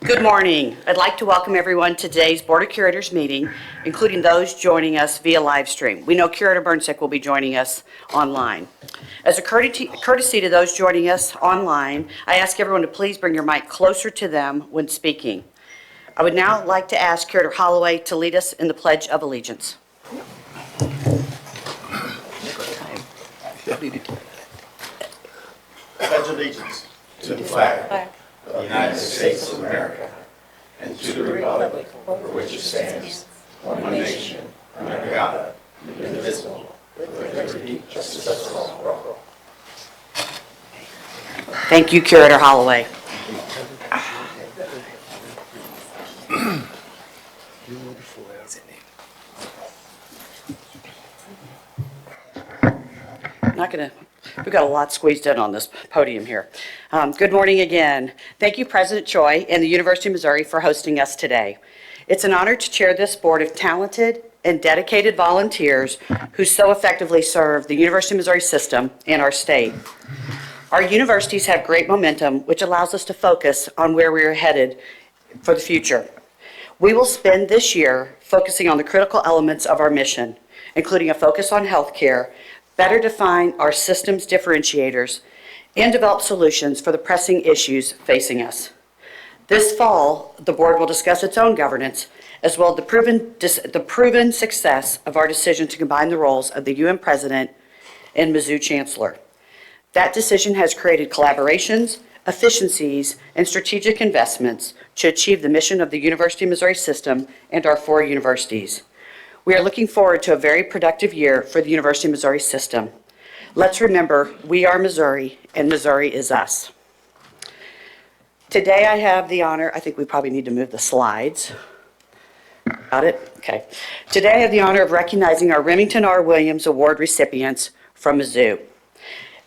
Good morning. I'd like to welcome everyone to today's Board of Curators meeting, including those joining us via live stream. We know Curator Burnsick will be joining us online. As a courtesy to those joining us online, I ask everyone to please bring your mic closer to them when speaking. I would now like to ask Curator Holloway to lead us in the Pledge of Allegiance. Pledge allegiance to the flag of the United States of America and to the republic for which it stands, one nation, under God, indivisible, with liberty and justice for all. Thank you, Curator Holloway. We've got a lot squeezed in on this podium here. Good morning again. Thank you, President Choi and the University of Missouri for hosting us today. It's an honor to chair this board of talented and dedicated volunteers who so effectively serve the University of Missouri system and our state. Our universities have great momentum, which allows us to focus on where we are headed for the future. We will spend this year focusing on the critical elements of our mission, including a focus on healthcare, better define our system's differentiators, and develop solutions for the pressing issues facing us. This fall, the board will discuss its own governance, as well as the proven success of our decision to combine the roles of the UN President and Mizzou Chancellor. That decision has created collaborations, efficiencies, and strategic investments to achieve the mission of the University of Missouri system and our 4 universities. We are looking forward to a very productive year for the University of Missouri system. Let's remember, we are Missouri, and Missouri is us. Today I have the honor, I think we probably need to move the slides. Got it? Okay. Today I have the honor of recognizing our Remington R. Williams Award recipients from Mizzou.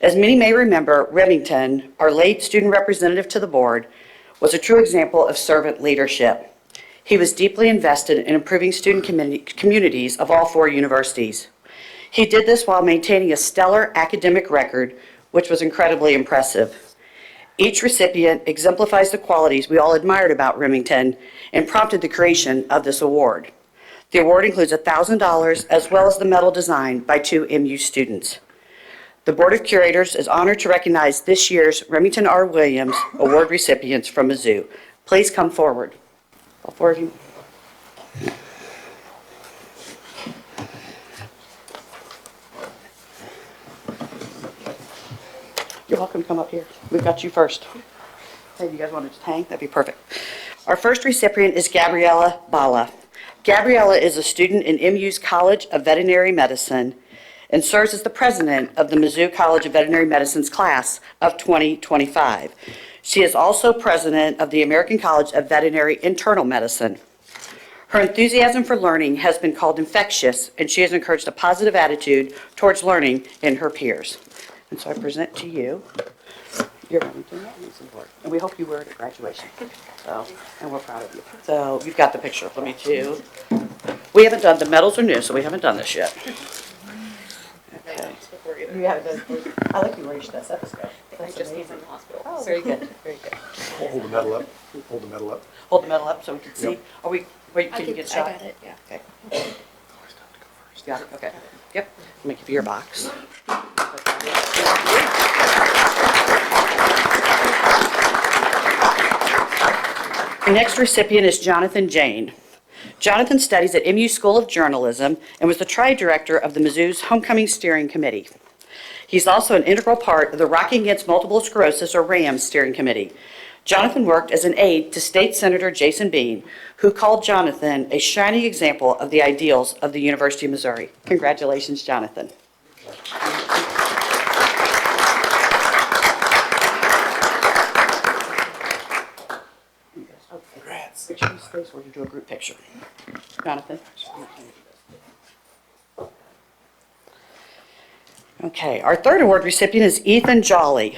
As many may remember, Remington, our late student representative to the board, was a true example of servant leadership. He was deeply invested in improving student communities of all 4 universities. He did this while maintaining a stellar academic record, which was incredibly impressive. Each recipient exemplifies the qualities we all admired about Remington and prompted the creation of this award. The award includes $1,000 as well as the medal designed by 2 MU students. The Board of Curators is honored to recognize this year's Remington R. Williams Award recipients from Mizzou. Please come forward. All 4 of you. You're welcome to come up here. We've got you first. Hey, you guys want to just hang? That'd be perfect. Our first recipient is Gabriella Bala. Gabriella is a student in MU's College of Veterinary Medicine and serves as the president of the Mizzou College of Veterinary Medicine's class of 2025. She is also president of the American College of Veterinary Internal Medicine. Her enthusiasm for learning has been called infectious, and she has encouraged a positive attitude towards learning in her peers. And so I present to you your Remington Medicine Award, and we hope you wear it at graduation. So, and we're proud of you. So you've got the picture. Let me too. We haven't done, the medals are new, so we haven't done this yet. Okay. You haven't done, I like you raised this. That was good. I just came from the hospital. Oh, very good. Very good. Hold the medal up. Hold the medal up. Hold the medal up so we can see. Yep. Are we? Wait, can you get shot? I got it. Yeah. Okay. Got it. Okay. Yep. Let me give you your box. Our next recipient is Jonathan Jane. Jonathan studies at MU School of Journalism and was the tri-director of the Mizzou's Homecoming Steering Committee. He's also an integral part of the Rocking Against Multiple Sclerosis, or RAMS, Steering Committee. Jonathan worked as an aide to State Senator Jason Bean, who called Jonathan a shining example of the ideals of the University of Missouri. Congratulations, Jonathan. Congrats. Picture in space, we're going to do a group picture. Jonathan. Okay, our third award recipient is Ethan Jolly.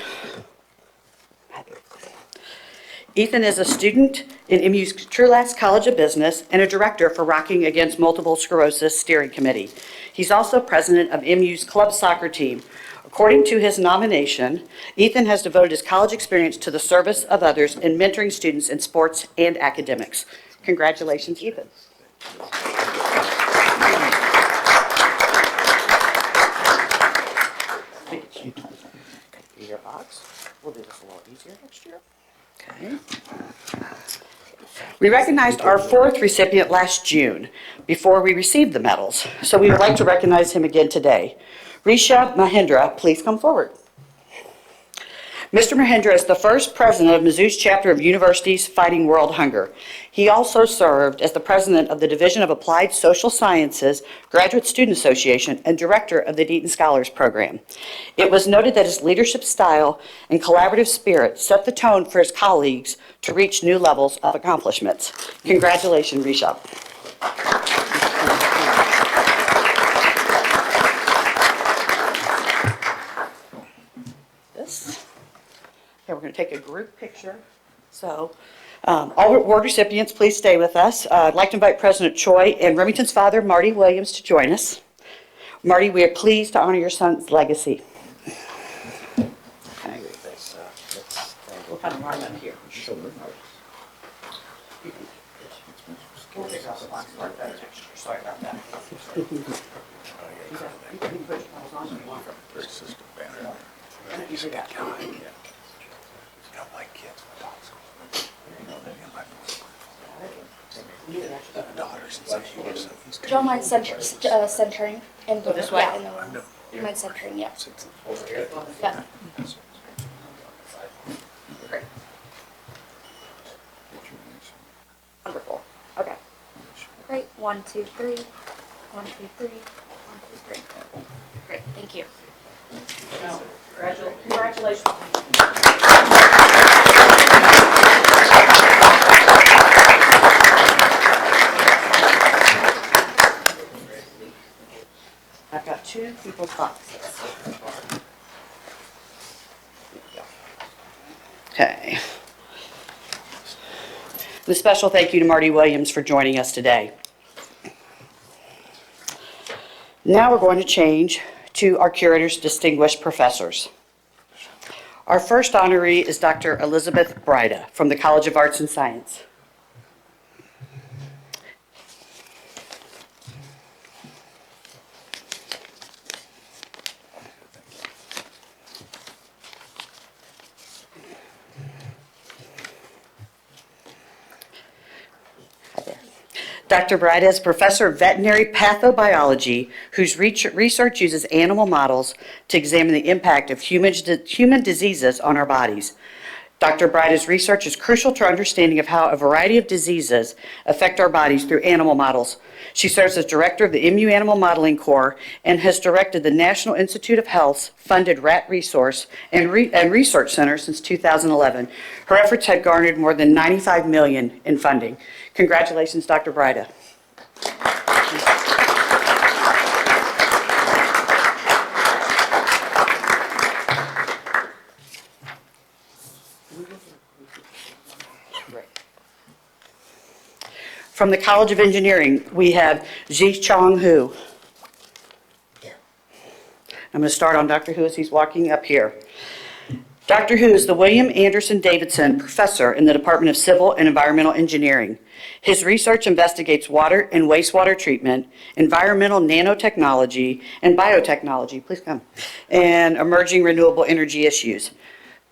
Ethan is a student in MU's Trulaske College of Business and a director for Rocking Against Multiple Sclerosis Steering Committee. He's also president of MU's club soccer team, a According to his nomination, Ethan has devoted his college experience to the service of others and mentoring students in sports and academics. Congratulations, Ethan. Your box. We'll do this a little easier next year. Okay. We recognized our fourth recipient last June before we received the medals, so we would like to recognize him again today. Risha Mahindra, please come forward. Mr. Mahindra is the first president of Mizzou's chapter of Universities Fighting World Hunger. He also served as the president of the Division of Applied Social Sciences Graduate Student Association and director of the Deaton Scholars Program. It was noted that his leadership style and collaborative spirit set the tone for his colleagues to reach new levels of accomplishments. Congratulations, Risha. Okay, we're going to take a group picture. So, all award recipients, please stay with us. I'd like to invite President Choi and Remington's father, Marty Williams, to join us. Marty, we are pleased to honor your son's legacy. Can I read this? We'll kind of line up here. Sure. We'll take off the box part. Sorry about that. You can put your clothes on if you want. Easy that. Like kids in dog school. Do you mind centering? In the, this way? Yeah, in the room. Do you mind centering? Yeah. Yeah. Great. Wonderful. Okay. Great. 1, 2, 3. 1, 2, 3. 1, 2, 3. Great. Thank you. Congratulations. I've got 2 people's boxes. Okay. A special thank you to Marty Williams for joining us today. Now we're going to change to our Curators Distinguished Professors. Our first honoree is Dr. Elizabeth Brida from the College of Arts and Science. Dr. Brida is professor of veterinary pathobiology whose research uses animal models to examine the impact of human diseases on our bodies. Dr. Brida's research is crucial to our understanding of how a variety of diseases affect our bodies through animal models. She serves as director of the MU Animal Modeling Corps and has directed the National Institute of Health's funded rat resource and research center since 2011. Her efforts have garnered more than $95 million in funding. Congratulations, Dr. Brida. From the College of Engineering, we have Ji Chong Hu. I'm going to start on Dr. Hu as he's walking up here. Dr. Hu is the William Anderson Davidson Professor in the Department of Civil and Environmental Engineering. His research investigates water and wastewater treatment, environmental nanotechnology, and biotechnology, please come, and emerging renewable energy issues.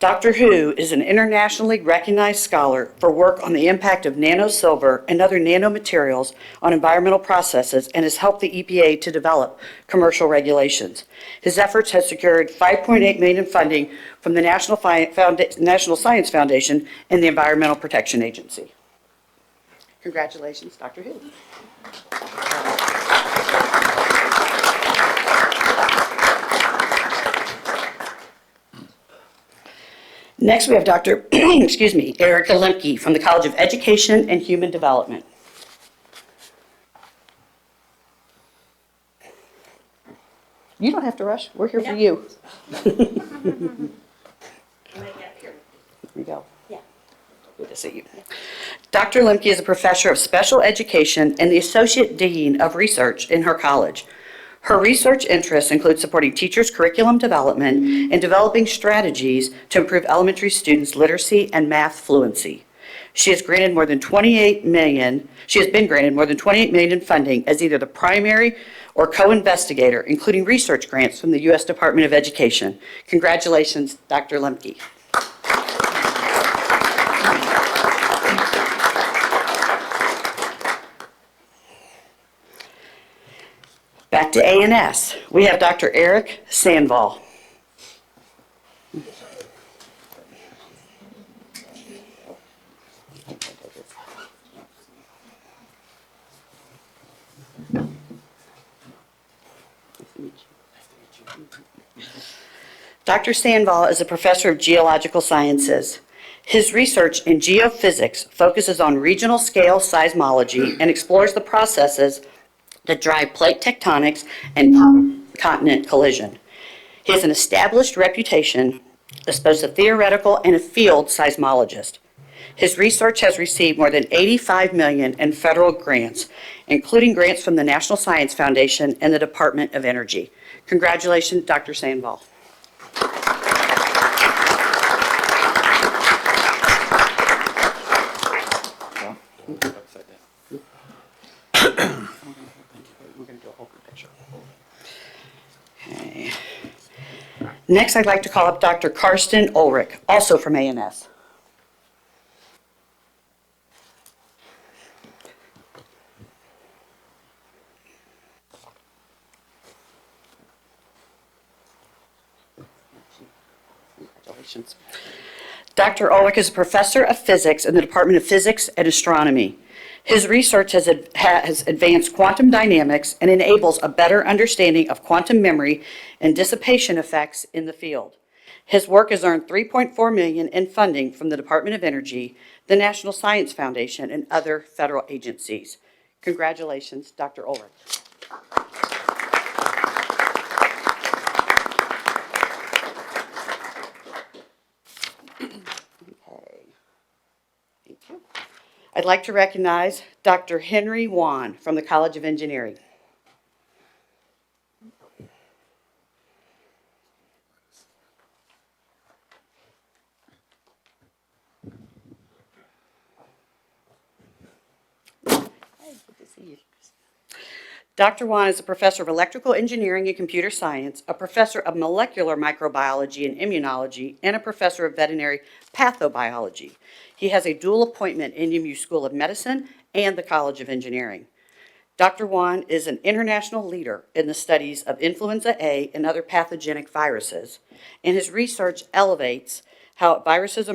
Dr. Hu is an internationally recognized scholar for work on the impact of nanosilver and other nanomaterials on environmental processes and has helped the EPA to develop commercial regulations. His efforts have secured $5.8 million in funding from the National Science Foundation and the Environmental Protection Agency. Congratulations, Dr. Hu. Next, we have Dr. Erica Lemke from the College of Education and Human Development. You don't have to rush. We're here for you. Here we go. Yeah. Good to see you. Dr. Lemke is a professor of special education and the Associate Dean of Research in her college. Her research interests include supporting teachers' curriculum development and developing strategies to improve elementary students' literacy and math fluency. She has been granted more than $28 million in funding as either the primary or co-investigator, including research grants from the U.S. Department of Education. Congratulations, Dr. Lemke. Back to A&S. We have Dr. Eric Sandval. Dr. Sandval is a professor of geological sciences. His research in geophysics focuses on regional scale seismology and explores the processes that drive plate tectonics and continent collision. He has an established reputation as both a theoretical and a field seismologist. His research has received more than $85 million in federal grants, including grants from the National Science Foundation and the Department of Energy. Congratulations, Dr. Sandval. Okay. Next, I'd like to call up Dr. Karsten Ulrich, also from A&S. Congratulations. Dr. Ulrich is a professor of physics in the Department of Physics and Astronomy. His research has advanced quantum dynamics and enables a better understanding of quantum memory and dissipation effects in the field. His work has earned $3.4 million in funding from the Department of Energy, the National Science Foundation, and other federal agencies. Congratulations, Dr. Ulrich. I'd like to recognize Dr. Henry Wan from the College of Engineering. Hey, good to see you. Dr. Wan is a professor of electrical engineering and computer science, a professor of molecular microbiology and immunology, and a professor of veterinary pathobiology. He has a dual appointment in UMU School of Medicine and the College of Engineering. Dr. Wan is an international leader in the studies of influenza A and other pathogenic viruses, and his research evaluates how viruses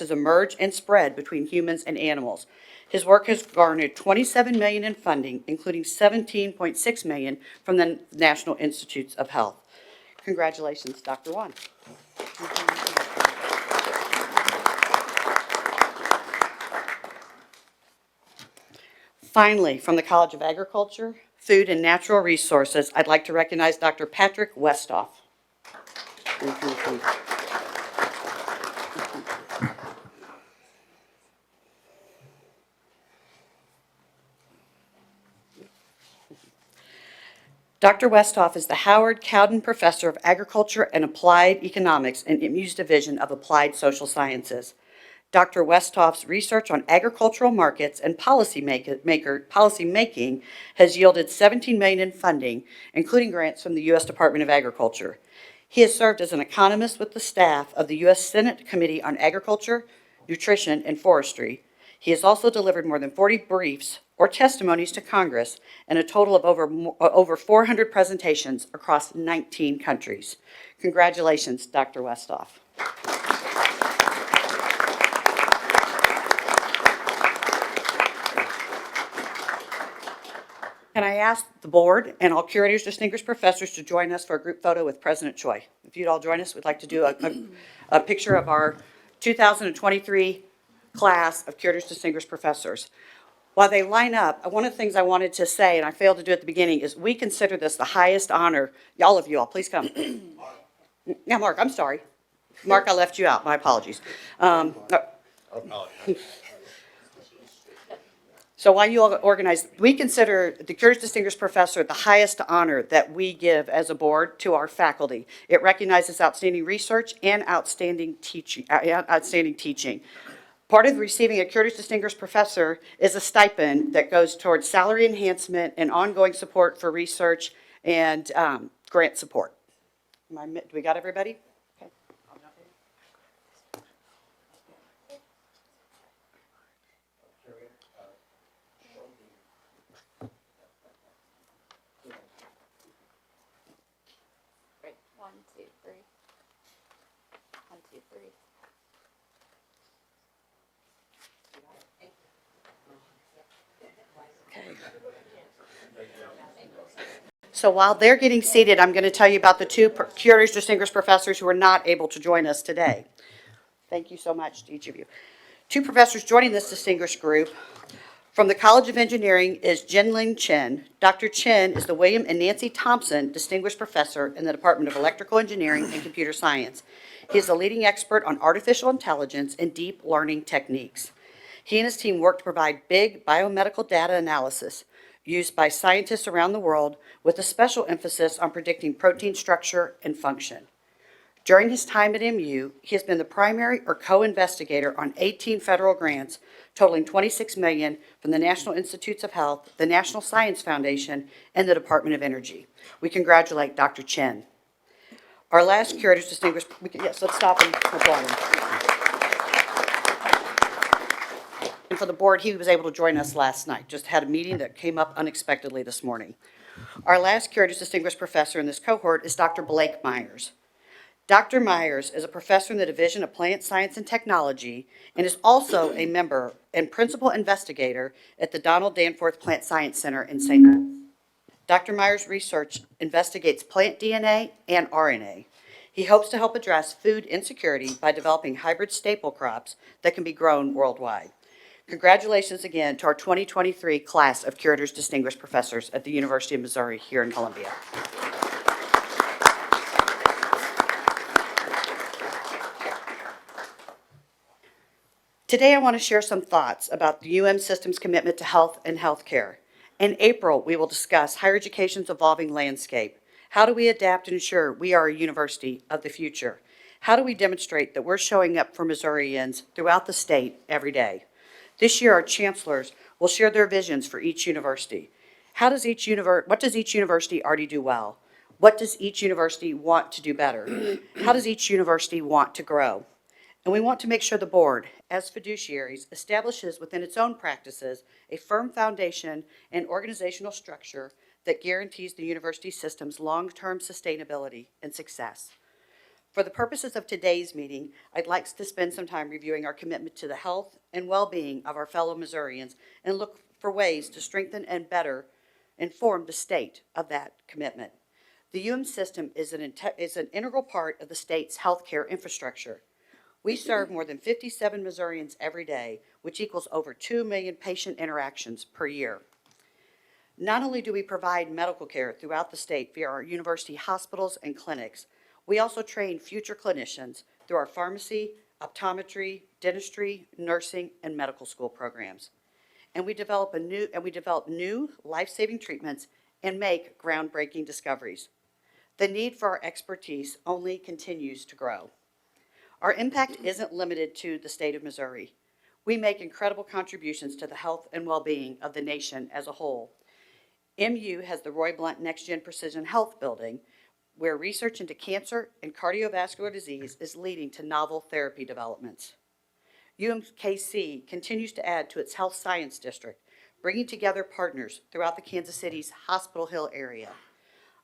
emerge and spread between humans and animals. His work has garnered $27 million in funding, including $17.6 million from the National Institutes of Health. Congratulations, Dr. Wan. Finally, from the College of Agriculture, Food and Natural Resources, I'd like to recognize Dr. Patrick Westhoff. Dr. Westhoff is the Howard Cowden Professor of Agriculture and Applied Economics in IMU's Division of Applied Social Sciences. Dr. Westhoff's research on agricultural markets and policy making has yielded $17 million in funding, including grants from the U.S. Department of Agriculture. He has served as an economist with the staff of the U.S. Senate Committee on Agriculture, Nutrition, and Forestry. He has also delivered more than 40 briefs or testimonies to Congress and a total of over 400 presentations across 19 countries. Congratulations, Dr. Westhoff. Can I ask the board and all curators, distinguished professors to join us for a group photo with President Choi? If you'd all join us, we'd like to do a picture of our 2023 class of curators, distinguished professors. While they line up, one of the things I wanted to say, and I failed to do at the beginning, is we consider this the highest honor. All of you all, please come. Yeah, Mark, I'm sorry. Mark, I left you out. My apologies. So while you all organize, we consider the Curators Distinguished Professor the highest honor that we give as a board to our faculty. It recognizes outstanding research and outstanding teaching. Part of receiving a Curators Distinguished Professor is a stipend that goes towards salary enhancement and ongoing support for research and grant support. Do we got everybody? Okay. Great. 1, 2, 3. 1, 2, 3. Okay. So while they're getting seated, I'm going to tell you about the two Curators Distinguished Professors who are not able to join us today. Thank you so much to each of you. Two professors joining this distinguished group from the College of Engineering is Jinling Chen. Dr. Chen is the William and Nancy Thompson Distinguished Professor in the Department of Electrical Engineering and Computer Science. He is a leading expert on artificial intelligence and deep learning techniques. He and his team work to provide big biomedical data analysis used by scientists around the world with a special emphasis on predicting protein structure and function. During his time at MU, he has been the primary or co-investigator on 18 federal grants totaling $26 million from the National Institutes of Health, the National Science Foundation, and the Department of Energy. We congratulate Dr. Chen. Our last Curators Distinguished, yes, let's stop and applaud him. And for the board, he was able to join us last night, just had a meeting that came up unexpectedly this morning. Our last Curators Distinguished Professor in this cohort is Dr. Blake Myers. Dr. Myers is a professor in the Division of Plant Science and Technology and is also a member and principal investigator at the Donald Danforth Plant Science Center in St. Louis. Dr. Myers' research investigates plant DNA and RNA. He hopes to help address food insecurity by developing hybrid staple crops that can be grown worldwide. Congratulations again to our 2023 class of Curators Distinguished Professors at the University of Missouri here in Columbia. Today, I want to share some thoughts about the UM system's commitment to health and healthcare. In April, we will discuss higher education's evolving landscape. How do we adapt and ensure we are a university of the future? How do we demonstrate that we're showing up for Missourians throughout the state every day? This year, our chancellors will share their visions for each university. What does each university already do well? What does each university want to do better? How does each university want to grow? And we want to make sure the board, as fiduciaries, establishes within its own practices a firm foundation and organizational structure that guarantees the university system's long-term sustainability and success. For the purposes of today's meeting, I'd like to spend some time reviewing our commitment to the health and well-being of our fellow Missourians and look for ways to strengthen and better inform the state of that commitment. The UM system is an integral part of the state's healthcare infrastructure. We serve more than 57 Missourians every day, which equals over 2 million patient interactions per year. Not only do we provide medical care throughout the state via our university hospitals and clinics, we also train future clinicians through our pharmacy, optometry, dentistry, nursing, and medical school programs. And we develop new life-saving treatments and make groundbreaking discoveries. The need for our expertise only continues to grow. Our impact isn't limited to the state of Missouri. We make incredible contributions to the health and well-being of the nation as a whole. MU has the Roy Blunt Next Gen Precision Health Building, where research into cancer and cardiovascular disease is leading to novel therapy developments. UMKC continues to add to its health science district, bringing together partners throughout the Kansas City's Hospital Hill area.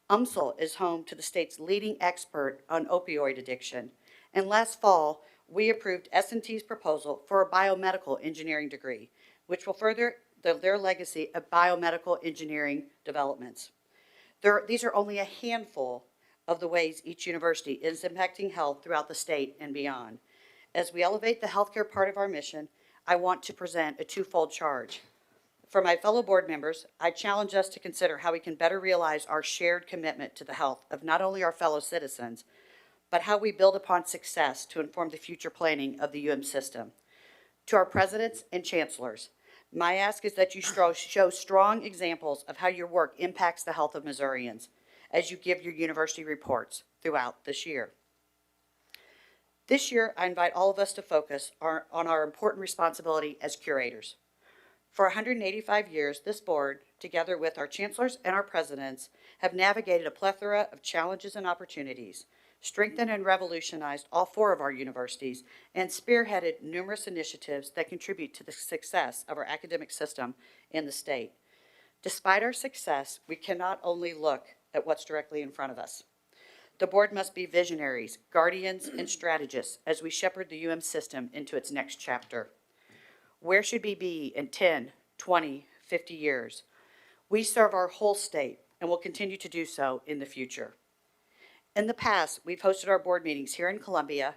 UMSL is home to the state's leading expert on opioid addiction. And last fall, we approved S&T's proposal for a biomedical engineering degree, which will further their legacy of biomedical engineering developments. These are only a handful of the ways each university is impacting health throughout the state and beyond. As we elevate the healthcare part of our mission, I want to present a twofold charge. For my fellow board members, I challenge us to consider how we can better realize our shared commitment to the health of not only our fellow citizens, but how we build upon success to inform the future planning of the UM system. To our presidents and chancellors, My ask is that you show strong examples of how your work impacts the health of Missourians as you give your university reports throughout this year. This year, I invite all of us to focus on our important responsibility as curators. For 185 years, this board, together with our chancellors and our presidents, have navigated a plethora of challenges and opportunities, strengthened and revolutionized all 4 of our universities, and spearheaded numerous initiatives that contribute to the success of our academic system in the state. Despite our success, we cannot only look at what's directly in front of us. The board must be visionaries, guardians, and strategists as we shepherd the system into its next chapter. Where should we be in 10, 20, 50 years? We serve our whole state and will continue to do so in the future. In the past, we've hosted our board meetings here in Columbia,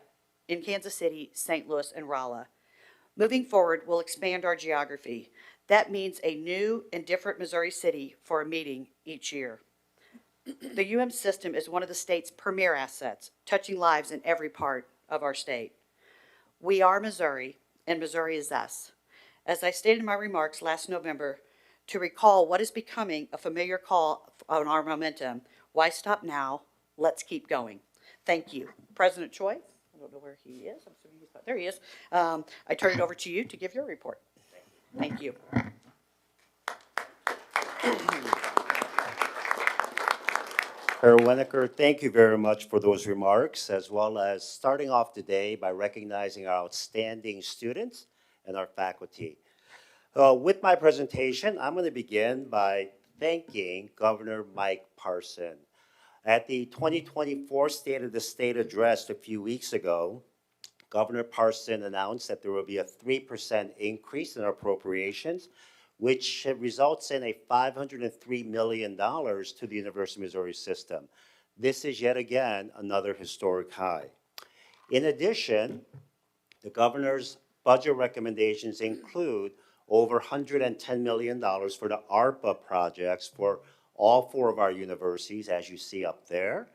in Kansas City, St. Louis, and Rolla. Moving forward, we'll expand our geography. That means a new and different Missouri city for a meeting each year. The system is one of the state's premier assets, touching lives in every part of our state. We are Missouri, and Missouri is us. As I stated in my remarks last November, to recall what is becoming a familiar call on our momentum, why stop now? Let's keep going. Thank you. President Choi, I don't know where he is. I'm assuming he's there. He is. I turn it over to you to give your report. Thank you. Herr Winokur, thank you very much for those remarks, as well as starting off today by recognizing our outstanding students and our faculty. With my presentation, I'm going to begin by thanking Governor Mike Parson. At the 2024 State of the State address a few weeks ago, Governor Parson announced that there will be a 3% increase in our appropriations, which results in a $503 million to the University of Missouri system. This is yet again another historic high. In addition, the governor's budget recommendations include over $110 million for the ARPA projects for all 4 of our universities, as you see up there.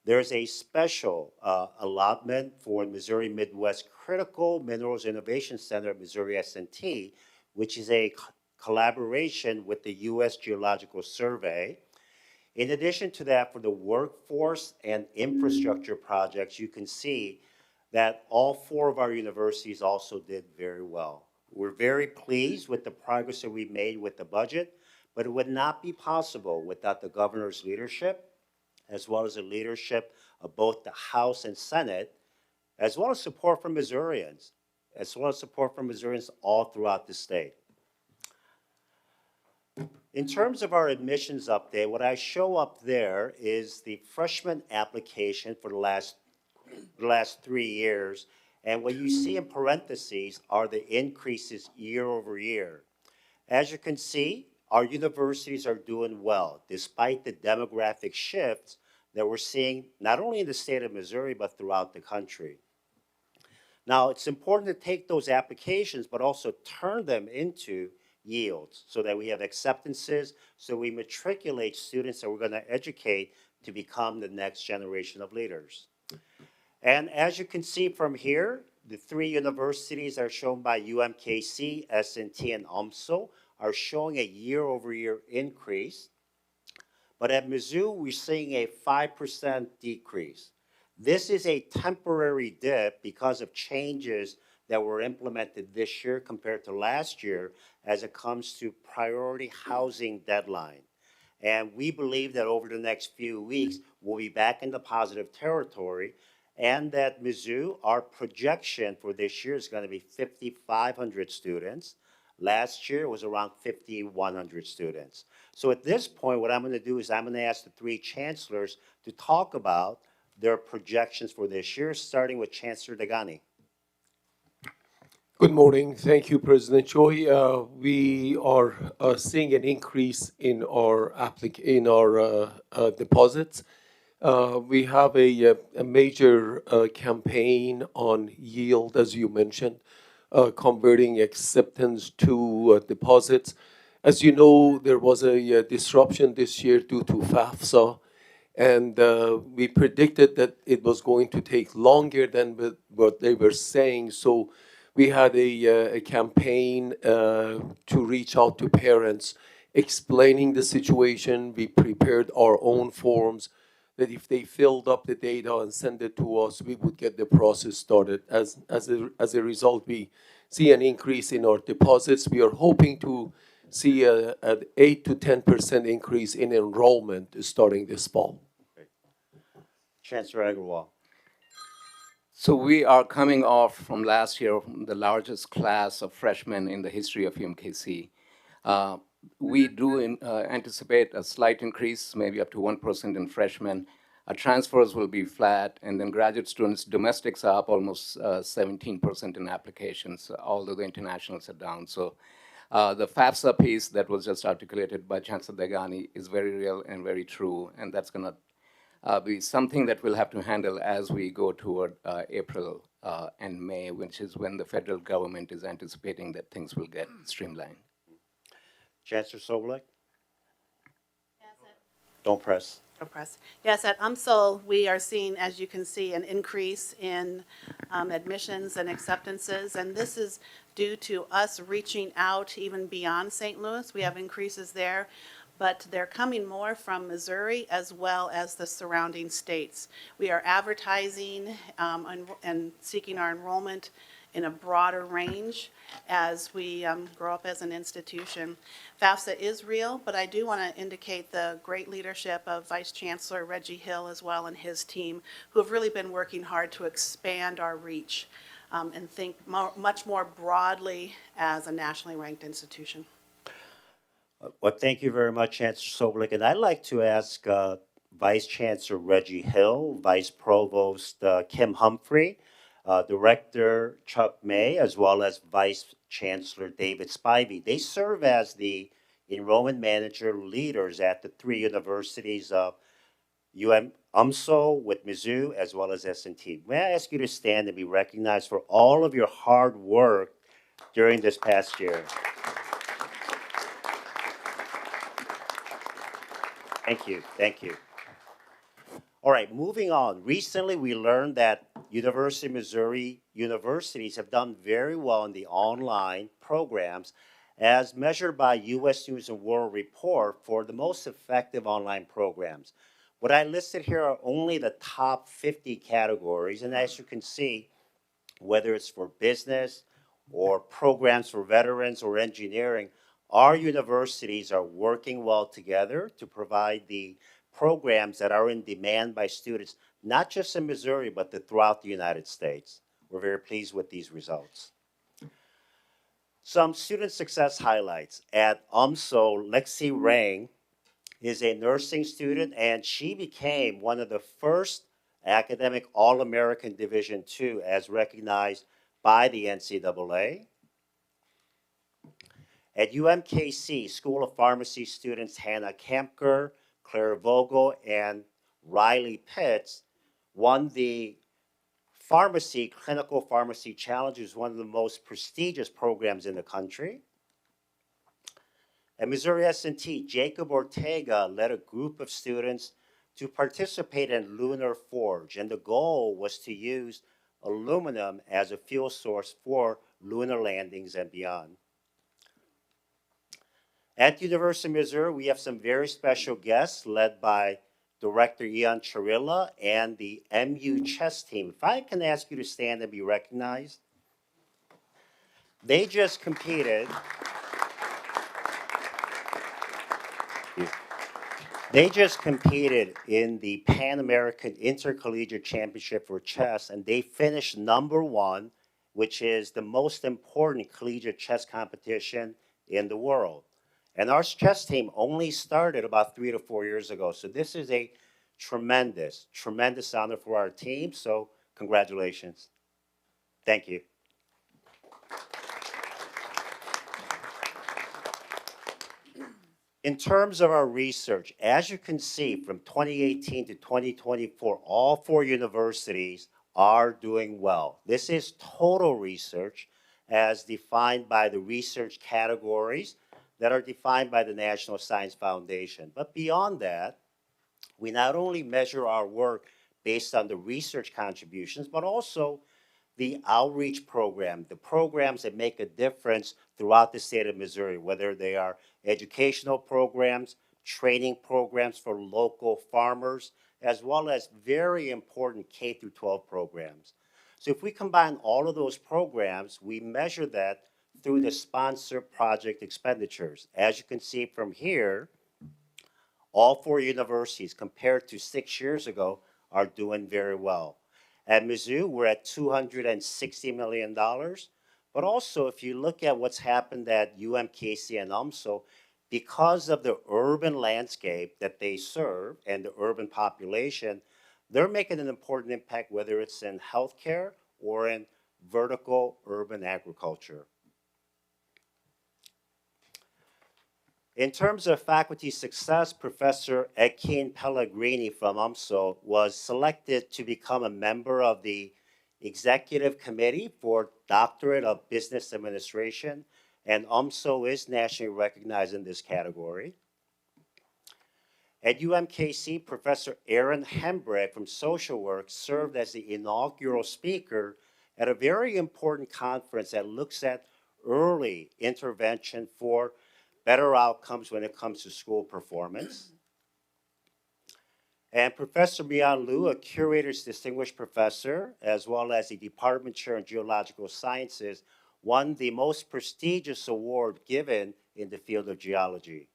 There's a special allotment for Missouri Midwest Critical Minerals Innovation Center at Missouri S&T, which is a collaboration with the U.S. Geological Survey. In addition to that, for the workforce and infrastructure projects, you can see that all 4 of our universities also did very well. We're very pleased with the progress that we made with the budget, but it would not be possible without the governor's leadership, as well as the leadership of both the House and Senate, as well as support from Missourians, all throughout the state. In terms of our admissions update, what I show up there is the freshman application for the last 3 years, and what you see in parentheses are the increases year over year. As you can see, our universities are doing well, despite the demographic shifts that we're seeing not only in the state of Missouri, but throughout the country. Now, it's important to take those applications, but also turn them into yields so that we have acceptances, so we matriculate students that we're going to educate to become the next generation of leaders. And as you can see from here, the 3 universities are shown by UMKC, S&T, and UMSL are showing a year-over-year increase. But at Mizzou, we're seeing a 5% decrease. This is a temporary dip because of changes that were implemented this year compared to last year as it comes to priority housing deadline. And we believe that over the next few weeks, we'll be back in the positive territory, and that Mizzou, our projection for this year is going to be 5,500 students. Last year was around 5,100 students. So at this point, what I'm going to do is I'm going to ask the 3 chancellors to talk about their projections for this year, starting with Chancellor Degani. Good morning. Thank you, President Choi. We are seeing an increase in our deposits. We have a major campaign on yield, as you mentioned, converting acceptance to deposits. As you know, there was a disruption this year due to FAFSA, and we predicted that it was going to take longer than what they were saying. So We had a campaign to reach out to parents, explaining the situation. We prepared our own forms that if they filled up the data and sent it to us, we would get the process started. As a result, we see an increase in our deposits. We are hoping to see an 8 to 10% increase in enrollment starting this fall. Chancellor Agarwal. So we are coming off from last year, the largest class of freshmen in the history of UMKC. We do anticipate a slight increase, maybe up to 1% in freshmen. Transfers will be flat, and then graduate students, domestics are up almost 17% in applications, although the internationals are down. So the FAFSA piece that was just articulated by Chancellor Degani is very real and very true, and that's going to be something that we'll have to handle as we go toward April and May, which is when the federal government is anticipating that things will get streamlined. Chancellor Sobolek? Don't press. Press. Yes, at UMSL, we are seeing, as you can see, an increase in admissions and acceptances, and this is due to us reaching out even beyond St. Louis. We have increases there, but they're coming more from Missouri as well as the surrounding states. We are advertising and seeking our enrollment in a broader range as we grow up as an institution. FAFSA is real, but I do want to indicate the great leadership of Vice Chancellor Reggie Hill as well and his team, who have really been working hard to expand our reach and think much more broadly as a nationally ranked institution. Well, thank you very much, Chancellor Sobolek. And I'd like to ask Vice Chancellor Reggie Hill, Vice Provost Kim Humphrey, Director Chuck May, as well as Vice Chancellor David Spivey. They serve as the enrollment manager leaders at the three universities of UMSL with Mizzou, as well as S&T. May I ask you to stand and be recognized for all of your hard work during this past year? Thank you, thank you. All right, moving on. Recently, we learned that University of Missouri universities have done very well in the online programs as measured by U.S. News and World Report for the most effective online programs. What I listed here are only the top 50 categories, and as you can see, whether it's for business or programs for veterans or engineering, our universities are working well together to provide the programs that are in demand by students, not just in Missouri, but throughout the United States. We're very pleased with these results. Some student success highlights. At UMSL, Lexi Rang is a nursing student, and she became one of the first academic All-American Division II as recognized by the NCAA. At UMKC, School of Pharmacy students Hannah Kempker, Claire Vogel, and Riley Pitts won the Clinical Pharmacy Challenge, which is one of the most prestigious programs in the country. At Missouri S&T, Jacob Ortega led a group of students to participate in Lunar Forge, and the goal was to use aluminum as a fuel source for lunar landings and beyond. At the University of Missouri, we have some very special guests led by Director Ian Chirilla and the MU chess team. If I can ask you to stand and be recognized. They just competed. They just competed in the Pan American Intercollegiate Championship for chess, and they finished #1, which is the most important collegiate chess competition in the world. And our chess team only started about 3 to 4 years ago. So this is a tremendous, tremendous honor for our team. So congratulations. Thank you. In terms of our research, as you can see, from 2018 to 2024, all 4 universities are doing well. This is total research as defined by the research categories that are defined by the National Science Foundation. But beyond that, we not only measure our work based on the research contributions, but also the outreach program, the programs that make a difference throughout the state of Missouri, whether they are educational programs, training programs for local farmers, as well as very important K through 12 programs. So if we combine all of those programs, we measure that through the sponsored project expenditures. As you can see from here, all four universities, compared to 6 years ago, are doing very well. At Mizzou, we're at $260 million. But also, if you look at what's happened at UMKC and UMSO, because of the urban landscape that they serve and the urban population, they're making an important impact, whether it's in healthcare or in vertical urban agriculture. In terms of faculty success, Professor Ekin Pellegrini from UMSO was selected to become a member of the Executive Committee for Doctorate of Business Administration, and UMSO is nationally recognized in this category. At UMKC, Professor Aaron Hembrecht from Social Work served as the inaugural speaker at a very important conference that looks at early intervention for better outcomes when it comes to school performance. And Professor Mian Liu, a Curators Distinguished Professor, as well as the Department Chair in Geological Sciences, won the most prestigious award given in the field of geology.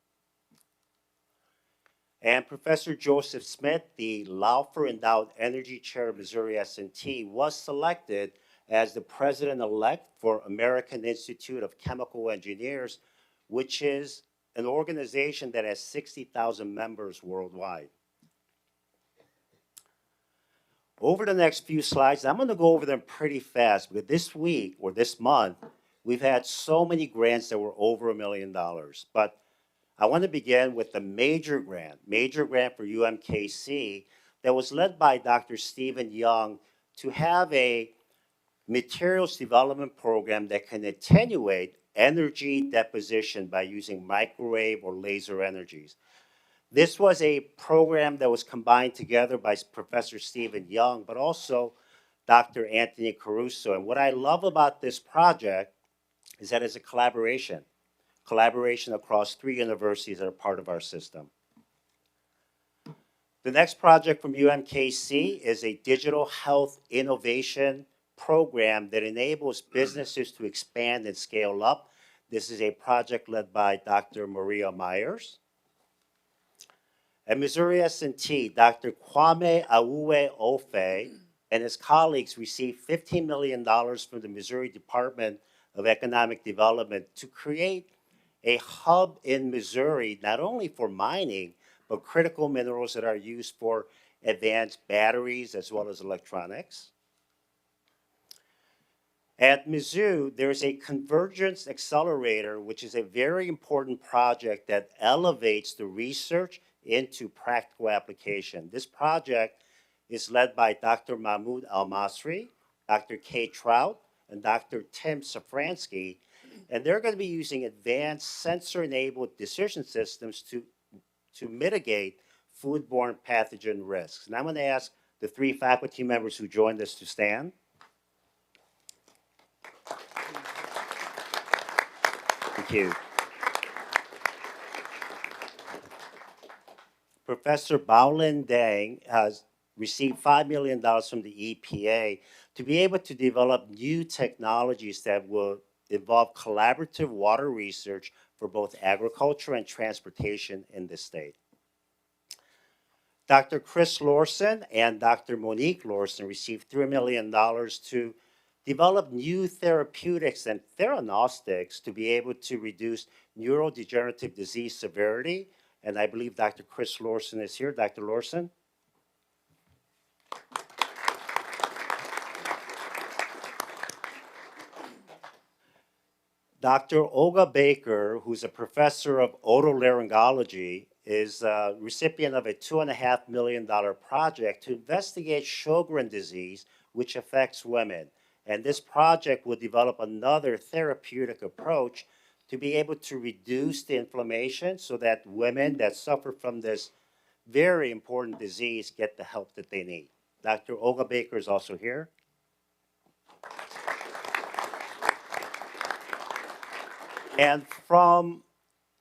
And Professor Joseph Smith, the Laufer Endowed Energy Chair of Missouri S&T, was selected as the president-elect for American Institute of Chemical Engineers, which is an organization that has 60,000 members worldwide. Over the next few slides, I'm going to go over them pretty fast, because this week or this month, we've had so many grants that were over $1 million. But I want to begin with the major grant for UMKC that was led by Dr. Stephen Young to have a materials development program that can attenuate energy deposition by using microwave or laser energies. This was a program that was combined together by Professor Stephen Young, but also Dr. Anthony Caruso. And what I love about this project is that it's a collaboration across 3 universities that are part of our system. The next project from UMKC is a digital health innovation program that enables businesses to expand and scale up. This is a project led by Dr. Maria Myers. At Missouri S&T, Dr. Kwame Awuwe Ofe and his colleagues received $15 million from the Missouri Department of Economic Development to create a hub in Missouri, not only for mining, but critical minerals that are used for advanced batteries as well as electronics. At Mizzou, there's a Convergence Accelerator, which is a very important project that elevates the research into practical application. This project is led by Dr. Mahmoud Al-Masri, Dr. Kay Trout, and Dr. Tim Safransky, and they're going to be using advanced sensor-enabled decision systems to mitigate foodborne pathogen risks. And I'm going to ask the 3 faculty members who joined us to stand. Thank you. Professor Baolin Deng has received $5 million from the EPA to be able to develop new technologies that will involve collaborative water research for both agriculture and transportation in the state. Dr. Chris Lorson and Dr. Monique Lorson received $3 million to develop new therapeutics and theranostics to be able to reduce neurodegenerative disease severity. And I believe Dr. Chris Lorson is here. Dr. Lorson? Dr. Olga Baker, who's a professor of otolaryngology, is a recipient of a $2.5 million project to investigate Sjogren disease, which affects women. And this project will develop another therapeutic approach to be able to reduce the inflammation so that women that suffer from this very important disease get the help that they need. Dr. Olga Baker is also here. And from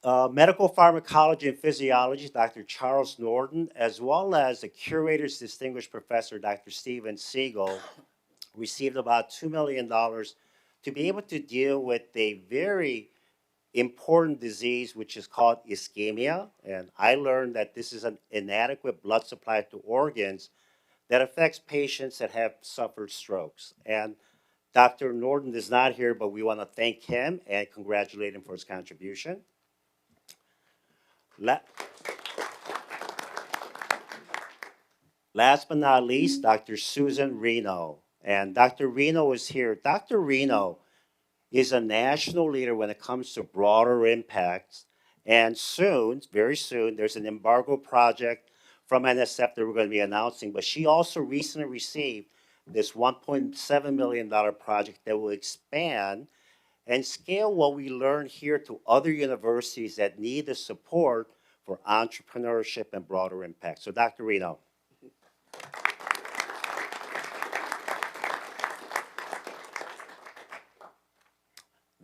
medical pharmacology and physiology, Dr. Charles Norton, as well as the Curators Distinguished Professor, Dr. Steven Siegel, received about $2 million to be able to deal with a very important disease, which is called ischemia. And I learned that this is an inadequate blood supply to organs that affects patients that have suffered strokes. And Dr. Norton is not here, but we want to thank him and congratulate him for his contribution. La- Last but not least, Dr. Susan Reno. And Dr. Reno is here. Dr. Reno is a national leader when it comes to broader impacts. And soon, very soon, there's an embargo project from NSF that we're going to be announcing. But she also recently received this $1.7 million project that will expand and scale what we learn here to other universities that need the support for entrepreneurship and broader impact. So Dr. Reno.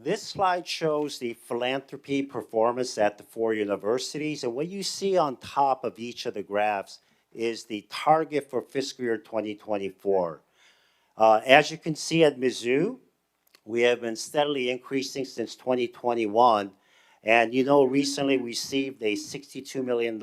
This slide shows the philanthropy performance at the four universities. And what you see on top of each of the graphs is the target for fiscal year 2024. As you can see at Mizzou, we have been steadily increasing since 2021. And you know, recently we received a $62 million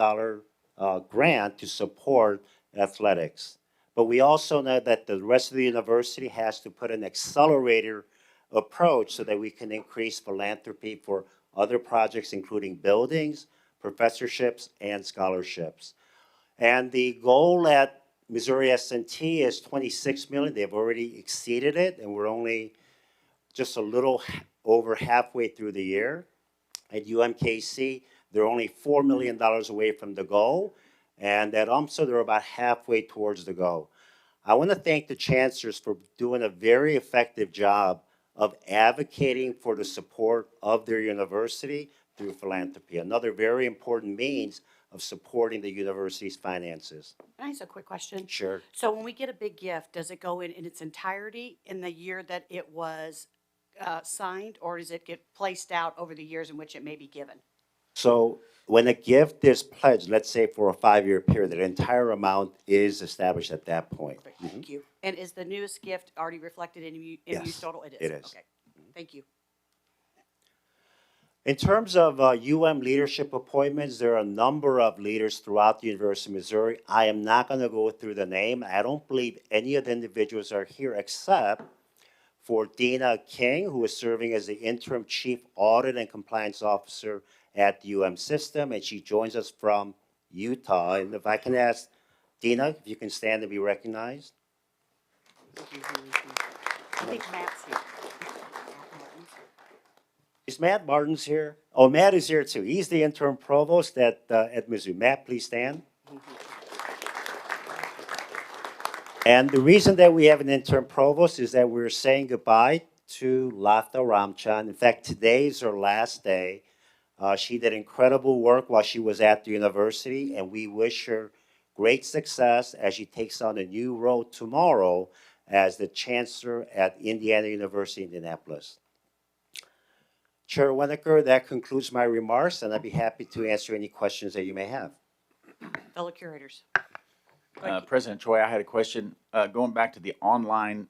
grant to support athletics. But we also know that the rest of the university has to put an accelerator approach so that we can increase philanthropy for other projects, including buildings, professorships, and scholarships. And the goal at Missouri S&T is 26 million. They've already exceeded it, and we're only just a little over halfway through the year. At UMKC, they're only $4 million away from the goal, and at UMSA, they're about halfway towards the goal. I want to thank the chancellors for doing a very effective job of advocating for the support of their university through philanthropy, another very important means of supporting the university's finances. Can I ask a quick question? Sure. So when we get a big gift, does it go in its entirety in the year that it was signed, or does it get placed out over the years in which it may be given? So when a gift is pledged, let's say for a 5-year period, the entire amount is established at that point. Great, thank you. And is the newest gift already reflected in Yes, use total? It is. it is. Okay, thank you. In terms of leadership appointments, there are a number of leaders throughout the University of Missouri. I am not going to go through the name. I don't believe any of the individuals are here except for Dina King, who is serving as the interim chief audit and compliance officer at the system, and she joins us from Utah. And if I can ask Dina, if you can stand and be recognized. I think Matt's here. Is Matt Martin's here? Oh, Matt is here too. He's the interim provost at Mizzou. Matt, please stand. And the reason that we have an interim provost is that we're saying goodbye to Latha Ramchan. In fact, today is her last day. She did incredible work while she was at the university, and we wish her great success as she takes on a new role tomorrow as the chancellor at Indiana University, Indianapolis. Chair Winokur, that concludes my remarks, and I'd be happy to answer any questions that you may have. Fellow curators. President Choi, I had a question. Going back to the online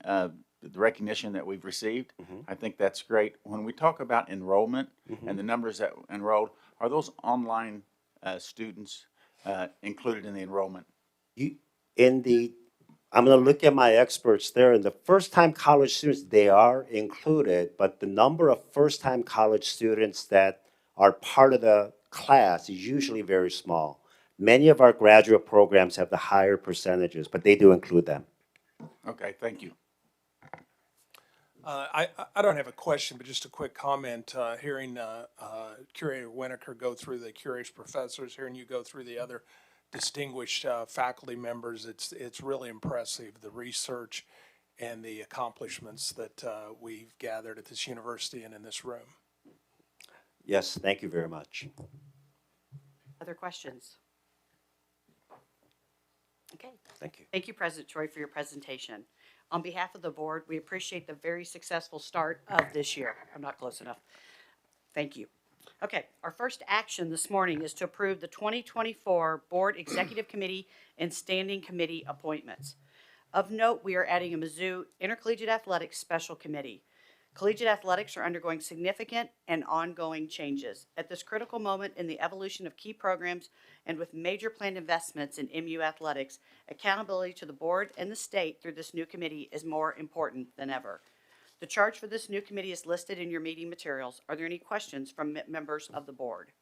the recognition that we've received, I think that's great. When we talk about enrollment and the numbers that enrolled, are those online students included in the enrollment? I'm going to look at my experts there. And the first-time college students, they are included, but the number of first-time college students that are part of the class is usually very small. Many of our graduate programs have the higher percentages, but they do include them. Okay, thank you. I don't have a question, but just a quick comment. Hearing Curator Winokur go through the curious professors, hearing you go through the other distinguished faculty members, it's really impressive, the research and the accomplishments that we've gathered at this university and in this room. Yes, thank you very much. Other questions? Okay. Thank you. Thank you, President Choi, for your presentation. On behalf of the board, we appreciate the very successful start of this year. I'm not close enough. Thank you. Okay, our first action this morning is to approve the 2024 Board Executive Committee and Standing Committee appointments. Of note, we are adding a Mizzou Intercollegiate Athletics Special Committee. Collegiate athletics are undergoing significant and ongoing changes. At this critical moment in the evolution of key programs and with major planned investments in MU athletics, accountability to the board and the state through this new committee is more important than ever. The charge for this new committee is listed in your meeting materials. Are there any questions from members of the board?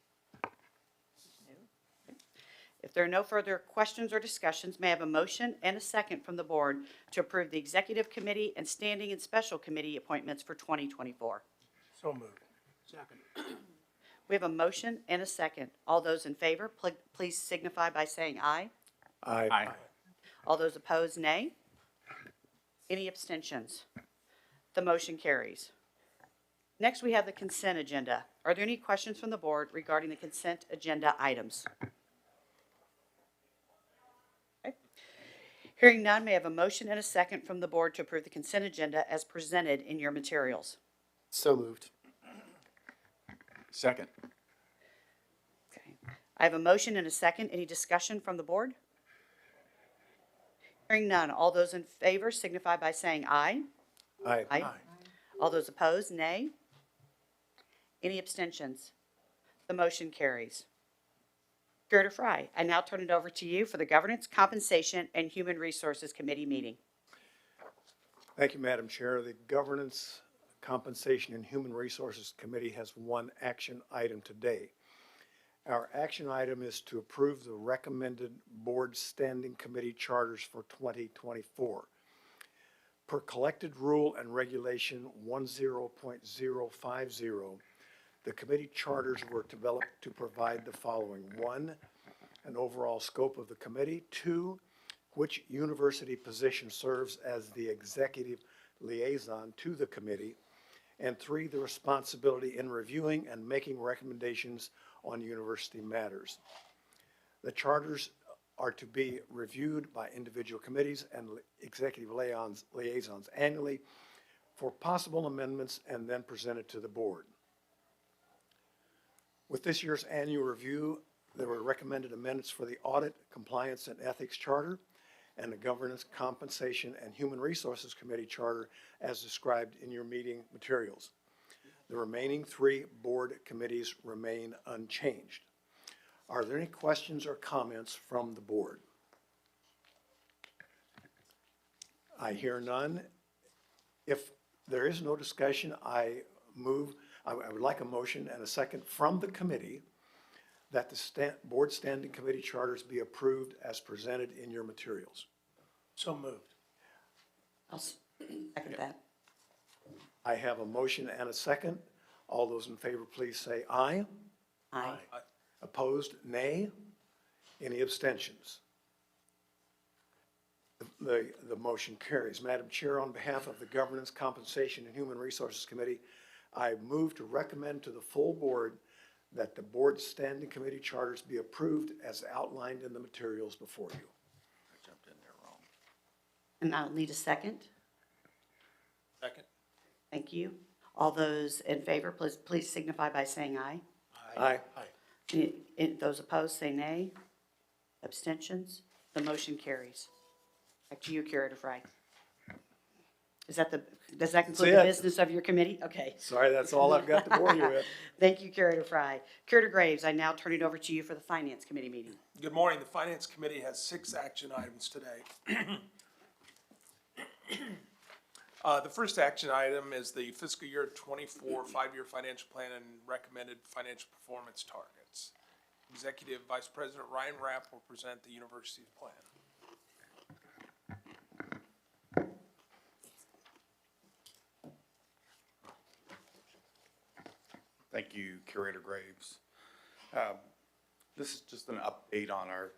If there are no further questions or discussions, may I have a motion and a second from the board to approve the executive committee and standing and special committee appointments for 2024? So moved. Second. We have a motion and a second. All those in favor, please signify by saying aye. Aye. All those opposed, nay. Any abstentions? The motion carries. Next, we have the consent agenda. Are there any questions from the board regarding the consent agenda items? Okay. Hearing none, may I have a motion and a second from the board to approve the consent agenda as presented in your materials? So moved. Second. Okay. I have a motion and a second. Any discussion from the board? Hearing none, all those in favor signify by saying aye. Aye. Aye. All those opposed, nay. Any abstentions? The motion carries. Curator Fry, I now turn it over to you for the Governance, Compensation, and Human Resources Committee meeting. Thank you, Madam Chair. The Governance, Compensation, and Human Resources Committee has one action item today. Our action item is to approve the recommended board standing committee charters for 2024. Per collected rule and regulation 10.050, the committee charters were developed to provide the following. 1, an overall scope of the committee. 2, which university position serves as the executive liaison to the committee. And 3, the responsibility in reviewing and making recommendations on university matters. The charters are to be reviewed by individual committees and executive liaisons annually for possible amendments and then presented to the board. With this year's annual review, there were recommended amendments for the Audit, Compliance, and Ethics Charter and the Governance, Compensation, and Human Resources Committee Charter as described in your meeting materials. The remaining 3 board committees remain unchanged. Are there any questions or comments from the board? I hear none. If there is no discussion, I would like a motion and a second from the committee that the board standing committee charters be approved as presented in your materials. So moved. I'll second that. I have a motion and a second. All those in favor, please say aye. Aye. Opposed, nay. Any abstentions? The motion carries. Madam Chair, on behalf of the Governance, Compensation, and Human Resources Committee, I move to recommend to the full board that the board standing committee charters be approved as outlined in the materials before you. I jumped in there wrong. And I'll need a second. Second. Thank you. All those in favor, please signify by saying aye. Aye. Those opposed, say nay. Abstentions? The motion carries. Back to you, Curator Fry. Does that conclude the it. business of your committee? Okay. Sorry, that's all I've got to bore you with. Thank you, Curator Fry. Curator Graves, I now turn it over to you for the Finance Committee meeting. Good morning. The Finance Committee has 6 action items today. The first action item is the fiscal year 24 5-year financial plan and recommended financial performance targets. Executive Vice President Ryan Rapp will present the university's plan. Thank you, Curator Graves. This is just an update on our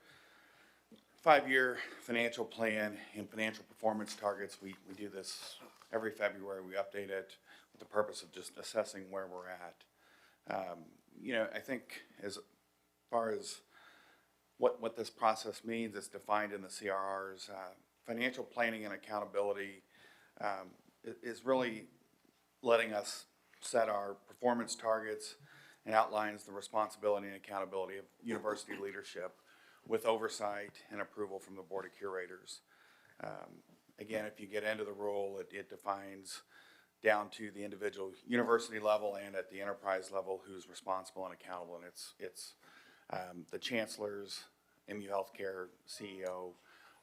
5-year financial plan and financial performance targets. We do this every February. We update it with the purpose of just assessing where we're at. I think as far as what this process means, it's defined in the CRRs. Financial planning and accountability is really letting us set our performance targets and outlines the responsibility and accountability of university leadership with oversight and approval from the Board of Curators. Again, if you get into the rule, it defines down to the individual university level and at the enterprise level who's responsible and accountable. And it's the chancellors, MU Healthcare CEO,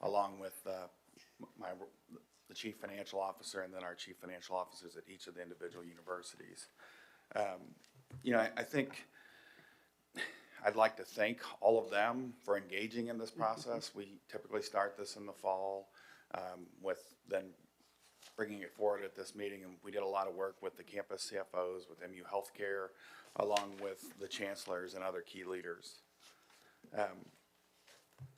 along with the chief financial officer, and then our chief financial officers at each of the individual universities. I think I'd like to thank all of them for engaging in this process. We typically start this in the fall with then bringing it forward at this meeting, and we did a lot of work with the campus CFOs, with MU Healthcare, along with the chancellors and other key leaders.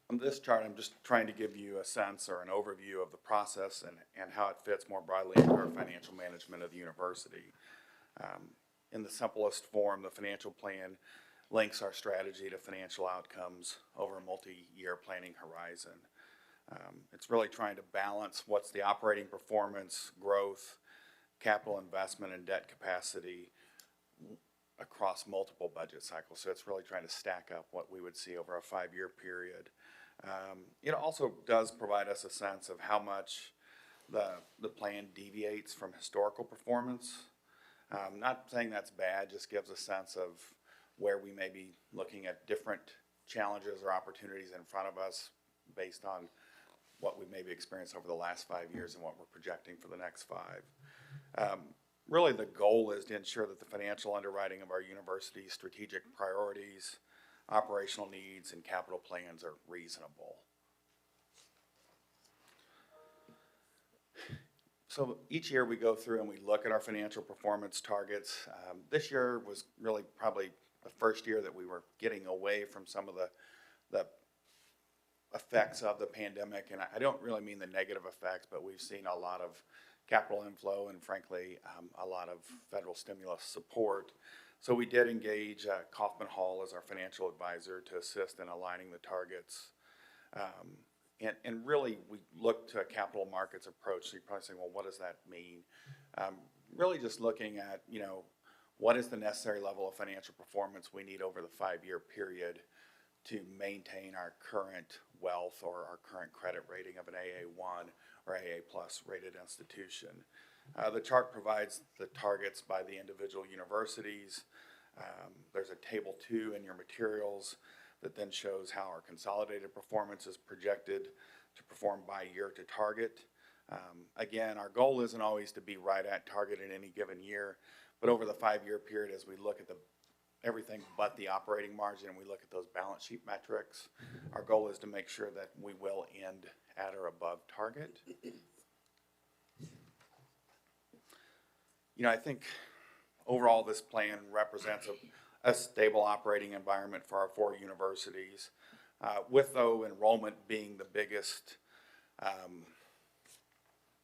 On this chart, I'm just trying to give you a sense or an overview of the process and how it fits more broadly into our financial management of the university. In the simplest form, the financial plan links our strategy to financial outcomes over a multi-year planning horizon. It's really trying to balance what's the operating performance, growth, capital investment, and debt capacity across multiple budget cycles. So it's really trying to stack up what we would see over a 5-year period. It also does provide us a sense of how much the plan deviates from historical performance. Not saying that's bad, just gives a sense of where we may be looking at different challenges or opportunities in front of us based on what we maybe experienced over the last 5 years and what we're projecting for the next 5. Really, the goal is to ensure that the financial underwriting of our university's strategic priorities, operational needs, and capital plans are reasonable. So each year we go through and we look at our financial performance targets. This year was really probably the first year that we were getting away from some of the effects of the pandemic, and I don't really mean the negative effects, but we've seen a lot of capital inflow and frankly a lot of federal stimulus support. So we did engage Kaufman Hall as our financial advisor to assist in aligning the targets. And really we looked to a capital markets approach. So you're probably saying, well, what does that mean? Really just looking at, what is the necessary level of financial performance we need over the 5-year period to maintain our current wealth or our current credit rating of an AA1 or AA plus rated institution. The chart provides the targets by the individual universities. There's a table 2 in your materials that then shows how our consolidated performance is projected to perform by year to target. Again, our goal isn't always to be right at target in any given year, but over the 5-year period, as we look at everything but the operating margin and we look at those balance sheet metrics, our goal is to make sure that we will end at or above target. I think overall this plan represents a stable operating environment for our 4 universities, with though enrollment being the biggest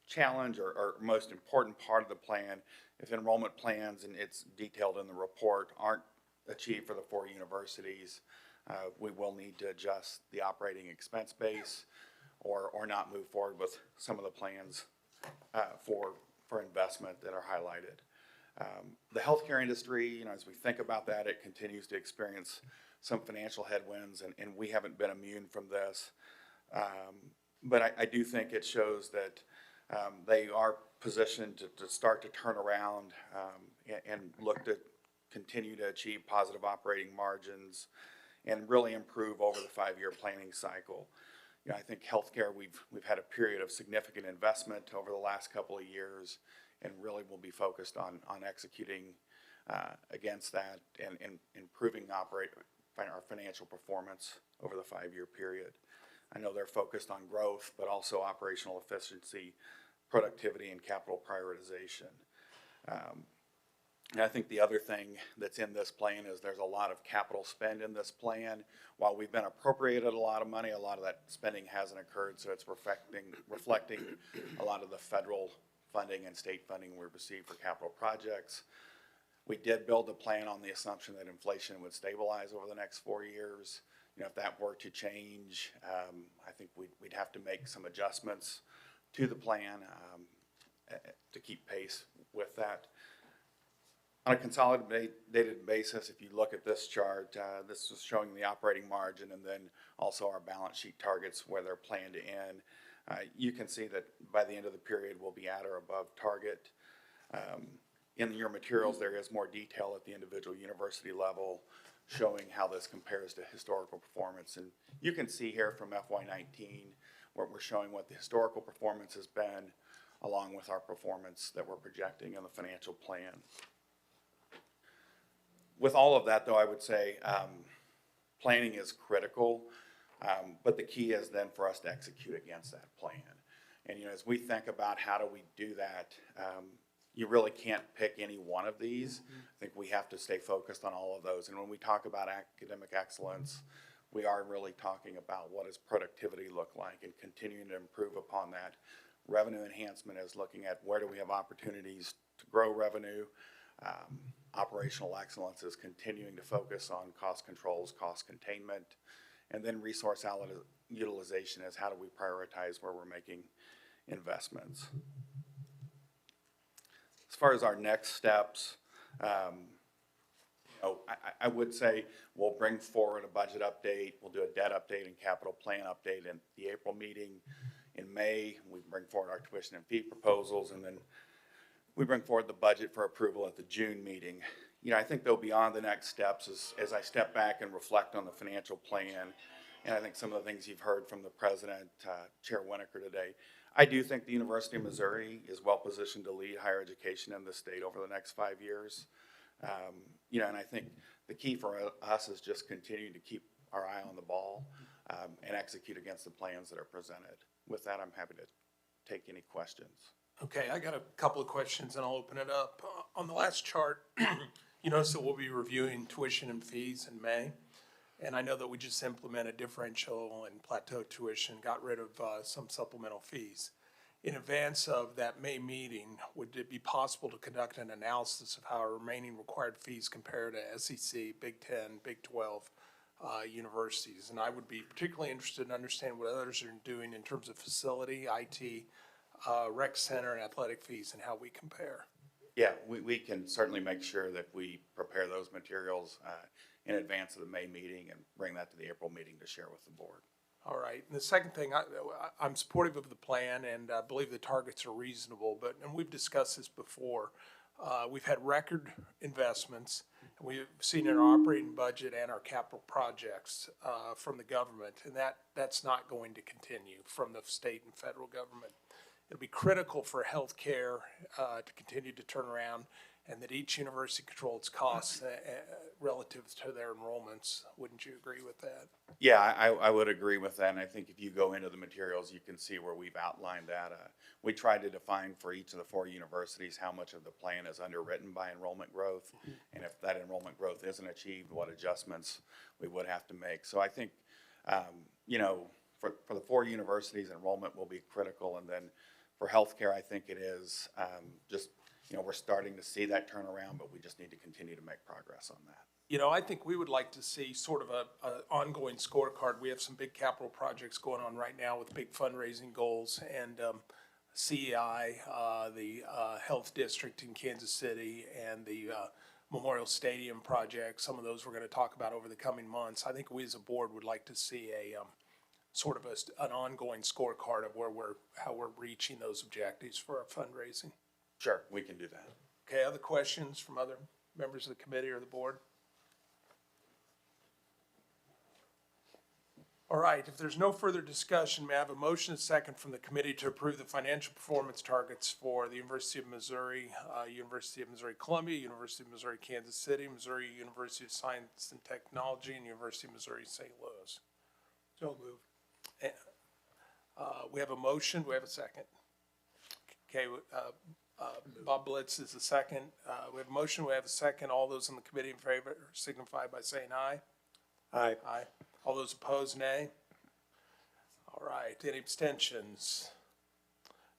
challenge or most important part of the plan. If enrollment plans, and it's detailed in the report, aren't achieved for the 4 universities, we will need to adjust the operating expense base or not move forward with some of the plans for investment that are highlighted. The healthcare industry, as we think about that, it continues to experience some financial headwinds, and we haven't been immune from this. But I do think it shows that they are positioned to start to turn around and look to continue to achieve positive operating margins and really improve over the 5-year planning cycle. I think healthcare, we've had a period of significant investment over the last couple of years, and really will be focused on executing against that and improving our financial performance over the 5-year period. I know they're focused on growth, but also operational efficiency, productivity, and capital prioritization. And I think the other thing that's in this plan is there's a lot of capital spend in this plan. While we've been appropriated a lot of money, a lot of that spending hasn't occurred, so it's reflecting a lot of the federal funding and state funding we received for capital projects. We did build the plan on the assumption that inflation would stabilize over the next 4 years. If that were to change, I think we'd have to make some adjustments to the plan to keep pace with that. On a consolidated basis, if you look at this chart, this is showing the operating margin and then also our balance sheet targets where they're planned to end. You can see that by the end of the period, we'll be at or above target. In your materials, there is more detail at the individual university level showing how this compares to historical performance. And you can see here from FY19 where we're showing what the historical performance has been along with our performance that we're projecting in the financial plan. With all of that, though, I would say planning is critical, but the key is then for us to execute against that plan. And, you know, as we think about how do we do that, you really can't pick any one of these. I think we have to stay focused on all of those. And when we talk about academic excellence, we are really talking about what does productivity look like and continuing to improve upon that. Revenue enhancement is looking at where do we have opportunities to grow revenue. Operational excellence is continuing to focus on cost controls, cost containment, and then resource utilization is how do we prioritize where we're making investments. As far as our next steps, I would say we'll bring forward a budget update. We'll do a debt update and capital plan update in the April meeting. In May, we bring forward our tuition and fee proposals, and then we bring forward the budget for approval at the June meeting. You know, I think though beyond the next steps, as I step back and reflect on the financial plan, and I think some of the things you've heard from the president, Chair Winokur today, I do think the University of Missouri is well positioned to lead higher education in the state over the next 5 years. You know, and I think the key for us is just continuing to keep our eye on the ball and execute against the plans that are presented. With that, I'm happy to take any questions. Okay, I got a couple of questions and I'll open it up. On the last chart, you notice that we'll be reviewing tuition and fees in May. And I know that we just implemented differential and plateau tuition, got rid of some supplemental fees. In advance of that May meeting, would it be possible to conduct an analysis of how our remaining required fees compare to SEC, Big 10, Big 12 universities? And I would be particularly interested in understanding what others are doing in terms of facility, IT, rec center, and athletic fees, and how we compare. Yeah, we can certainly make sure that we prepare those materials in advance of the May meeting and bring that to the April meeting to share with the board. All right. And the second thing, I'm supportive of the plan and I believe the targets are reasonable, and we've discussed this before. We've had record investments, and we've seen in our operating budget and our capital projects from the government, and that's not going to continue from the state and federal government. It'll be critical for healthcare to continue to turn around, and that each university control its costs relative to their enrollments. Wouldn't you agree with that? Yeah, I would agree with that. And I think if you go into the materials, you can see where we've outlined that. We tried to define for each of the 4 universities how much of the plan is underwritten by enrollment growth. And if that enrollment growth isn't achieved, what adjustments we would have to make. So I think, you know, for the 4 universities, enrollment will be critical. And then for healthcare, I think it is just, you know, we're starting to see that turnaround, but we just need to continue to make progress on that. You know, I think we would like to see sort of an ongoing scorecard. We have some big capital projects going on right now with big fundraising goals, and CEI, the health district in Kansas City, and the Memorial Stadium project. Some of those we're going to talk about over the coming months. I think we as a board would like to see a sort of an ongoing scorecard of how we're reaching those objectives for our fundraising. Sure, we can do that. Okay, other questions from other members of the committee or the board? All right, if there's no further discussion, may I have a motion and second from the committee to approve the financial performance targets for the University of Missouri, University of Missouri-Columbia, University of Missouri-Kansas City, Missouri University of Science and Technology, and University of Missouri-St. Louis? So moved. We have a motion. Do we have a second? Okay, Bob Blitz is the second. We have a motion. We have a second. All those in the committee in favor signify by saying aye. Aye. Aye. All those opposed, nay. All right, any abstentions?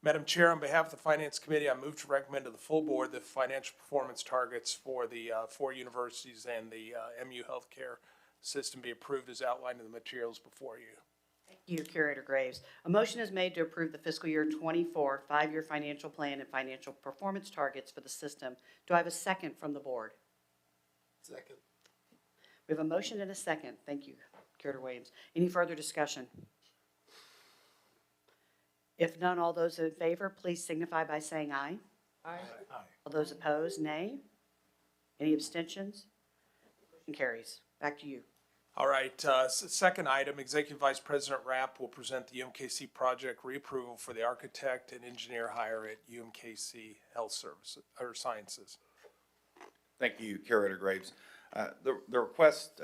Madam Chair, on behalf of the Finance Committee, I move to recommend to the full board the financial performance targets for the 4 universities and the MU healthcare system be approved as outlined in the materials before you. Thank you, Curator Graves. A motion is made to approve the fiscal year '24 five-year financial plan and financial performance targets for the system. Do I have a second from the board? Second. We have a motion and a second. Thank you, Curator Williams. Any further discussion? If none, all those in favor, please signify by saying aye. Aye. All those opposed, nay. Any abstentions? Motion carries. Back to you. All right, second item, Executive Vice President Rapp will present the UMKC project reapproval for the architect and engineer hire at UMKC Health Services, or Sciences. Thank you, Curator Graves. The request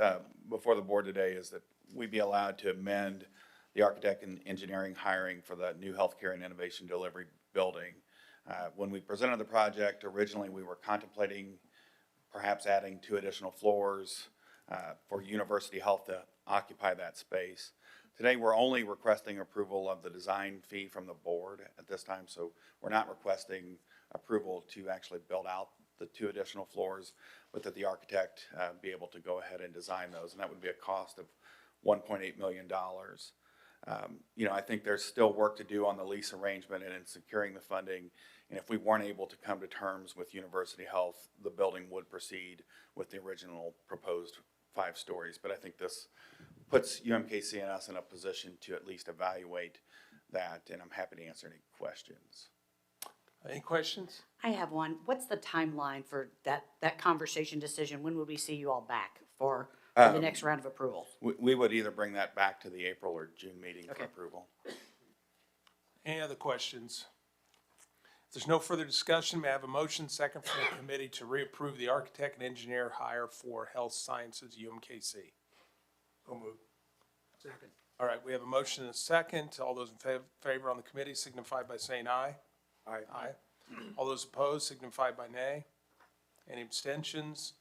before the board today is that we be allowed to amend the architect and engineering hiring for the new healthcare and innovation delivery building. When we presented the project, originally we were contemplating perhaps adding 2 additional floors for University Health to occupy that space. Today, we're only requesting approval of the design fee from the board at this time, so we're not requesting approval to actually build out the 2 additional floors, but that the architect be able to go ahead and design those, and that would be a cost of $1.8 million. You know, I think there's still work to do on the lease arrangement and in securing the funding, and if we weren't able to come to terms with University Health, the building would proceed with the original proposed 5 stories, but I think this puts UMKC and us in a position to at least evaluate that, and I'm happy to answer any questions. Any questions? I have one. What's the timeline for that conversation decision? When will we see you all back for the next round of approval? We would either bring that back to the April or June meeting for Okay. approval. Any other questions? If there's no further discussion, may I have a motion second from the committee to reapprove the architect and engineer hire for Health Sciences UMKC? So moved. Second. All right, we have a motion and a second. All those in favor on the committee signify by saying aye. Aye. Aye. All those opposed signify by nay. Any abstentions?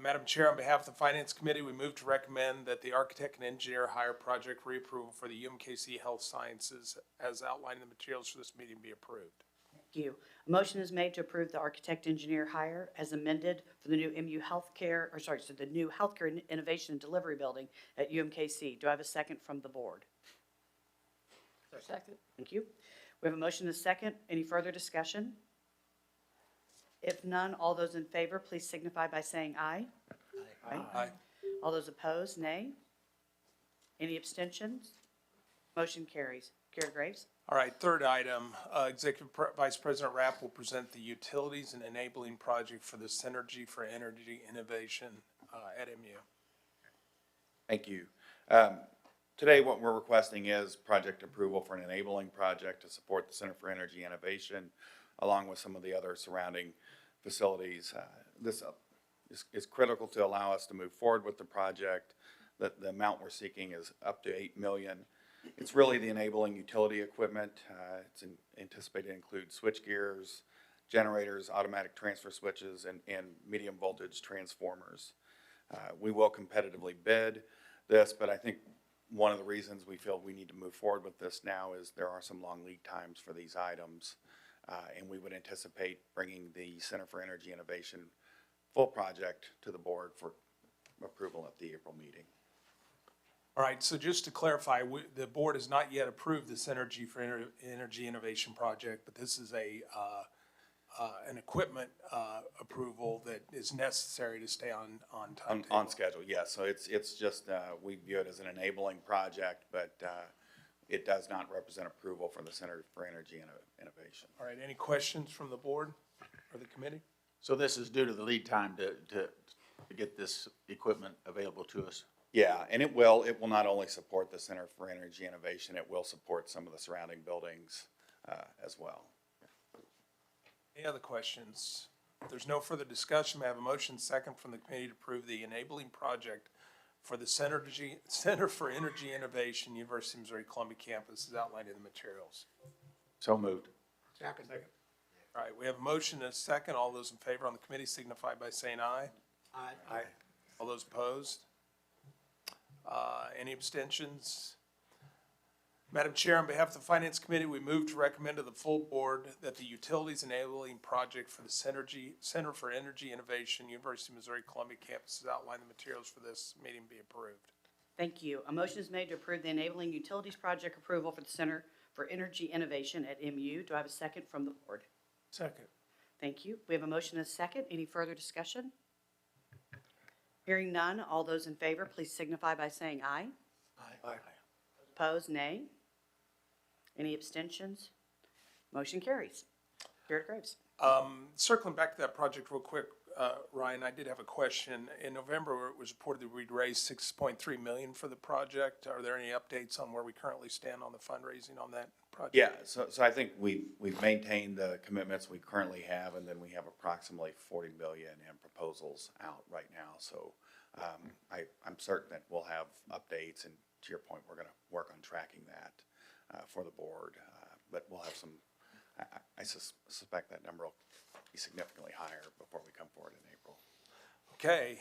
Madam Chair, on behalf of the Finance Committee, we move to recommend that the architect and engineer hire project reapproval for the UMKC Health Sciences as outlined in the materials for this meeting be approved. Thank you. A motion is made to approve the architect engineer hire as amended for the new the new Healthcare and Innovation and Delivery Building at UMKC. Do I have a second from the board? Second. Thank you. We have a motion and a second. Any further discussion? If none, all those in favor, please signify by saying aye. Aye. All those opposed, nay. Any abstentions? Motion carries. Curator Graves? All right, third item, Executive Vice President Rapp will present the utilities and enabling project for the Synergy for Energy Innovation at MU. Thank you. Today, what we're requesting is project approval for an enabling project to support the Center for Energy Innovation, along with some of the other surrounding facilities. This is critical to allow us to move forward with the project. The amount we're seeking is up to $8 million. It's really the enabling utility equipment. It's anticipated to include switch gears, generators, automatic transfer switches, and medium voltage transformers. We will competitively bid this, but I think one of the reasons we feel we need to move forward with this now is there are some long lead times for these items, and we would anticipate bringing the Center for Energy Innovation full project to the board for approval at the April meeting. All right, so just to clarify, the board has not yet approved the Synergy for Energy Innovation project, but this is an equipment approval that is necessary to stay on timetable. On schedule, yes. So it's just, we view it as an enabling project, but it does not represent approval for the Center for Energy Innovation. All right, any questions from the board or the committee? So this is due to the lead time to get this equipment available to us? Yeah, and it will not only support the Center for Energy Innovation, it will support some of the surrounding buildings as well. Any other questions? If there's no further discussion, may I have a motion second from the committee to approve the enabling project for the Center for Energy Innovation, University of Missouri Columbia campus as outlined in the materials? So moved. Second. All right, we have a motion and a second. All those in favor on the committee signify by saying aye. Aye. All those opposed? Any abstentions? Madam Chair, on behalf of the Finance Committee, we move to recommend to the full board that the Utilities Enabling Project for the Center for Energy Innovation, University of Missouri Columbia campus as outlined in the materials for this meeting be approved. Thank you. A motion is made to approve the Enabling Utilities Project approval for the Center for Energy Innovation at MU. Do I have a second from the board? Second. Thank you. We have a motion and a second. Any further discussion? Hearing none, all those in favor, please signify by saying aye. Aye. Opposed, nay. Any abstentions? Motion carries. Curator Graves. Circling back to that project real quick, Ryan, I did have a question. In November, it was reported that we'd raised $6.3 million for the project. Are there any updates on where we currently stand on the fundraising on that project? Yeah, so I think we've maintained the commitments we currently have, and then we have approximately 40 million in proposals out right now. So I'm certain that we'll have updates, and to your point, we're gonna work on tracking that for the board. But we'll have some, I suspect that number will be significantly higher before we come forward in April. Okay,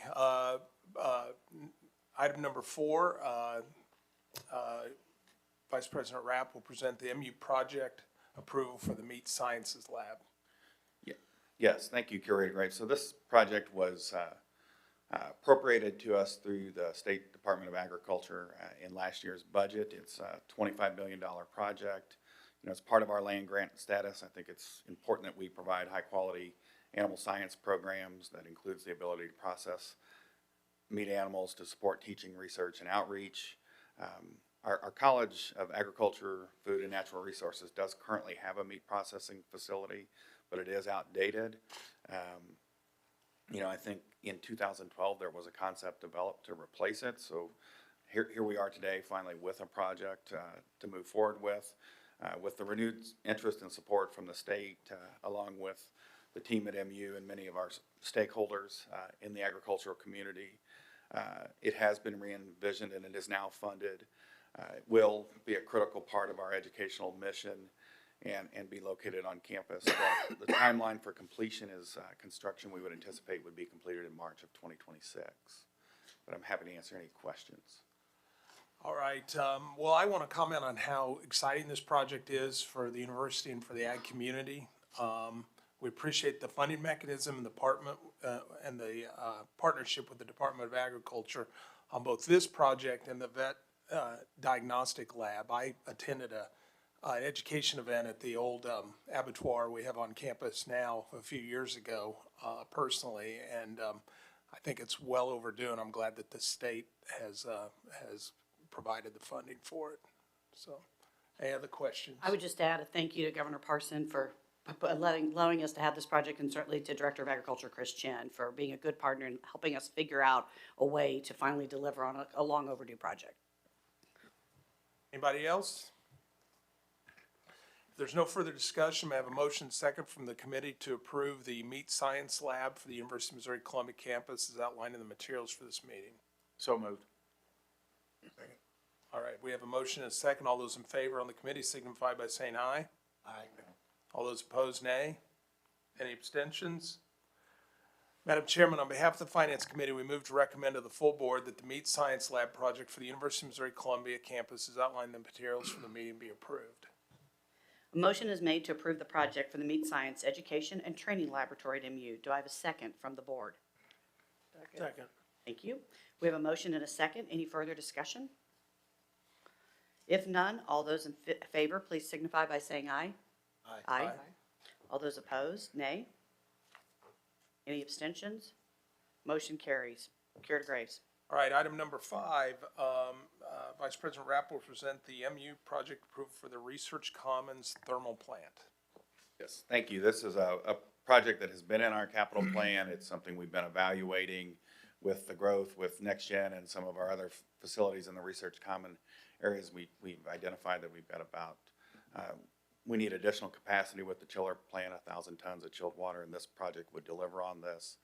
item number 4, Vice President Rapp will present the MU project approval for the Meat Sciences Lab. Yeah. Yes, thank you, Curator Graves. So this project was appropriated to us through the State Department of Agriculture in last year's budget. It's a $25 million project. You know, as part of our land grant status, I think it's important that we provide high-quality animal science programs that includes the ability to process meat animals to support teaching, research, and outreach. Our College of Agriculture, Food, and Natural Resources does currently have a meat processing facility, but it is outdated. You know, I think in 2012 there was a concept developed to replace it. So here we are today, finally with a project to move forward with the renewed interest and support from the state, along with the team at MU and many of our stakeholders in the agricultural community. It has been re-envisioned and it is now funded. It will be a critical part of our educational mission and be located on campus. The timeline for completion is construction we would anticipate would be completed in March of 2026. But I'm happy to answer any questions. All right, well, I want to comment on how exciting this project is for the university and for the ag community. We appreciate the funding mechanism and the department and the partnership with the Department of Agriculture on both this project and the vet diagnostic lab. I attended an education event at the old abattoir we have on campus now a few years ago personally, and I think it's well overdue, and I'm glad that the state has provided the funding for it. So, any other questions? I would just add a thank you to Governor Parson for allowing us to have this project, and certainly to Director of Agriculture Chris Chen for being a good partner and helping us figure out a way to finally deliver on a long overdue project. Anybody else? If there's no further discussion, may I have a motion second from the committee to approve the Meat Science Lab for the University of Missouri-Columbia campus as outlined in the materials for this meeting? So moved. Second. All right, we have a motion and a second. All those in favor on the committee signify by saying aye. Aye. All those opposed, nay. Any abstentions? Madam Chairman, on behalf of the Finance Committee, we move to recommend to the full board that the Meat Science Lab project for the University of Missouri-Columbia campus as outlined in the materials for the meeting be approved. A motion is made to approve the project for the Meat Science Education and Training Laboratory at MU. Do I have a second from the board? Second. Thank you. We have a motion and a second. Any further discussion? If none, all those in favor, please signify by saying aye. Aye. All those opposed, nay. Any abstentions? Motion carries. Curator Graves. All right, item number 5, Vice President Rapp will present the MU project approval for the Research Commons thermal plant. Yes, thank you. This is a project that has been in our capital plan. It's something we've been evaluating with the growth with NextGen and some of our other facilities in the Research Common areas. We've identified that we've got about, we need additional capacity with the chiller plant, 1,000 tons of chilled water, and this project would deliver on this.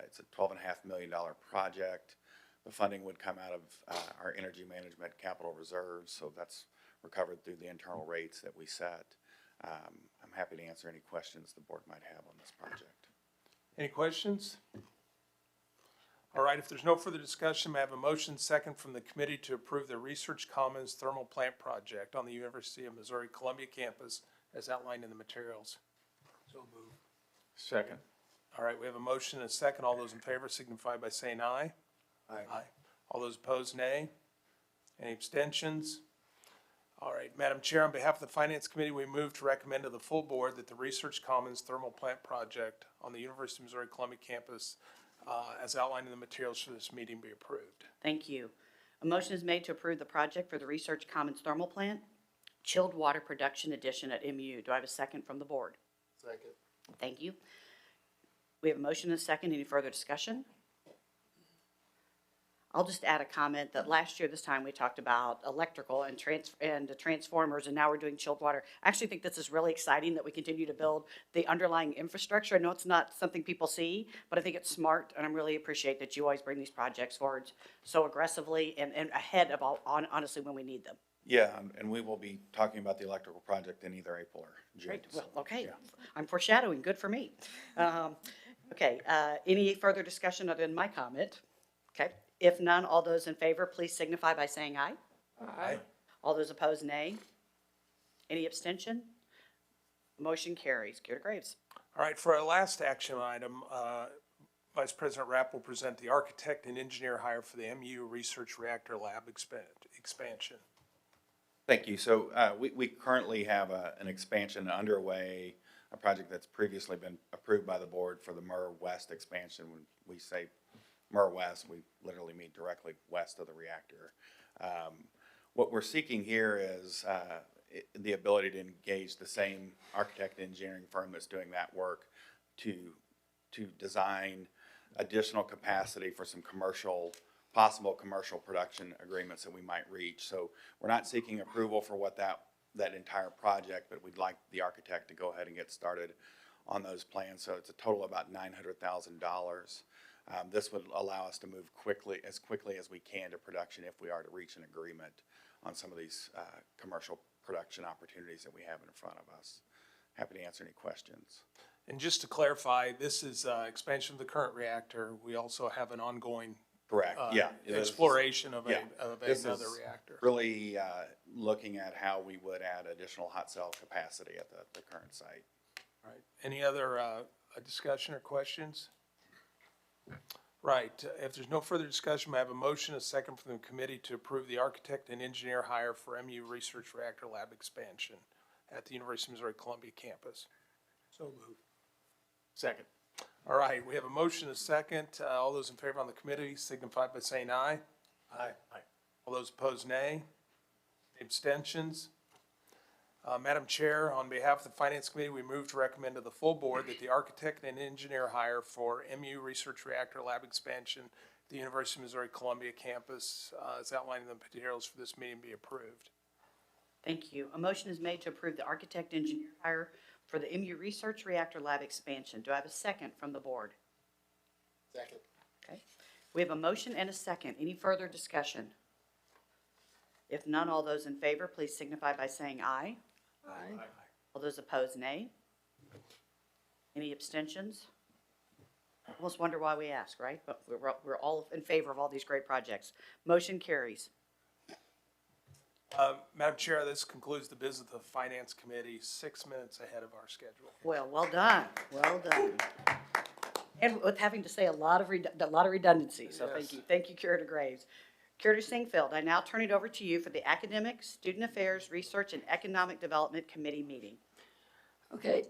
It's a $12.5 million project. The funding would come out of our energy management capital reserves, so that's recovered through the internal rates that we set. I'm happy to answer any questions the board might have on this project. Any questions? All right, if there's no further discussion, may I have a motion second from the committee to approve the Research Commons thermal plant project on the University of Missouri-Columbia campus as outlined in the materials? So moved. Second. All right, we have a motion and a second. All those in favor signify by saying aye. Aye. All those opposed, nay. Any abstentions? All right, Madam Chair, on behalf of the Finance Committee, we move to recommend to the full board that the Research Commons Thermal Plant Project on the University of Missouri Columbia campus, as outlined in the materials for this meeting, be approved. Thank you. A motion is made to approve the project for the Research Commons Thermal Plant, Chilled Water Production Addition at MU. Do I have a second from the board? Second. Thank you. We have a motion and a second. Any further discussion? I'll just add a comment that last year, this time, we talked about electrical and the transformers, and now we're doing chilled water. I actually think this is really exciting that we continue to build the underlying infrastructure. I know it's not something people see, but I think it's smart, and I really appreciate that you always bring these projects forward so aggressively and ahead of honestly, when we need them. Yeah, and we will be talking about the electrical project in either April or June. Great, well, so, okay. yeah. I'm foreshadowing, good for me. Okay, any further discussion other than my comment? Okay, if none, all those in favor, please signify by saying aye. Aye. All those opposed, nay. Any abstention? Motion carries. Curators Graves. All right, for our last action item, Vice President Rapp will present the architect and engineer hire for the MU Research Reactor Lab expansion. Thank you. So we currently have an expansion underway, a project that's previously been approved by the board for the Murr West expansion. When we say Murr West, we literally mean directly west of the reactor. What we're seeking here is the ability to engage the same architect and engineering firm that's doing that work to design additional capacity for some possible commercial production agreements that we might reach. So we're not seeking approval for what that entire project, but we'd like the architect to go ahead and get started on those plans. So it's a total of about $900,000. This would allow us to move as quickly as we can to production if we are to reach an agreement on some of these commercial production opportunities that we have in front of us. Happy to answer any questions. And just to clarify, this is expansion of the current reactor. We also have an ongoing Correct, yeah. exploration of Yeah. This another is reactor. really looking at how we would add additional hot cell capacity at the current site. All right. Any other discussion or questions? Right. If there's no further discussion, I have a motion, a second from the committee to approve the architect and engineer hire for MU Research Reactor Lab expansion at the University of Missouri Columbia campus. So moved. Second. All right. We have a motion, a second. All those in favor on the committee signify by saying aye. Aye. Aye. All those opposed, nay. Abstentions? Madam Chair, on behalf of the Finance Committee, we move to recommend to the full board that the architect and engineer hire for MU Research Reactor Lab expansion at the University of Missouri Columbia campus, as outlined in the materials for this meeting, be approved. Thank you. A motion is made to approve the architect engineer hire for the MU Research Reactor Lab expansion. Do I have a second from the board? Second. Okay. We have a motion and a second. Any further discussion? If none, all those in favor, please signify by saying aye. Aye. All those opposed, nay. Any abstentions? Almost wonder why we ask, right? But we're all in favor of all these great projects. Motion carries. Madam Chair, this concludes the business of the Finance Committee, 6 minutes ahead of our schedule. Well done, well done. And with having to say a lot of redundancy, so thank you. Thank you, Curator Graves. Curator Singfield, I now turn it over to you for the Academic, Student Affairs, Research, and Economic Development Committee meeting. Okay,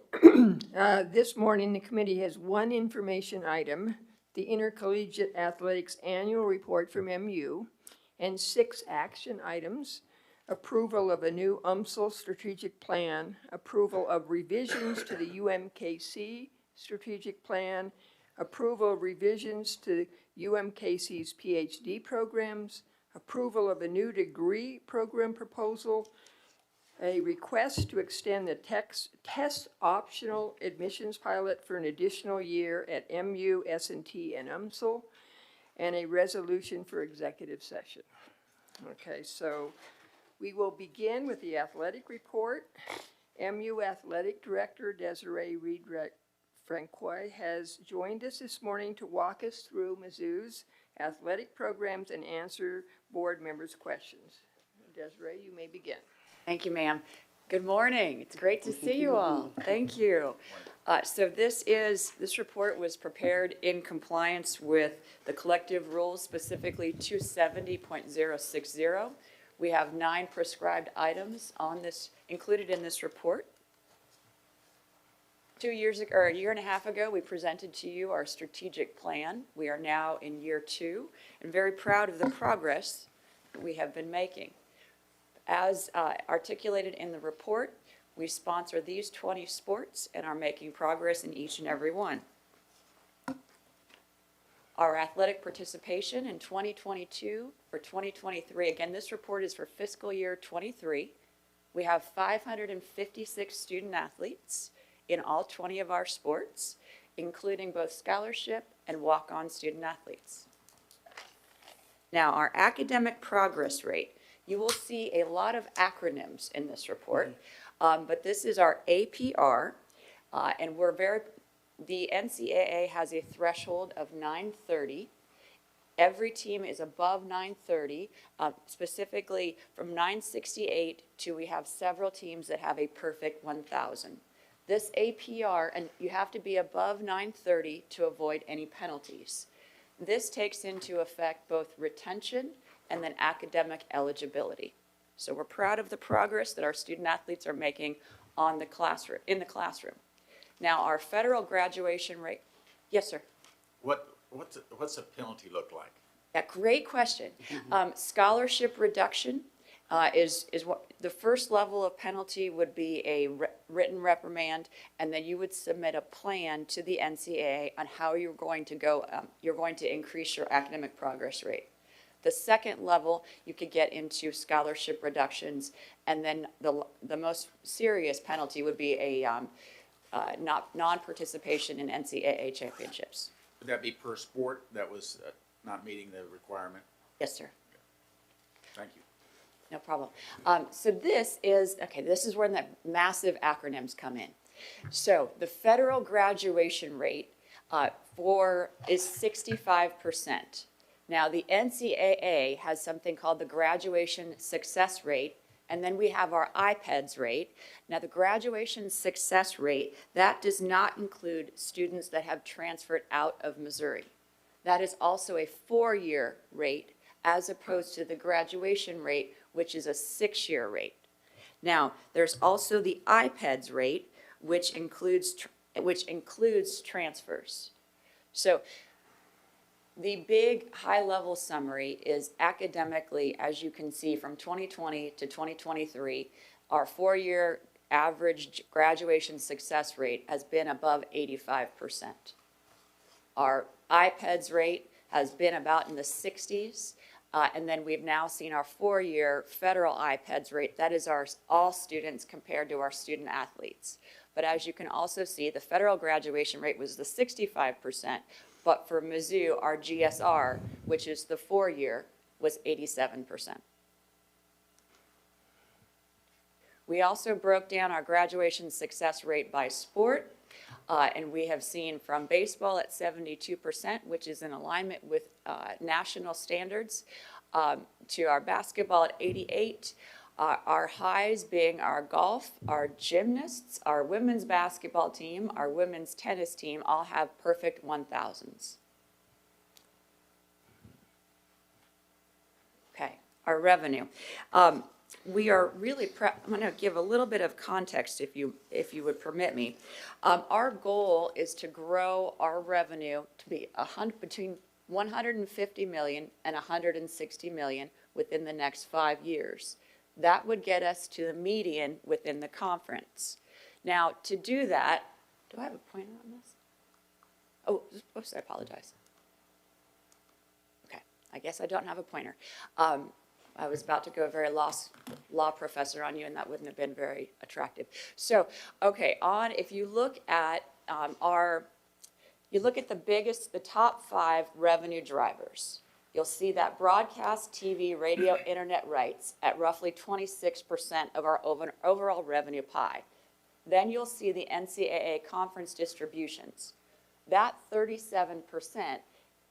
this morning the committee has one information item, the Intercollegiate Athletics Annual Report from MU, and 6 action items: approval of a new UMSL strategic plan, approval of revisions to the UMKC strategic plan, approval of revisions to UMKC's PhD programs, approval of a new degree program proposal, a request to extend the test optional admissions pilot for an additional year at MU, S&T, and UMSL, and a resolution for executive session. Okay, so we will begin with the athletic report. MU Athletic Director Desiree Reed-Francois has joined us this morning to walk us through Mizzou's athletic programs and answer board members' questions. Desiree, you may begin. Thank you, ma'am. Good morning. It's great to see you all. Thank you. So this report was prepared in compliance with the collective rules, specifically 270.060, We have 9 prescribed items on this, included in this report. 2 years ago, or a year and a half ago, we presented to you our strategic plan. We are now in year 2 and very proud of the progress that we have been making. As articulated in the report, we sponsor these 20 sports and are making progress in each and every one. Our athletic participation in 2022 for 2023, again, this report is for fiscal year 23. We have 556 student athletes in all 20 of our sports, including both scholarship and walk-on student athletes. Now, our academic progress rate, you will see a lot of acronyms in this report, but this is our APR, and the NCAA has a threshold of 930. Every team is above 930, specifically from 968 to we have several teams that have a perfect 1,000. This APR, and you have to be above 930 to avoid any penalties. This takes into effect both retention and then academic eligibility. So we're proud of the progress that our student athletes are making in the classroom. Now, our federal graduation rate, yes, sir. What's a penalty look like? Yeah, great question. Scholarship reduction is what the first level of penalty would be a written reprimand, and then you would submit a plan to the NCAA on how you're going to go. You're going to increase your academic progress rate. The second level, you could get into scholarship reductions, and then the most serious penalty would be a non-participation in NCAA championships. Would that be per sport that was not meeting the requirement? Yes, sir. Thank you. No problem. So this is where the massive acronyms come in. So the federal graduation rate is 65%. Now the NCAA has something called the graduation success rate, and then we have our IPEDS rate. Now the graduation success rate, that does not include students that have transferred out of Missouri. That is also a 4-year rate as opposed to the graduation rate, which is a 6-year rate. Now, there's also the IPEDS rate, which includes transfers. So the big high-level summary is academically, as you can see, from 2020 to 2023, our 4-year average graduation success rate has been above 85%. Our IPEDS rate has been about in the 60s, and then we've now seen our 4-year federal IPEDS rate. That is our all students compared to our student athletes. But as you can also see, the federal graduation rate was the 65%, but for Mizzou, our GSR, which is the 4-year, was 87%. We also broke down our graduation success rate by sport, and we have seen from baseball at 72%, which is in alignment with national standards, to our basketball at 88%. Our highs being our golf, our gymnasts, our women's basketball team, our women's tennis team all have perfect 1,000s. Okay, our revenue. We are really I'm going to give a little bit of context if you would permit me. Our goal is to grow our revenue to be between $150 million and $160 million within the next 5 years. That would get us to the median within the conference. Now, to do that, do I have a pointer on this? Oh, oops, I apologize. Okay, I guess I don't have a pointer. I was about to go a very law professor on you, and that wouldn't have been very attractive. So, okay, if you look at the top 5 revenue drivers. You'll see that broadcast, TV, radio, internet rights at roughly 26% of our overall revenue pie. Then you'll see the NCAA conference distributions. That 37%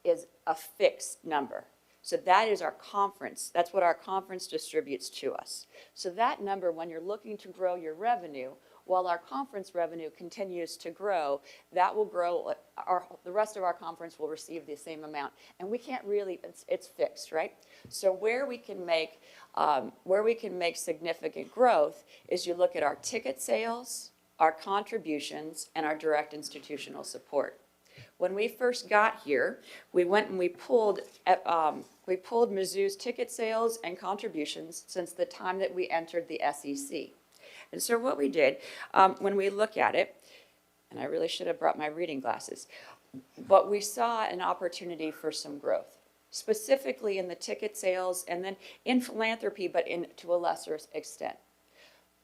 is a fixed number. So that is our conference. That's what our conference distributes to us. So that number, when you're looking to grow your revenue, while our conference revenue continues to grow, that will grow, the rest of our conference will receive the same amount. And we can't really, it's fixed, right? So where we can make significant growth is you look at our ticket sales, our contributions, and our direct institutional support. When we first got here, we went and we pulled Mizzou's ticket sales and contributions since the time that we entered the SEC. And so what we did, when we look at it, and I really should have brought my reading glasses, but we saw an opportunity for some growth, specifically in the ticket sales and then in philanthropy, but to a lesser extent.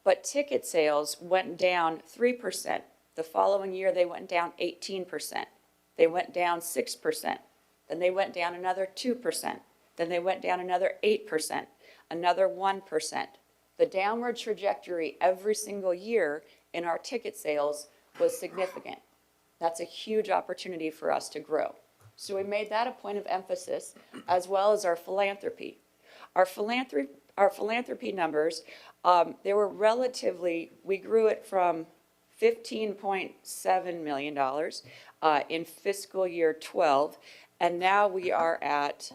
But ticket sales went down 3%. The following year, they went down 18%. They went down 6%. Then they went down another 2%. Then they went down another 8%, another 1%. The downward trajectory every single year in our ticket sales was significant. That's a huge opportunity for us to grow. So we made that a point of emphasis, as well as our philanthropy. Our philanthropy numbers, they were relatively, we grew it from $15.7 million in fiscal year 12, and now we are at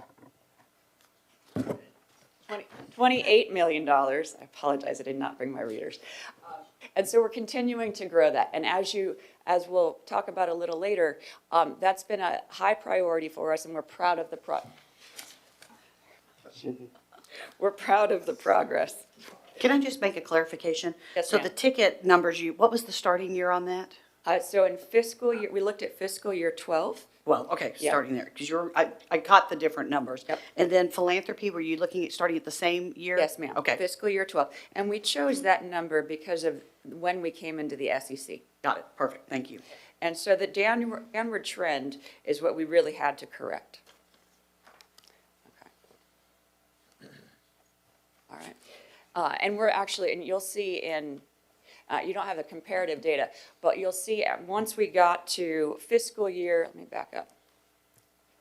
$28 million. I apologize, I did not bring my readers. And so we're continuing to grow that. And as we'll talk about a little later, that's been a high priority for us, and we're proud of the progress. Can I just make a clarification? Yes, So ma'am. the ticket numbers, what was the starting year on that? So in fiscal year, we looked at fiscal year 12. Well, okay, Yeah. starting there, because I caught the different numbers. Yep. And then philanthropy, were you looking at starting at the same year? Yes, ma'am. Okay, Fiscal year 12. And we chose that number because of when we came into the SEC. got it, perfect, thank you. And so the downward trend is what we really had to correct. Okay. All right. And we're actually, and you'll see you don't have the comparative data, but you'll see once we got to fiscal year, let me back up.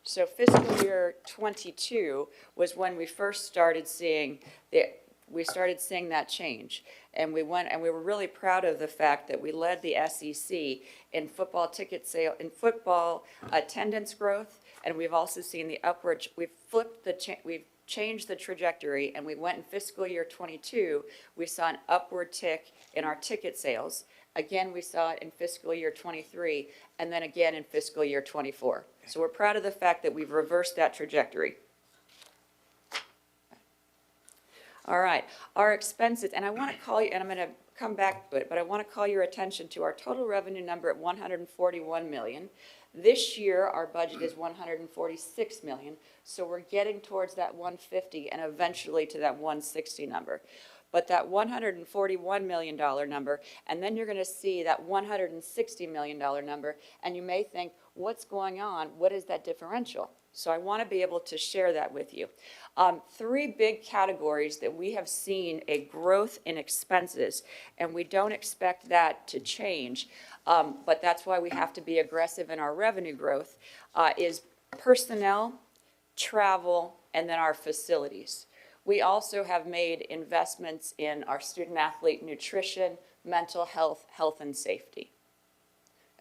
So fiscal year 22 was when we first started seeing that change. And we were really proud of the fact that we led the SEC in football ticket sale, in football attendance growth, and we've also seen the upward, we've changed the trajectory, and we went in fiscal year 22, we saw an upward tick in our ticket sales. Again, we saw it in fiscal year 23, and then again in fiscal year 24. So we're proud of the fact that we've reversed that trajectory. All right, our expenses, and I want to call you, and I'm going to come back to it, but I want to call your attention to our total revenue number at $141 million. This year, our budget is $146 million, so we're getting towards that 150 and eventually to that 160 number. But that $141 million number, and then you're going to see that $160 million number, and you may think, what's going on? What is that differential? So I want to be able to share that with you. Three big categories that we have seen a growth in expenses, and we don't expect that to change, but that's why we have to be aggressive in our revenue growth, is personnel, travel, and then our facilities. We also have made investments in our student-athlete nutrition, mental health, health and safety.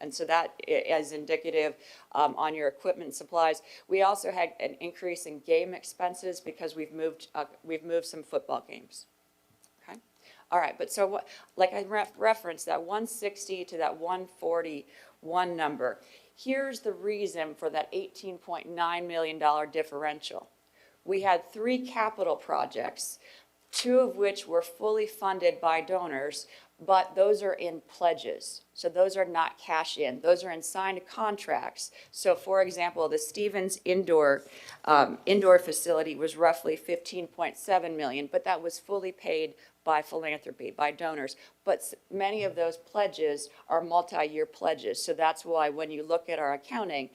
And so that is indicative on your equipment and supplies. We also had an increase in game expenses because we've moved some football games. Okay, all right. But so like I referenced, that 160 to that 141 number. Here's the reason for that $18.9 million differential. We had 3 capital projects, 2 of which were fully funded by donors, but those are in pledges. So those are not cash in. Those are in signed contracts. So for example, the Stevens indoor facility was roughly $15.7 million, but that was fully paid by philanthropy, by donors. But many of those pledges are multi-year pledges. So that's why when you look at our accounting,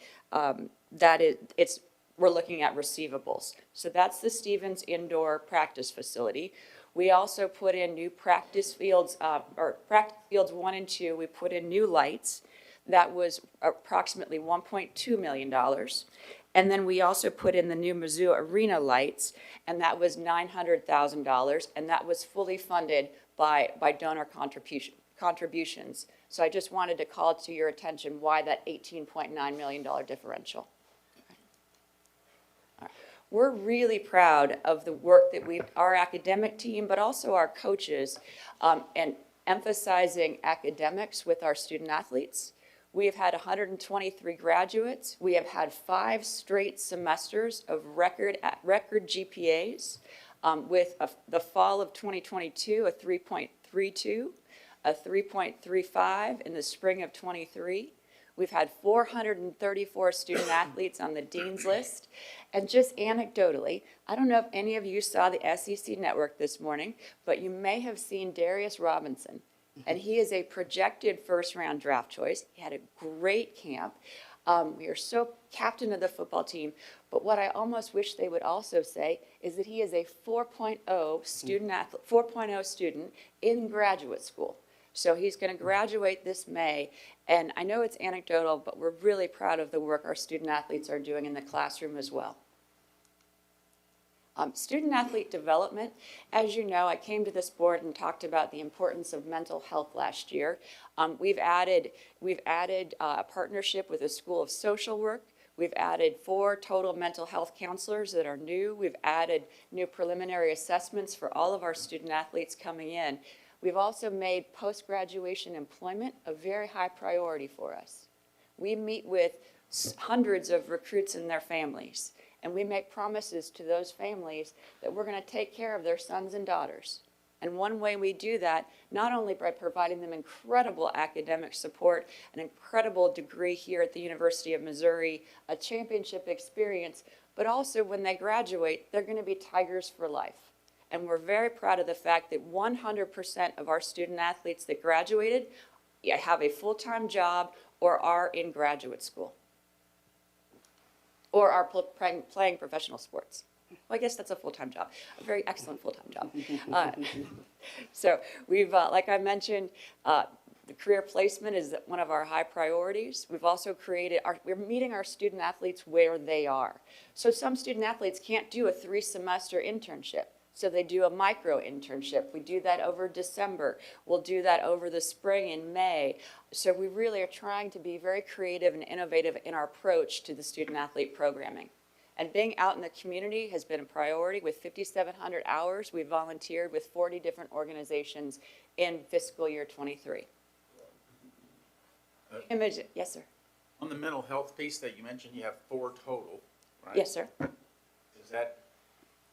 we're looking at receivables. So that's the Stevens indoor practice facility. We also put in new practice fields, or practice fields 1 and 2, we put in new lights. That was approximately $1.2 million. And then we also put in the new Mizzou Arena lights, and that was $900,000, and that was fully funded by donor contributions. So I just wanted to call to your attention why that $18.9 million differential. We're really proud of the work that our academic team, but also our coaches, and emphasizing academics with our student athletes. We have had 123 graduates. We have had 5 straight semesters of record GPAs, with the fall of 2022, a 3.32, a 3.35 in the spring of 23. We've had 434 student athletes on the dean's list. And just anecdotally, I don't know if any of you saw the SEC network this morning, but you may have seen Darius Robinson. And he is a projected first-round draft choice. He had a great camp. We are so captain of the football team. But what I almost wish they would also say is that he is a 4.0 student in graduate school. So he's going to graduate this May, and I know it's anecdotal, but we're really proud of the work our student athletes are doing in the classroom as well. Student athlete development, as you know, I came to this board and talked about the importance of mental health last year. We've added a partnership with the School of Social Work. We've added 4 total mental health counselors that are new. We've added new preliminary assessments for all of our student athletes coming in. We've also made post-graduation employment a very high priority for us. We meet with hundreds of recruits and their families, and we make promises to those families that we're going to take care of their sons and daughters. And one way we do that, not only by providing them incredible academic support, an incredible degree here at the University of Missouri, a championship experience, but also when they graduate, they're going to be Tigers for life. And we're very proud of the fact that 100% of our student athletes that graduated have a full-time job or are in graduate school or are playing professional sports. Well, I guess that's a full-time job, a very excellent full-time job. So we've, like I mentioned, the career placement is one of our high priorities. We've also we're meeting our student athletes where they are. So some student athletes can't do a 3-semester internship. So they do a micro internship. We do that over December. We'll do that over the spring in May. So we really are trying to be very creative and innovative in our approach to the student athlete programming. And being out in the community has been a priority. With 5,700 hours, we volunteered with 40 different organizations in fiscal year 23. Yes, sir. On the mental health piece that you mentioned, you have 4 total, right? Yes, sir. Is that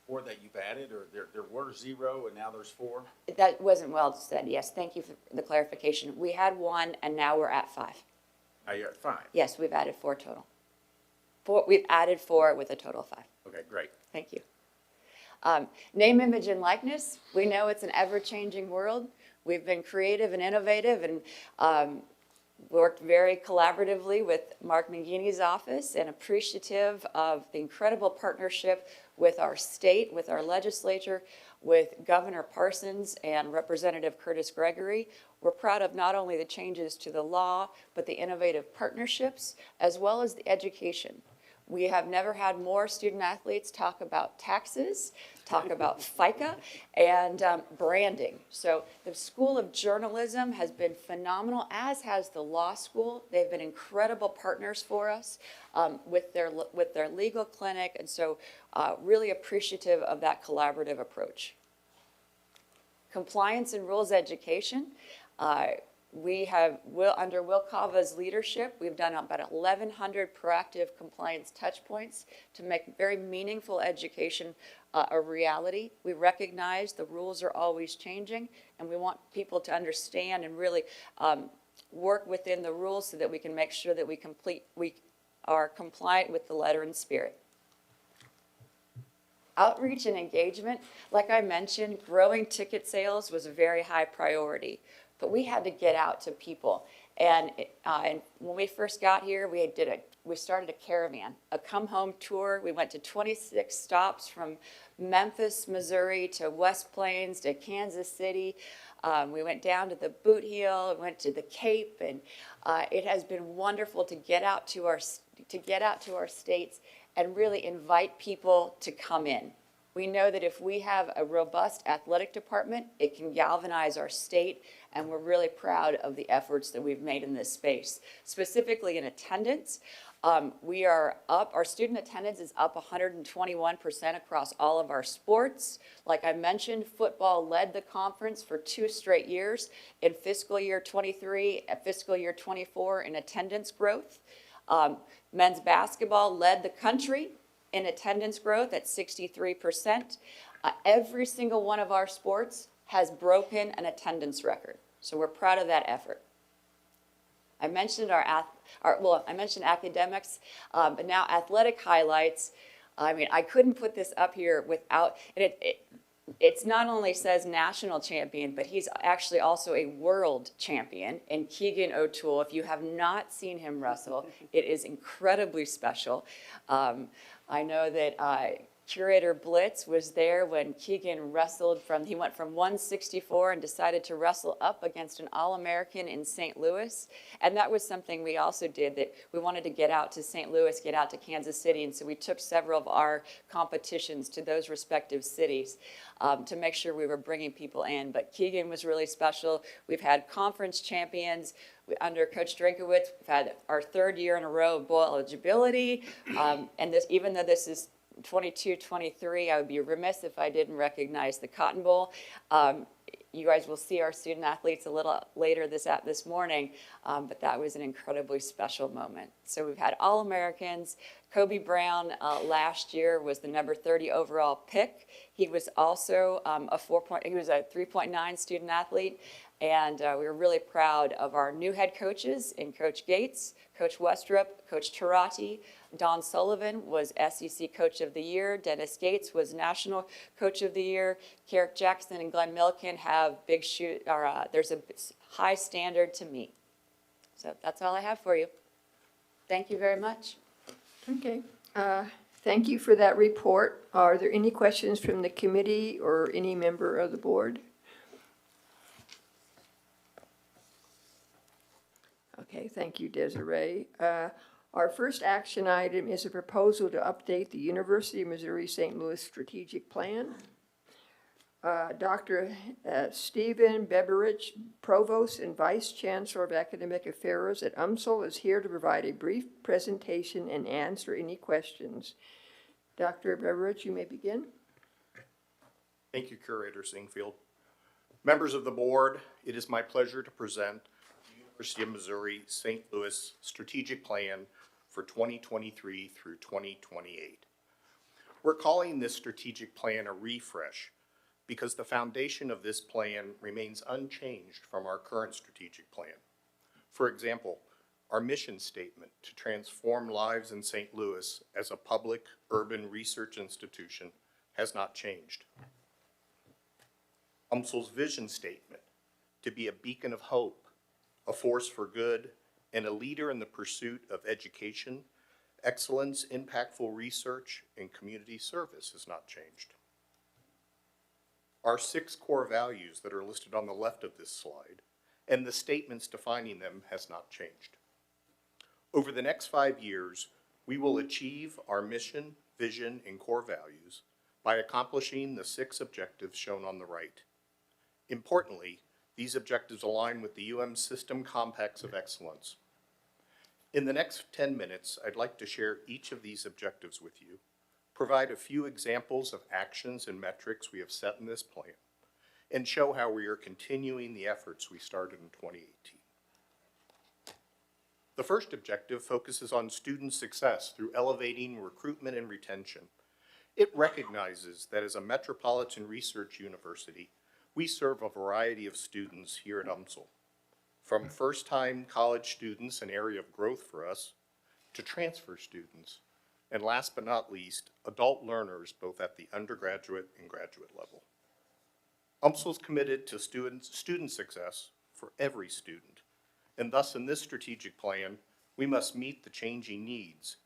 4 that you've added, or there were 0 and now there's 4? That wasn't well said. Yes, thank you for the clarification. We had 1 and now we're at 5. Now you're at 5. Yes, we've added 4 total. We've added 4 with a total of 5. Okay, great. Thank you. Name, image, and likeness. We know it's an ever-changing world. We've been creative and innovative and worked very collaboratively with Mark Mangini's office and appreciative of the incredible partnership with our state, with our legislature, with Governor Parsons and Representative Curtis Gregory. We're proud of not only the changes to the law, but the innovative partnerships, as well as the education. We have never had more student athletes talk about taxes, talk about FICA, and branding. So the School of Journalism has been phenomenal, as has the law school. They've been incredible partners for us with their legal clinic, and so really appreciative of that collaborative approach. Compliance and rules education. We have, under Will Cava's leadership, we've done about 1,100 proactive compliance touch points to make very meaningful education a reality. We recognize the rules are always changing, and we want people to understand and really work within the rules so that we can make sure that we are compliant with the letter and spirit. Outreach and engagement, like I mentioned, growing ticket sales was a very high priority. But we had to get out to people. And when we first got here, we started a caravan, a come home tour. We went to 26 stops from Memphis, Missouri to West Plains to Kansas City. We went down to the Boot Heel, went to the Cape, and it has been wonderful to get out to our states and really invite people to come in. We know that if we have a robust athletic department, it can galvanize our state, and we're really proud of the efforts that we've made in this space. Specifically in attendance, we are up, our student attendance is up 121% across all of our sports. Like I mentioned, football led the conference for 2 straight years in fiscal year 23 and fiscal year 24 in attendance growth. Men's basketball led the country in attendance growth at 63%. Every single one of our sports has broken an attendance record. So we're proud of that effort. I mentioned I mentioned academics, but now athletic highlights. I mean, I couldn't put this up here without, it's not only says national champion, but he's actually also a world champion in Keegan O'Toole. If you have not seen him wrestle, it is incredibly special. I know that Curator Blitz was there when Keegan he went from 164 and decided to wrestle up against an All-American in St. Louis. And that was something we also did, that we wanted to get out to St. Louis, get out to Kansas City, and so we took several of our competitions to those respective cities to make sure we were bringing people in. But Keegan was really special. We've had conference champions under Coach Drinkowitz. We've had our 3rd year in a row of bowl eligibility, and this, even though this is 22-23, I would be remiss if I didn't recognize the Cotton Bowl. You guys will see our student athletes a little later this morning, but that was an incredibly special moment. So we've had All-Americans. Kobe Brown last year was the number 30 overall pick. He was also a 3.9 student athlete. And we were really proud of our new head coaches in Coach Gates, Coach Westrup, Coach Tarati. Don Sullivan was SEC Coach of the Year. Dennis Gates was National Coach of the Year. Carrick Jackson and Glenn Milken have there's a high standard to meet. So that's all I have for you. Thank you very much. Okay. Thank you for that report. Are there any questions from the committee or any member of the board? Okay, thank you, Desiree. Our first action item is a proposal to update the University of Missouri St. Louis strategic plan. Dr. Stephen Beberich, Provost and Vice Chancellor of Academic Affairs at UMSL, is here to provide a brief presentation and answer any questions. Dr. Beberich, you may begin. Thank you, Curator Singfield. Members of the board, it is my pleasure to present University of Missouri St. Louis Strategic Plan for 2023 through 2028. We're calling this strategic plan a refresh because the foundation of this plan remains unchanged from our current strategic plan. For example, our mission statement to transform lives in St. Louis as a public urban research institution has not changed. UMSL's vision statement to be a beacon of hope, a force for good, and a leader in the pursuit of education, excellence, impactful research, and community service has not changed. Our 6 core values that are listed on the left of this slide and the statements defining them has not changed. Over the next 5 years, we will achieve our mission, vision, and core values by accomplishing the 6 objectives shown on the right. Importantly, these objectives align with the UM System Compacts of Excellence. In the next 10 minutes, I'd like to share each of these objectives with you, provide a few examples of actions and metrics we have set in this plan, and show how we are continuing the efforts we started in 2018. The first objective focuses on student success through elevating recruitment and retention. It recognizes that as a metropolitan research university, we serve a variety of students here at UMSL, from first-time college students, an area of growth for us, to transfer students, and last but not least, adult learners both at the undergraduate and graduate level. UMSL is committed to student success for every student, and thus in this strategic plan, we must meet the changing needs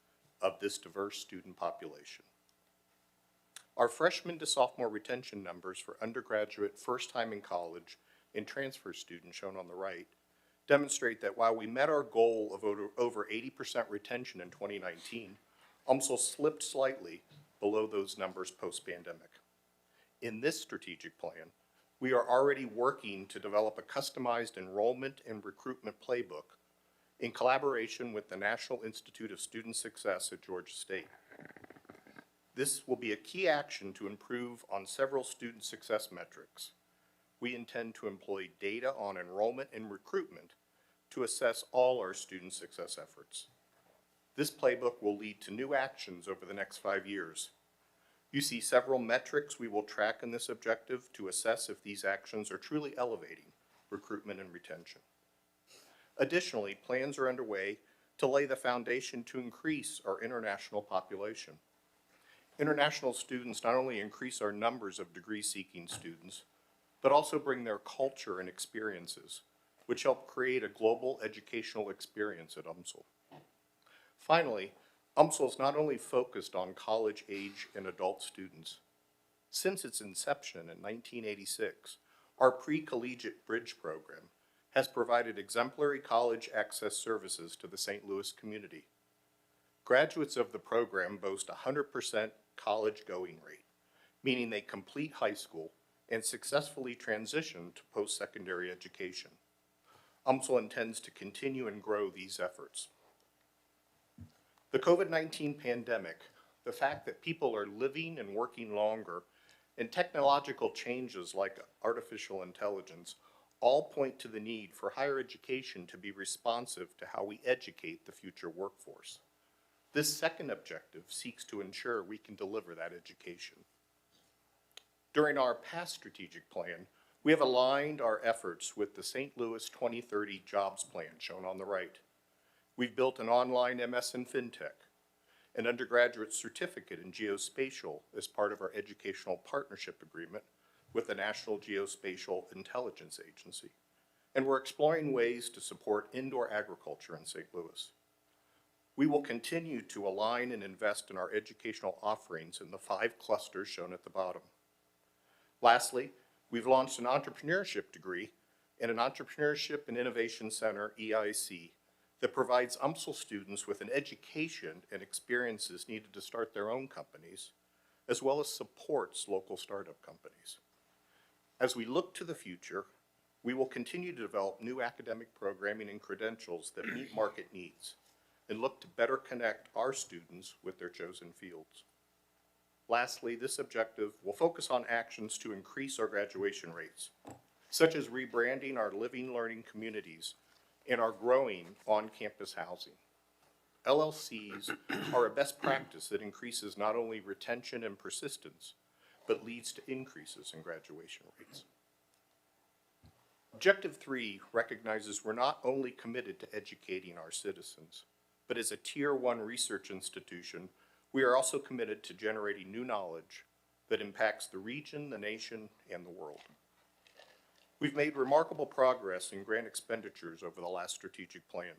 of this diverse student population. Our freshman to sophomore retention numbers for undergraduate, first time in college, and transfer students shown on the right demonstrate that while we met our goal of over 80% retention in 2019, UMSL slipped slightly below those numbers post-pandemic. In this strategic plan, we are already working to develop a customized enrollment and recruitment playbook in collaboration with the National Institute of Student Success at Georgia State. This will be a key action to improve on several student success metrics. We intend to employ data on enrollment and recruitment to assess all our student success efforts. This playbook will lead to new actions over the next 5 years. You see several metrics we will track in this objective to assess if these actions are truly elevating recruitment and retention. Additionally, plans are underway to lay the foundation to increase our international population. International students not only increase our numbers of degree-seeking students, but also bring their culture and experiences, which help create a global educational experience at UMSL. Finally, UMSL is not only focused on college-age and adult students. Since its inception in 1986, our pre-collegiate bridge program has provided exemplary college access services to the St. Louis community. Graduates of the program boast a 100% college going rate, meaning they complete high school and successfully transition to post-secondary education. UMSL intends to continue and grow these efforts. The COVID-19 pandemic, the fact that people are living and working longer, and technological changes like artificial intelligence all point to the need for higher education to be responsive to how we educate the future workforce. This second objective seeks to ensure we can deliver that education. During our past strategic plan, we have aligned our efforts with the St. Louis 2030 jobs plan shown on the right. We've built an online MS in FinTech, an undergraduate certificate in geospatial as part of our educational partnership agreement with the National Geospatial Intelligence Agency. And we're exploring ways to support indoor agriculture in St. Louis. We will continue to align and invest in our educational offerings in the 5 clusters shown at the bottom. Lastly, we've launched an entrepreneurship degree and an Entrepreneurship and Innovation Center, EIC, that provides UMSL students with an education and experiences needed to start their own companies, as well as supports local startup companies. As we look to the future, we will continue to develop new academic programming and credentials that meet market needs and look to better connect our students with their chosen fields. Lastly, this objective will focus on actions to increase our graduation rates, such as rebranding our living learning communities and our growing on-campus housing. LLCs are a best practice that increases not only retention and persistence, but leads to increases in graduation rates. Objective 3 recognizes we're not only committed to educating our citizens, but as a Tier 1 research institution, we are also committed to generating new knowledge that impacts the region, the nation, and the world. We've made remarkable progress in grant expenditures over the last strategic plan,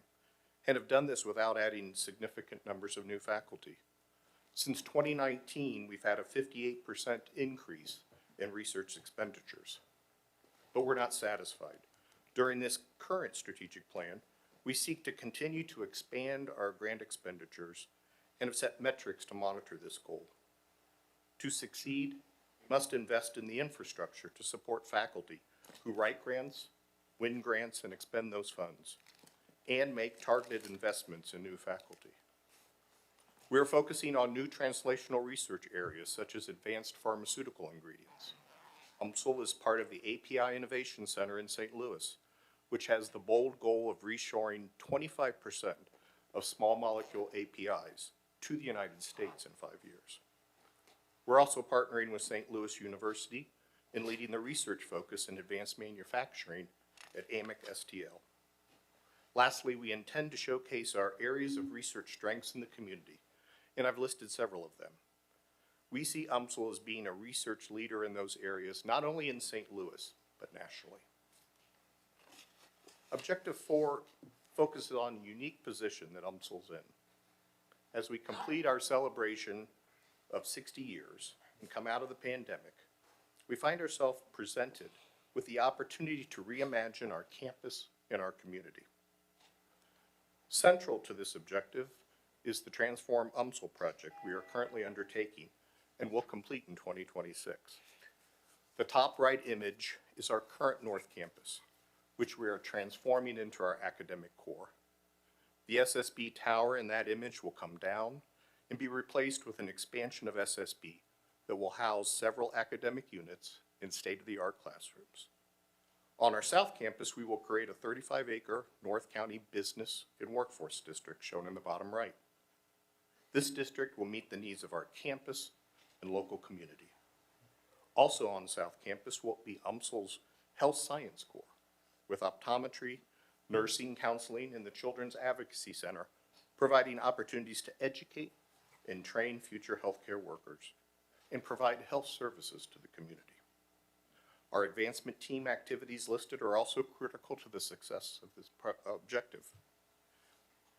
and have done this without adding significant numbers of new faculty. Since 2019, we've had a 58% increase in research expenditures. But we're not satisfied. During this current strategic plan, we seek to continue to expand our grant expenditures and have set metrics to monitor this goal. To succeed, we must invest in the infrastructure to support faculty who write grants, win grants, and expend those funds, and make targeted investments in new faculty. We're focusing on new translational research areas such as advanced pharmaceutical ingredients. UMSL is part of the API Innovation Center in St. Louis, which has the bold goal of reshoring 25% of small molecule APIs to the United States in 5 years. We're also partnering with St. Louis University in leading the research focus in advanced manufacturing at AMIC STL. Lastly, we intend to showcase our areas of research strengths in the community, and I've listed several of them. We see UMSL as being a research leader in those areas, not only in St. Louis, but nationally. Objective 4 focuses on the unique position that UMSL's in. As we complete our celebration of 60 years and come out of the pandemic, we find ourselves presented with the opportunity to reimagine our campus and our community. Central to this objective is the Transform UMSL project we are currently undertaking and will complete in 2026. The top right image is our current North Campus, which we are transforming into our academic core. The SSB tower in that image will come down and be replaced with an expansion of SSB that will house several academic units in state-of-the-art classrooms. On our South Campus, we will create a 35-acre North County Business and Workforce District shown in the bottom right. This district will meet the needs of our campus and local community. Also on South Campus will be UMSL's Health Science Core with optometry, nursing, counseling, and the Children's Advocacy Center, providing opportunities to educate and train future healthcare workers and provide health services to the community. Our advancement team activities listed are also critical to the success of this objective.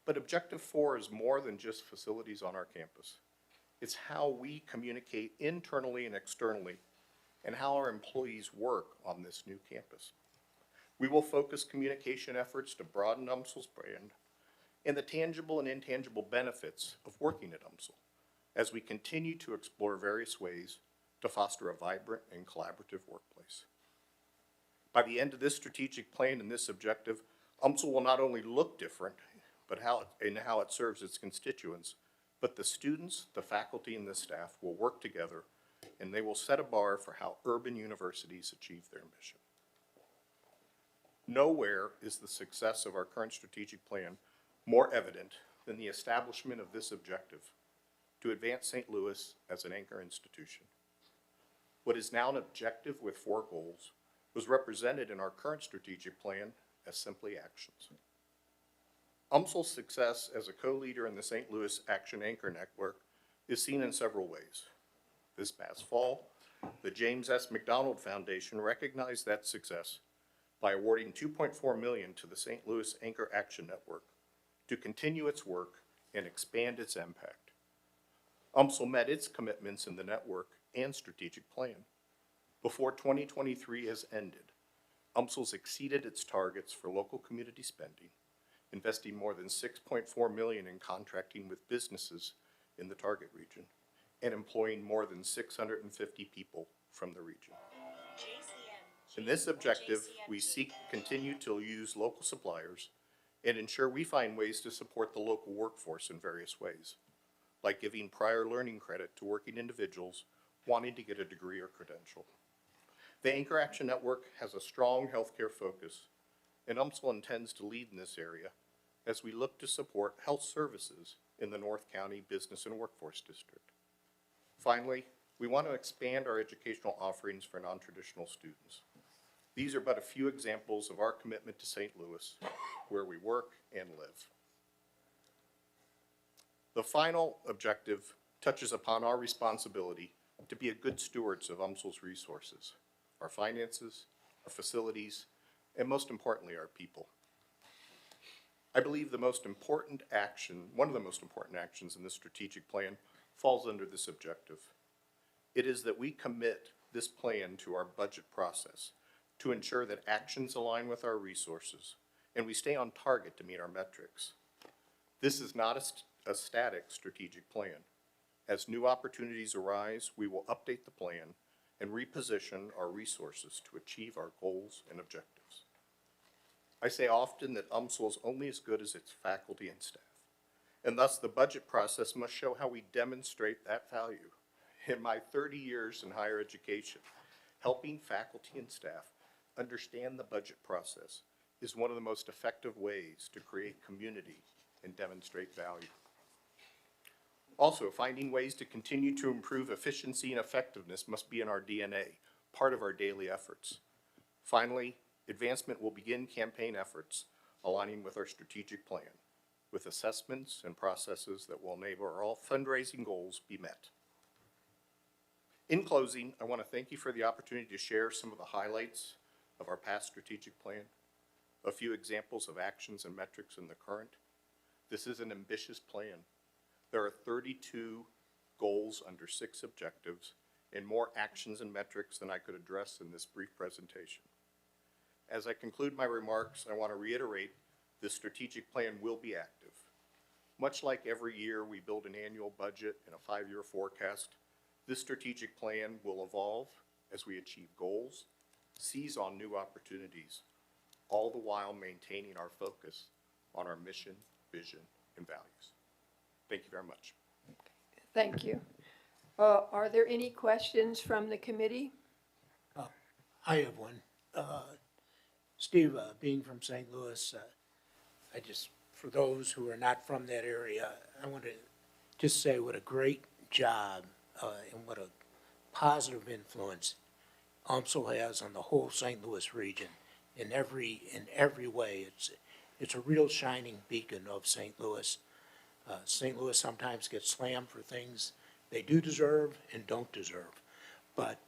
But Objective 4 is more than just facilities on our campus. It's how we communicate internally and externally and how our employees work on this new campus. We will focus communication efforts to broaden UMSL's brand and the tangible and intangible benefits of working at UMSL as we continue to explore various ways to foster a vibrant and collaborative workplace. By the end of this strategic plan and this objective, UMSL will not only look different, but how it serves its constituents, but the students, the faculty, and the staff will work together, and they will set a bar for how urban universities achieve their mission. Nowhere is the success of our current strategic plan more evident than the establishment of this objective to advance St. Louis as an anchor institution. What is now an objective with 4 goals was represented in our current strategic plan as simply actions. UMSL's success as a co-leader in the St. Louis Action Anchor Network is seen in several ways. This past fall, the James S. McDonald Foundation recognized that success by awarding $2.4 million to the St. Louis Anchor Action Network to continue its work and expand its impact. UMSL met its commitments in the network and strategic plan. Before 2023 has ended, UMSL's exceeded its targets for local community spending, investing more than $6.4 million in contracting with businesses in the target region and employing more than 650 people from the region. In this objective, we seek to continue to use local suppliers and ensure we find ways to support the local workforce in various ways, like giving prior learning credit to working individuals wanting to get a degree or credential. The Anchor Action Network has a strong healthcare focus, and UMSL intends to lead in this area as we look to support health services in the North County Business and Workforce District. Finally, we want to expand our educational offerings for non-traditional students. These are but a few examples of our commitment to St. Louis, where we work and live. The final objective touches upon our responsibility to be a good stewards of UMSL's resources, our finances, our facilities, and most importantly, our people. I believe one of the most important actions in this strategic plan falls under this objective. It is that we commit this plan to our budget process to ensure that actions align with our resources and we stay on target to meet our metrics. This is not a static strategic plan. As new opportunities arise, we will update the plan and reposition our resources to achieve our goals and objectives. I say often that UMSL is only as good as its faculty and staff, and thus the budget process must show how we demonstrate that value. In my 30 years in higher education, helping faculty and staff understand the budget process is one of the most effective ways to create community and demonstrate value. Also, finding ways to continue to improve efficiency and effectiveness must be in our DNA, part of our daily efforts. Finally, advancement will begin campaign efforts aligning with our strategic plan, with assessments and processes that will enable all fundraising goals be met. In closing, I want to thank you for the opportunity to share some of the highlights of our past strategic plan, a few examples of actions and metrics in the current. This is an ambitious plan. There are 32 goals under 6 objectives and more actions and metrics than I could address in this brief presentation. As I conclude my remarks, I want to reiterate this strategic plan will be active. Much like every year we build an annual budget and a 5-year forecast, This strategic plan will evolve as we achieve goals, seize on new opportunities, all the while maintaining our focus on our mission, vision, and values. Thank you very much. Thank you. Are there any questions from the committee? I have one. Steve, being from St. Louis, for those who are not from that area, I want to just say what a great job and what a positive influence UMSL has on the whole St. Louis region in every way. It's a real shining beacon of St. Louis. St. Louis sometimes gets slammed for things they do deserve and don't deserve. But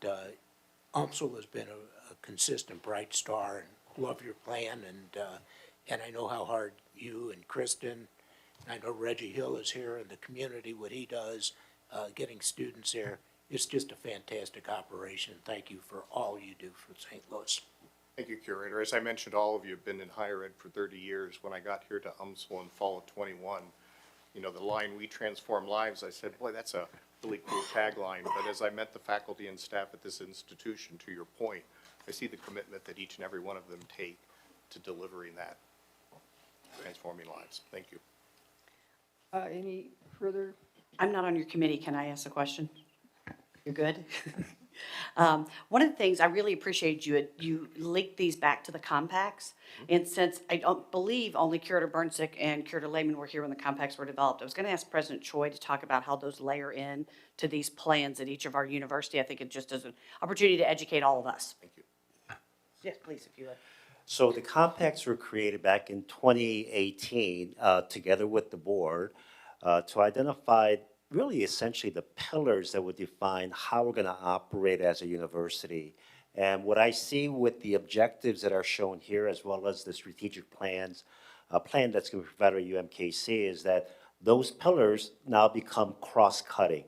UMSL has been a consistent bright star, and love your plan, and I know how hard you and Kristen, I know Reggie Hill is here, and the community, what he does, getting students there. It's just a fantastic operation. Thank you for all you do for St. Louis. Thank you, Curator. As I mentioned, all of you have been in higher ed for 30 years. When I got here to UMSL in fall of 21, you know, the line, "We transform lives," I said, boy, that's a really cool tagline. But as I met the faculty and staff at this institution, to your point, I see the commitment that each and every one of them take to delivering that, transforming lives. Thank you. Any further? I'm not on your committee. Can I ask a question? You're good? One of the things I really appreciate you linked these back to the compacts. And since I don't believe only Curator Burnsick and Curator Lehman were here when the compacts were developed, I was going to ask President Choi to talk about how those layer in to these plans at each of our university. I think it just is an opportunity to educate all of us. Thank you. Yes, please, if you would. So the compacts were created back in 2018, together with the board, to identify really essentially the pillars that would define how we're going to operate as a university. And what I see with the objectives that are shown here, as well as the strategic plans, plan that's going to be provided at UMKC, is that those pillars now become cross-cutting,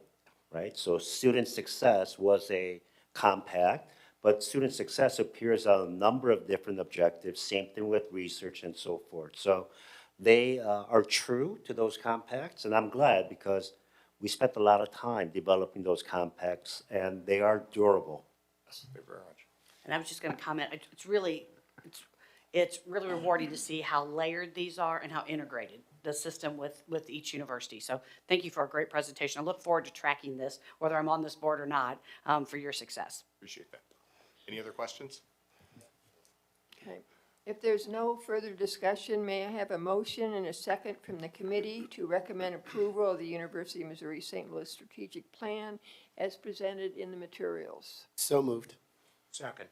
right? So student success was a compact, but student success appears on a number of different objectives, same thing with research and so forth. So they are true to those compacts, and I'm glad because we spent a lot of time developing those compacts, and they are durable. Yes, thank you very much. And I was just going to comment, it's really rewarding to see how layered these are and how integrated the system with each university. So thank you for a great presentation. I look forward to tracking this, whether I'm on this board or not, for your success. Appreciate that. Any other questions? Okay. If there's no further discussion, may I have a motion and a second from the committee to recommend approval of the University of Missouri St. Louis Strategic Plan as presented in the materials? So moved. Second.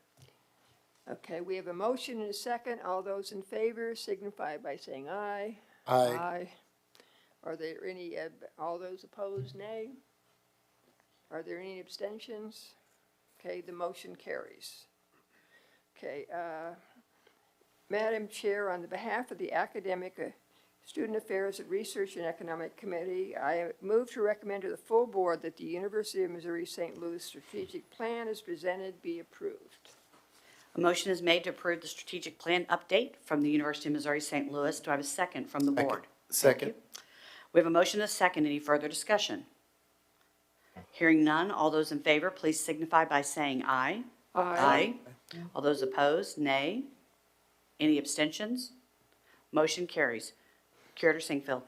Okay, we have a motion and a second. All those in favor signify by saying aye. Aye. Are there any, all those opposed, nay? Are there any abstentions? Okay, the motion carries. Okay, Madam Chair, on the behalf of the Academic, Student Affairs and Research and Economic Committee, I move to recommend to the full board that the University of Missouri St. Louis Strategic Plan as presented be approved. A motion is made to approve the strategic plan update from the University of Missouri St. Louis. Do I have a second from the board? Second. We have a motion and a second. Any further discussion? Hearing none, all those in favor, please signify by saying aye. Aye. All those opposed, nay. Any abstentions? Motion carries. Curator Singfield.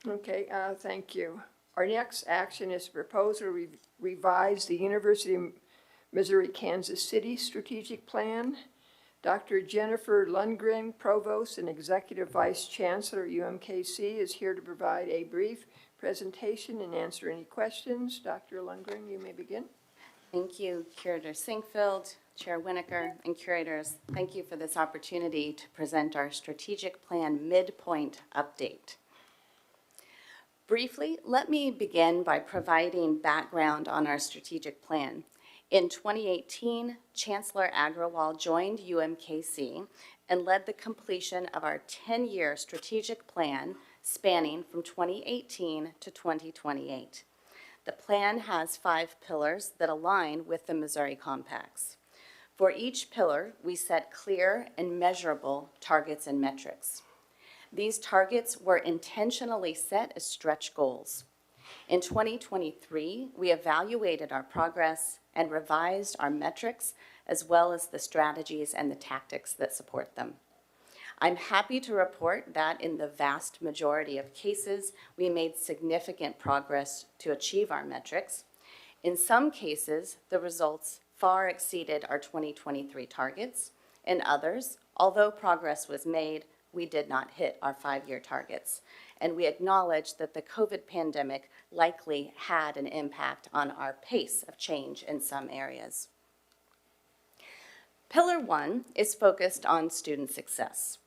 Okay, thank you. Our next action is to propose or revise the University of Missouri-Kansas City Strategic Plan. Dr. Jennifer Lundgren, Provost and Executive Vice Chancellor, UMKC, is here to provide a brief presentation and answer any questions. Dr. Lundgren, you may begin. Thank you, Curator Singfield, Chair Winokur, and curators. Thank you for this opportunity to present our strategic plan midpoint update. Briefly, let me begin by providing background on our strategic plan. In 2018, Chancellor Agrawal joined UMKC and led the completion of our 10-year strategic plan spanning from 2018 to 2028. The plan has 5 pillars that align with the Missouri Compacts. For each pillar, we set clear and measurable targets and metrics. These targets were intentionally set as stretch goals. In 2023, we evaluated our progress and revised our metrics, as well as the strategies and the tactics that support them. I'm happy to report that in the vast majority of cases, we made significant progress to achieve our metrics. In some cases, the results far exceeded our 2023 targets. In others, although progress was made, we did not hit our 5-year targets. And we acknowledge that the COVID pandemic likely had an impact on our pace of change in some areas. Pillar 1 is focused on student success.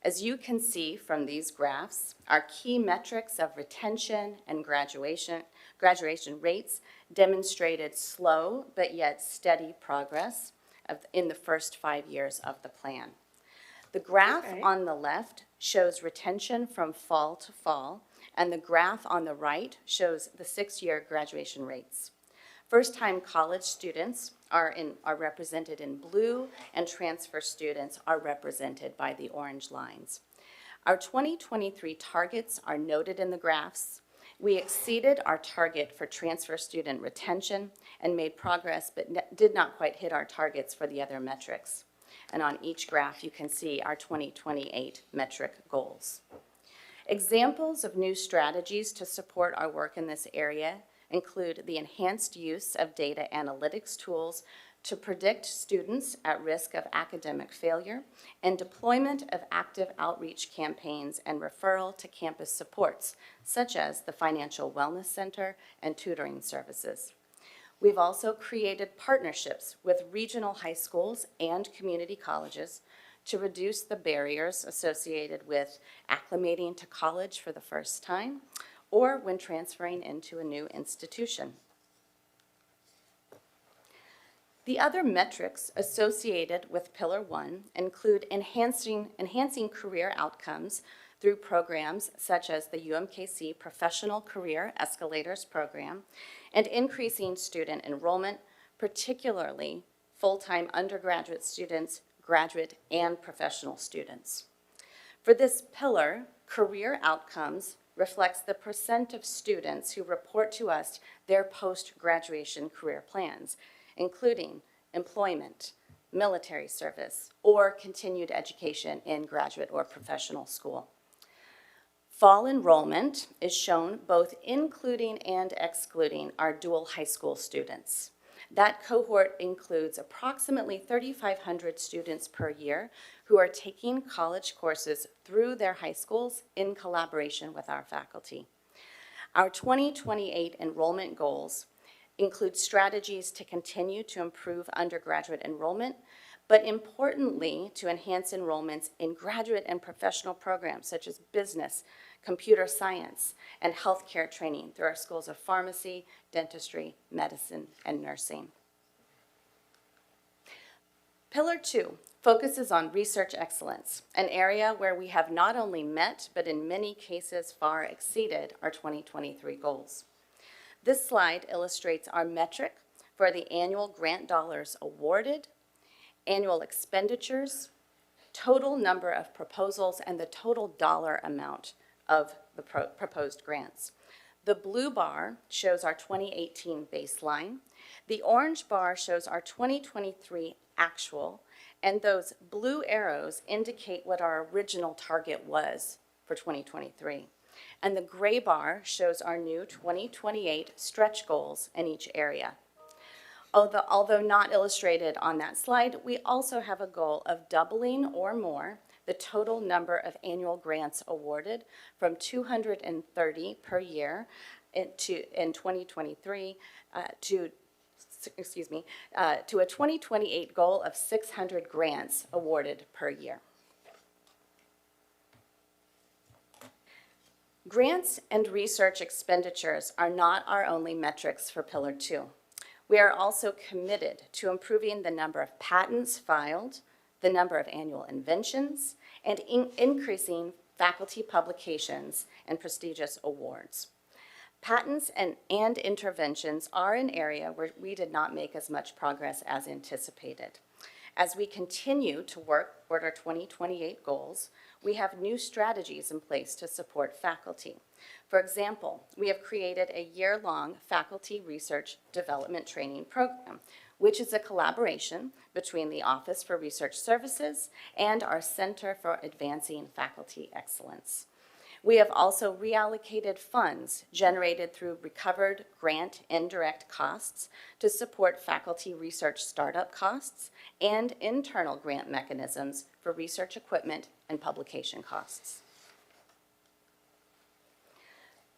As you can see from these graphs, our key metrics of retention and graduation rates demonstrated slow but yet steady progress in the first 5 years of the plan. The graph on the left shows retention from fall to fall, and the graph on the right shows the 6-year graduation rates. First-time college students are represented in blue, and transfer students are represented by the orange lines. Our 2023 targets are noted in the graphs. We exceeded our target for transfer student retention and made progress, but did not quite hit our targets for the other metrics. And on each graph, you can see our 2028 metric goals. Examples of new strategies to support our work in this area include the enhanced use of data analytics tools to predict students at risk of academic failure, and deployment of active outreach campaigns and referral to campus supports, such as the Financial Wellness Center and tutoring services. We've also created partnerships with regional high schools and community colleges to reduce the barriers associated with acclimating to college for the first time or when transferring into a new institution. The other metrics associated with Pillar 1 include enhancing career outcomes through programs such as the UMKC Professional Career Escalators Program and increasing student enrollment, particularly full-time undergraduate students, graduate, and professional students. For this pillar, career outcomes reflects the percent of students who report to us their post-graduation career plans, including employment, military service, or continued education in graduate or professional school. Fall enrollment is shown both including and excluding our dual high school students. That cohort includes approximately 3,500 students per year who are taking college courses through their high schools in collaboration with our faculty. Our 2028 enrollment goals include strategies to continue to improve undergraduate enrollment, but importantly, to enhance enrollments in graduate and professional programs such as business, computer science, and healthcare training through our schools of pharmacy, dentistry, medicine, and nursing. Pillar 2 focuses on research excellence, an area where we have not only met, but in many cases far exceeded our 2023 goals. This slide illustrates our metric for the annual grant dollars awarded, annual expenditures, total number of proposals, and the total dollar amount of the proposed grants. The blue bar shows our 2018 baseline. The orange bar shows our 2023 actual, and those blue arrows indicate what our original target was for 2023. And the gray bar shows our new 2028 stretch goals in each area. Although not illustrated on that slide, we also have a goal of doubling or more the total number of annual grants awarded from 230 per year in 2023 to a 2028 goal of 600 grants awarded per year. Grants and research expenditures are not our only metrics for Pillar 2. We are also committed to improving the number of patents filed, the number of annual inventions, and increasing faculty publications and prestigious awards. Patents and interventions are an area where we did not make as much progress as anticipated. As we continue to work toward our 2028 goals, we have new strategies in place to support faculty. For example, we have created a year-long faculty research development training program, which is a collaboration between the Office for Research Services and our Center for Advancing Faculty Excellence. We have also reallocated funds generated through recovered grant indirect costs to support faculty research startup costs and internal grant mechanisms for research equipment and publication costs.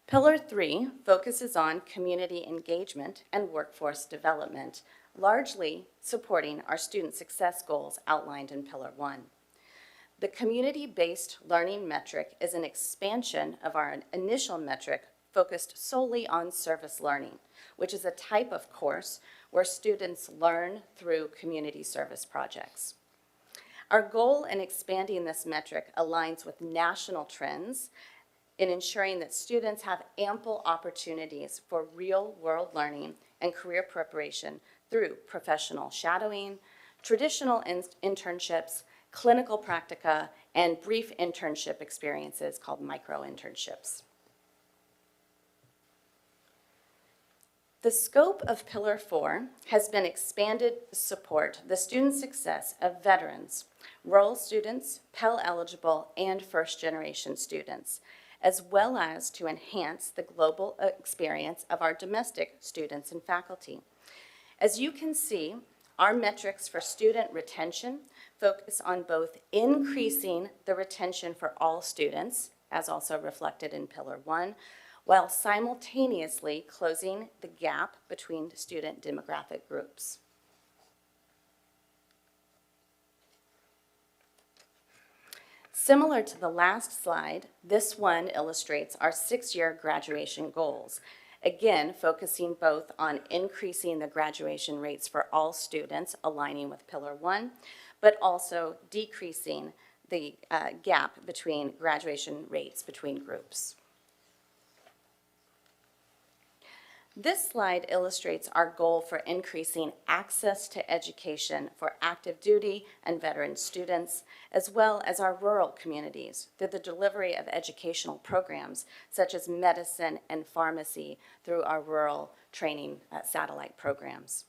Pillar 3 focuses on community engagement and workforce development, largely supporting our student success goals outlined in Pillar 1. The community-based learning metric is an expansion of our initial metric focused solely on service learning, which is a type of course where students learn through community service projects. Our goal in expanding this metric aligns with national trends in ensuring that students have ample opportunities for real-world learning and career preparation through professional shadowing, traditional internships, clinical practica, and brief internship experiences called micro-internships. The scope of Pillar 4 has been expanded to support the student success of veterans, rural students, Pell eligible, and first-generation students, as well as to enhance the global experience of our domestic students and faculty. As you can see, our metrics for student retention focus on both increasing the retention for all students, as also reflected in Pillar 1, while simultaneously closing the gap between student demographic groups. Similar to the last slide, this one illustrates our 6-year graduation goals, again focusing both on increasing the graduation rates for all students, aligning with Pillar 1, but also decreasing the gap between graduation rates between groups. This slide illustrates our goal for increasing access to education for active duty and veteran students, as well as our rural communities through the delivery of educational programs such as medicine and pharmacy through our rural training satellite programs.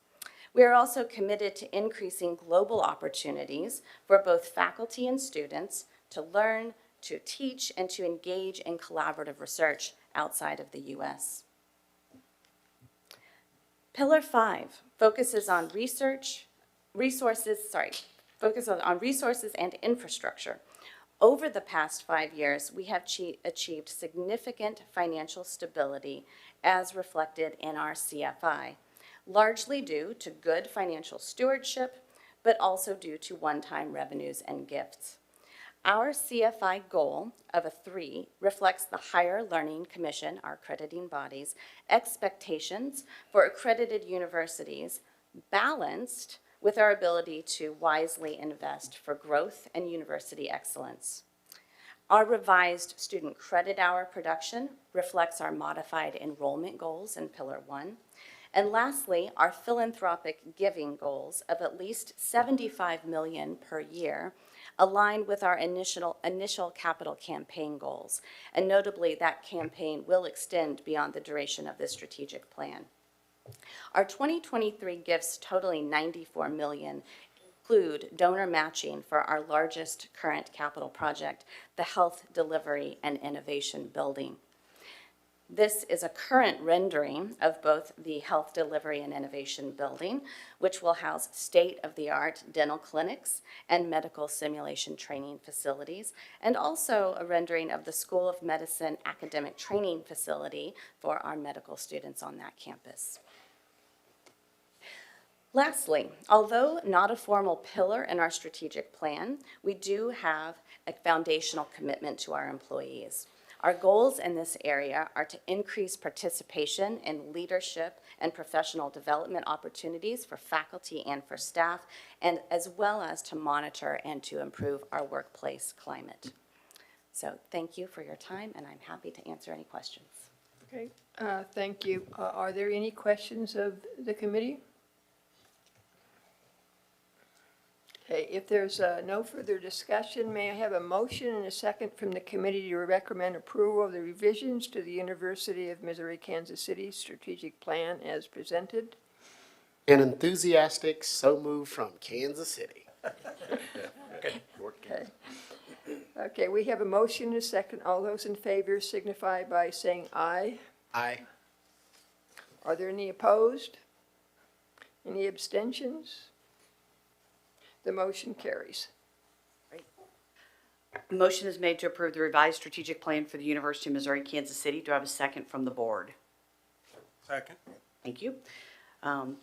We are also committed to increasing global opportunities for both faculty and students to learn, to teach, and to engage in collaborative research outside of the U.S. Pillar 5 focuses on researches and infrastructure. Over the past 5 years, we have achieved significant financial stability as reflected in our CFI, largely due to good financial stewardship, but also due to one-time revenues and gifts. Our CFI goal of a 3 reflects the Higher Learning Commission, our accrediting body's, expectations for accredited universities, balanced with our ability to wisely invest for growth and university excellence. Our revised student credit hour production reflects our modified enrollment goals in Pillar 1. And lastly, our philanthropic giving goals of at least $75 million per year align with our initial capital campaign goals. And notably, that campaign will extend beyond the duration of this strategic plan. Our 2023 gifts totaling $94 million include donor matching for our largest current capital project, the Health Delivery and Innovation Building. This is a current rendering of both the Health Delivery and Innovation Building, which will house state-of-the-art dental clinics and medical simulation training facilities, and also a rendering of the School of Medicine academic training facility for our medical students on that campus. Lastly, although not a formal pillar in our strategic plan, we do have a foundational commitment to our employees. Our goals in this area are to increase participation in leadership and professional development opportunities for faculty and for staff, and as well as to monitor and to improve our workplace climate. So thank you for your time, and I'm happy to answer any questions. Okay, thank you. Are there any questions of the committee? Okay, if there's no further discussion, may I have a motion and a second from the committee to recommend approval of the revisions to the University of Missouri Kansas City strategic plan as presented? An enthusiastic so move from Kansas City. Okay. Okay, we have a motion and a second. All those in favor signify by saying aye. Aye. Are there any opposed? Any abstentions? The motion carries. A motion is made to approve the revised strategic plan for the University of Missouri, Kansas City. Do I have a second from the board? Second. Thank you.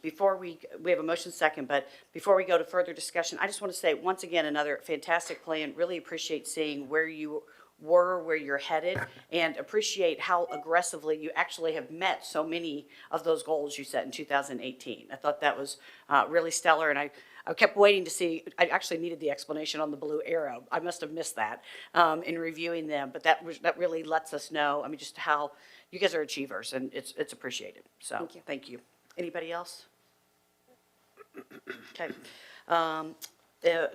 Before we have a motion second, but before we go to further discussion, I just want to say, once again, another fantastic plan. Really appreciate seeing where you were, where you're headed, and appreciate how aggressively you actually have met so many of those goals you set in 2018. I thought that was really stellar, and I kept waiting to see. I actually needed the explanation on the blue arrow. I must have missed that in reviewing them, but that really lets us know, I mean, just how you guys are achievers, and it's appreciated. So, thank you. Anybody else? Okay.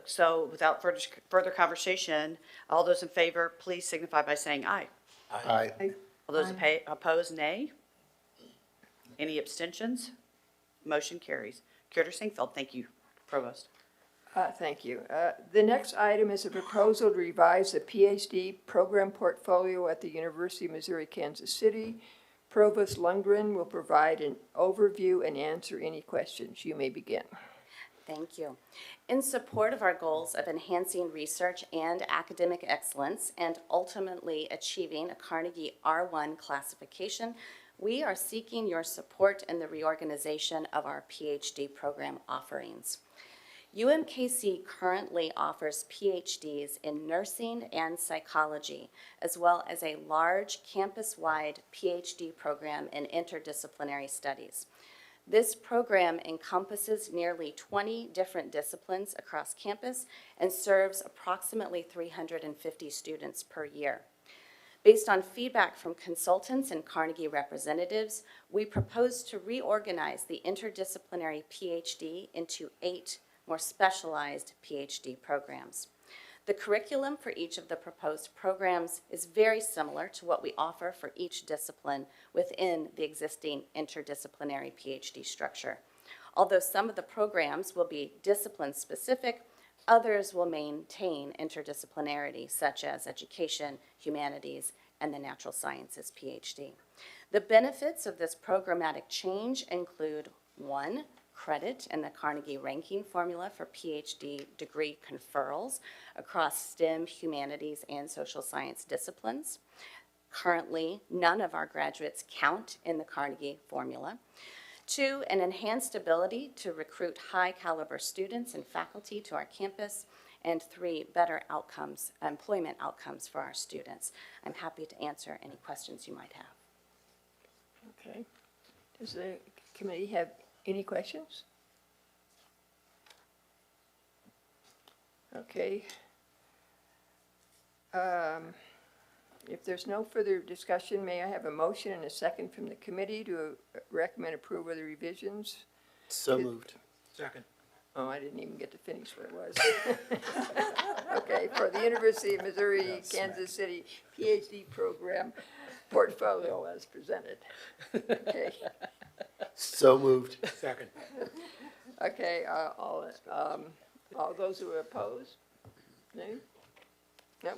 So without further conversation, all those in favor, please signify by saying aye. Aye. All those opposed, nay. Any abstentions? Motion carries. Curator Singfield, thank you, Provost. Thank you. The next item is a proposal to revise the PhD program portfolio at the University of Missouri, Kansas City. Provost Lundgren will provide an overview and answer any questions. You may begin. Thank you. In support of our goals of enhancing research and academic excellence and ultimately achieving a Carnegie R1 classification, we are seeking your support in the reorganization of our PhD program offerings. UMKC currently offers PhDs in nursing and psychology, as well as a large campus-wide PhD program in interdisciplinary studies. This program encompasses nearly 20 different disciplines across campus and serves approximately 350 students per year. Based on feedback from consultants and Carnegie representatives, we propose to reorganize the interdisciplinary PhD into 8 more specialized PhD programs. The curriculum for each of the proposed programs is very similar to what we offer for each discipline within the existing interdisciplinary PhD structure. Although some of the programs will be discipline-specific, others will maintain interdisciplinarity, such as education, humanities, and the natural sciences PhD. The benefits of this programmatic change include 1, credit in the Carnegie ranking formula for PhD degree conferrals across STEM, humanities, and social science disciplines. Currently, none of our graduates count in the Carnegie formula. 2, an enhanced ability to recruit high-caliber students and faculty to our campus. And 3, better outcomes, employment outcomes for our students. I'm happy to answer any questions you might have. Okay. Does the committee have any questions? Okay. If there's no further discussion, may I have a motion and a second from the committee to recommend approval of the revisions? So moved. Second. Oh, I didn't even get to finish what it was. Okay, for the University of Missouri, Kansas City PhD program portfolio as presented. Okay. So moved. Second. Okay, all those who are opposed? No? No?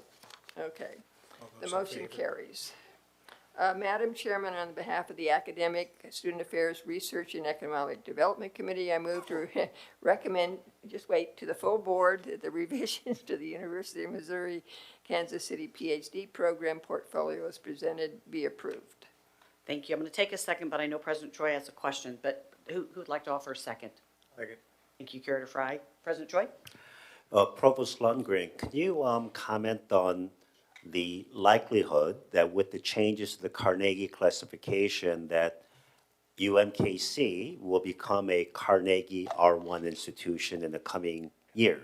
Okay. The motion carries. Madam Chairman, on behalf of the Academic, Student Affairs, Research, and Economic Development Committee, I move to recommend, just wait, to the full board that the revisions to the University of Missouri, Kansas City PhD program portfolio as presented be approved. Thank you. I'm going to take a second, but I know President Choi has a question, but who would like to offer a second? Second. Thank you, Curator Fry. President Choi? Provost Lundgren, could you comment on the likelihood that with the changes to the Carnegie classification that UMKC will become a Carnegie R1 institution in the coming year?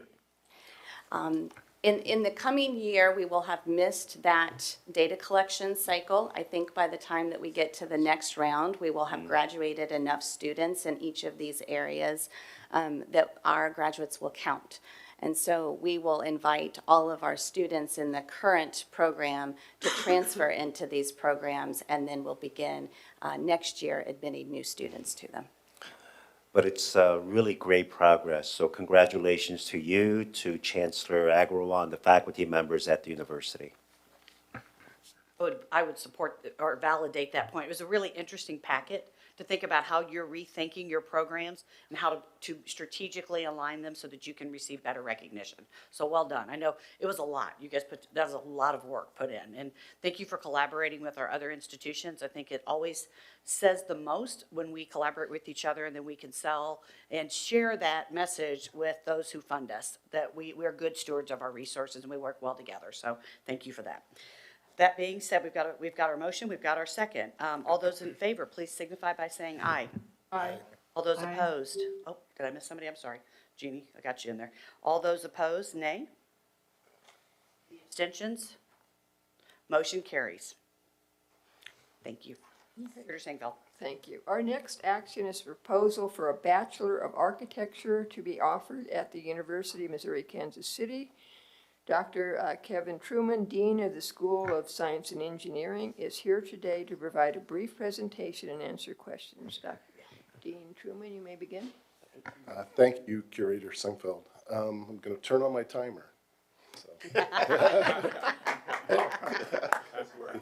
In the coming year, we will have missed that data collection cycle. I think by the time that we get to the next round, we will have graduated enough students in each of these areas that our graduates will count. And so we will invite all of our students in the current program to transfer into these programs, and then we'll begin next year admitting new students to them. But it's really great progress. So congratulations to you, to Chancellor Agrawal, and the faculty members at the university. I would support or validate that point. It was a really interesting packet to think about how you're rethinking your programs and how to strategically align them so that you can receive better recognition. So well done. I know it was a lot. You guys that was a lot of work put in. And thank you for collaborating with our other institutions. I think it always says the most when we collaborate with each other, and then we can sell and share that message with those who fund us, that we're good stewards of our resources and we work well together. So thank you for that. That being said, we've got our motion, we've got our second. All those in favor, please signify by saying aye. Aye. All those opposed? Oh, did I miss somebody? I'm sorry. Jeannie, I got you in there. All those opposed, nay? Abstentions? Motion carries. Thank you. Senator Singveld. Thank you. Our next action is a proposal for a Bachelor of Architecture to be offered at the University of Missouri, Kansas City. Dr. Kevin Truman, Dean of the School of Science and Engineering, is here today to provide a brief presentation and answer questions. Dr. Dean Truman, you may begin. Thank you, Curator Singfeld. I'm going to turn on my timer. Get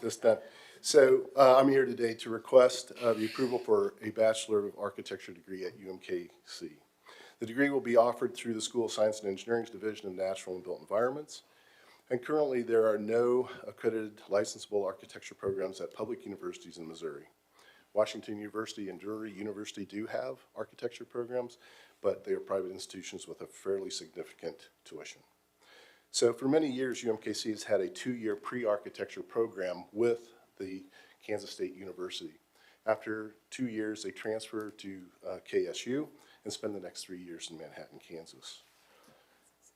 this done. So I'm here today to request the approval for a Bachelor of Architecture degree at UMKC. The degree will be offered through the School of Science and Engineering's Division of Natural and Built Environments. And currently there are no accredited licensable architecture programs at public universities in Missouri. Washington University and Drury University do have architecture programs, but they are private institutions with a fairly significant tuition. So for many years, UMKC has had a 2-year pre-architecture program with the Kansas State University. After 2 years, they transfer to KSU and spend the next 3 years in Manhattan, Kansas.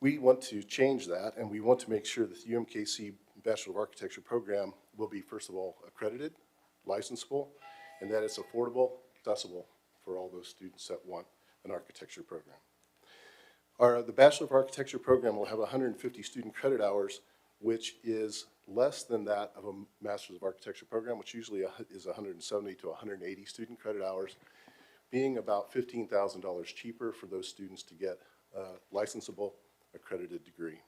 We want to change that, and we want to make sure that the UMKC Bachelor of Architecture program will be, first of all, accredited, licensable, and that it's affordable, accessible for all those students that want an architecture program. The Bachelor of Architecture program will have 150 student credit hours, which is less than that of a Master's of Architecture program, which usually is 170 to 180 student credit hours, being about $15,000 cheaper for those students to get a licensable accredited degree.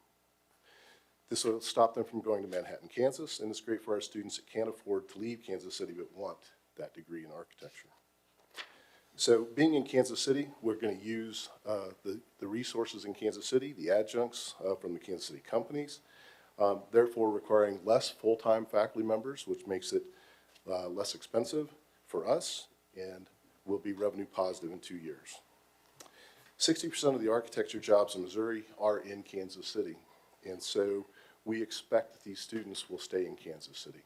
This will stop them from going to Manhattan, Kansas, and it's great for our students that can't afford to leave Kansas City but want that degree in architecture. So being in Kansas City, we're going to use the resources in Kansas City, the adjuncts from the Kansas City companies, therefore requiring less full-time faculty members, which makes it less expensive for us and will be revenue positive in 2 years. 60% of the architecture jobs in Missouri are in Kansas City, and so we expect that these students will stay in Kansas City.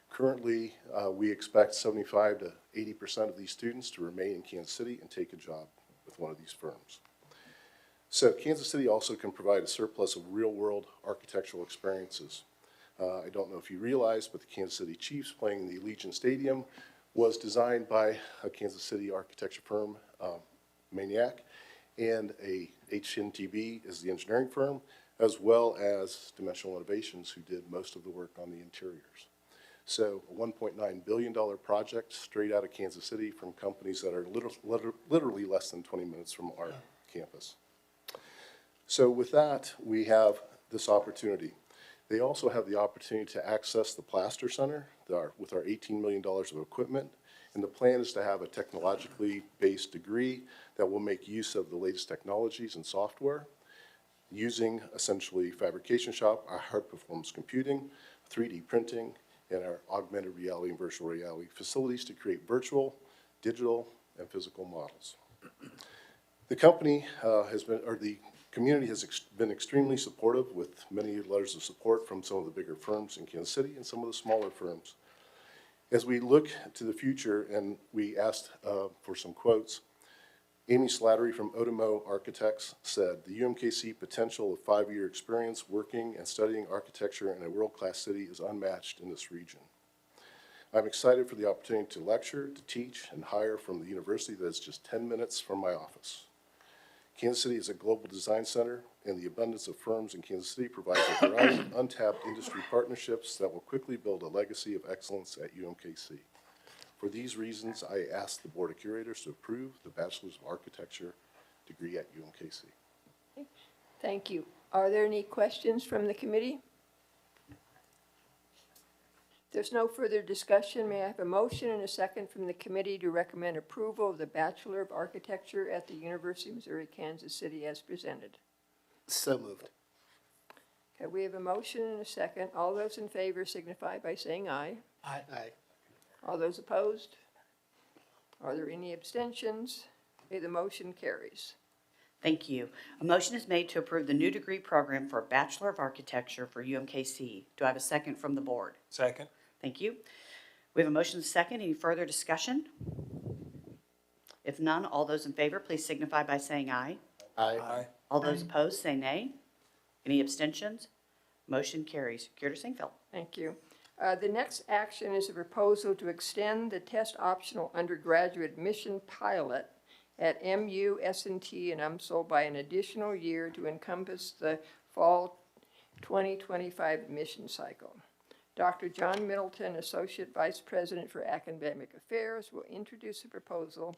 Currently, we expect 75 to 80% of these students to remain in Kansas City and take a job with one of these firms. So Kansas City also can provide a surplus of real-world architectural experiences. I don't know if you realize, but the Kansas City Chiefs playing in the Allegiant Stadium was designed by a Kansas City architecture firm, Maniac, and a HNTB is the engineering firm, as well as Dimensional Innovations, who did most of the work on the interiors. So a $1.9 billion project straight out of Kansas City from companies that are literally less than 20 minutes from our campus. So with that, we have this opportunity. They also have the opportunity to access the Plaster Center with our $18 million of equipment. And the plan is to have a technologically based degree that will make use of the latest technologies and software, using essentially fabrication shop, our high performance computing, 3D printing, and our augmented reality and virtual reality facilities to create virtual, digital, and physical models. The company the community has been extremely supportive with many letters of support from some of the bigger firms in Kansas City and some of the smaller firms. As we look to the future, and we asked for some quotes, Amy Slattery from Otomo Architects said, "The UMKC potential of 5-year experience working and studying architecture in a world-class city is unmatched in this region. I'm excited for the opportunity to lecture, to teach, and hire from the university that is just 10 minutes from my office. Kansas City is a global design center, and the abundance of firms in Kansas City provides a variety of untapped industry partnerships that will quickly build a legacy of excellence at UMKC. For these reasons, I ask the Board of Curators to approve the Bachelor's of Architecture degree at UMKC. Thank you. Are there any questions from the committee? There's no further discussion. May I have a motion and a second from the committee to recommend approval of the Bachelor of Architecture at the University of Missouri, Kansas City as presented? So moved. Okay, we have a motion and a second. All those in favor signify by saying aye. Aye. All those opposed? Are there any abstentions? Okay, the motion carries. Thank you. A motion is made to approve the new degree program for Bachelor of Architecture for UMKC. Do I have a second from the board? Second. Thank you. We have a motion and a second. Any further discussion? If none, all those in favor, please signify by saying aye. Aye. All those opposed, say nay. Any abstentions? Motion carries. Curator Singfield. Thank you. The next action is a proposal to extend the test optional undergraduate admission pilot at MU, S&T, and UMSL by an additional year to encompass the fall 2025 admission cycle. Dr. John Middleton, Associate Vice President for Academic Affairs, will introduce the proposal.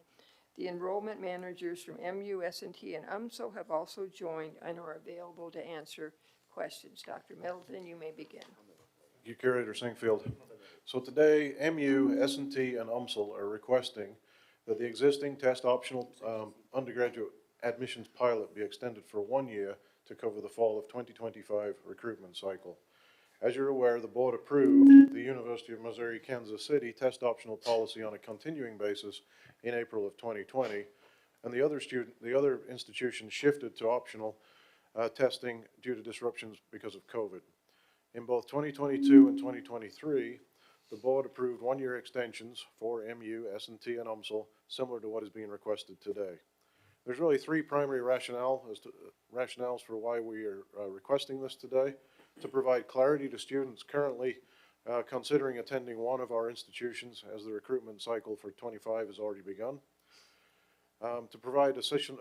The enrollment managers from MU, S&T, and UMSL have also joined and are available to answer questions. Dr. Middleton, you may begin. Thank you, Curator Singfield. So today, MU, S&T, and UMSL are requesting that the existing test optional undergraduate admissions pilot be extended for 1 year to cover the fall of 2025 recruitment cycle. As you're aware, the board approved the University of Missouri, Kansas City test optional policy on a continuing basis in April of 2020, and the other institutions shifted to optional testing due to disruptions because of COVID. In both 2022 and 2023, the board approved 1 year extensions for MU, S&T, and UMSL, similar to what is being requested today. There's really three primary rationales for why we are requesting this today: to provide clarity to students currently considering attending one of our institutions, as the recruitment cycle for 25 has already begun; to provide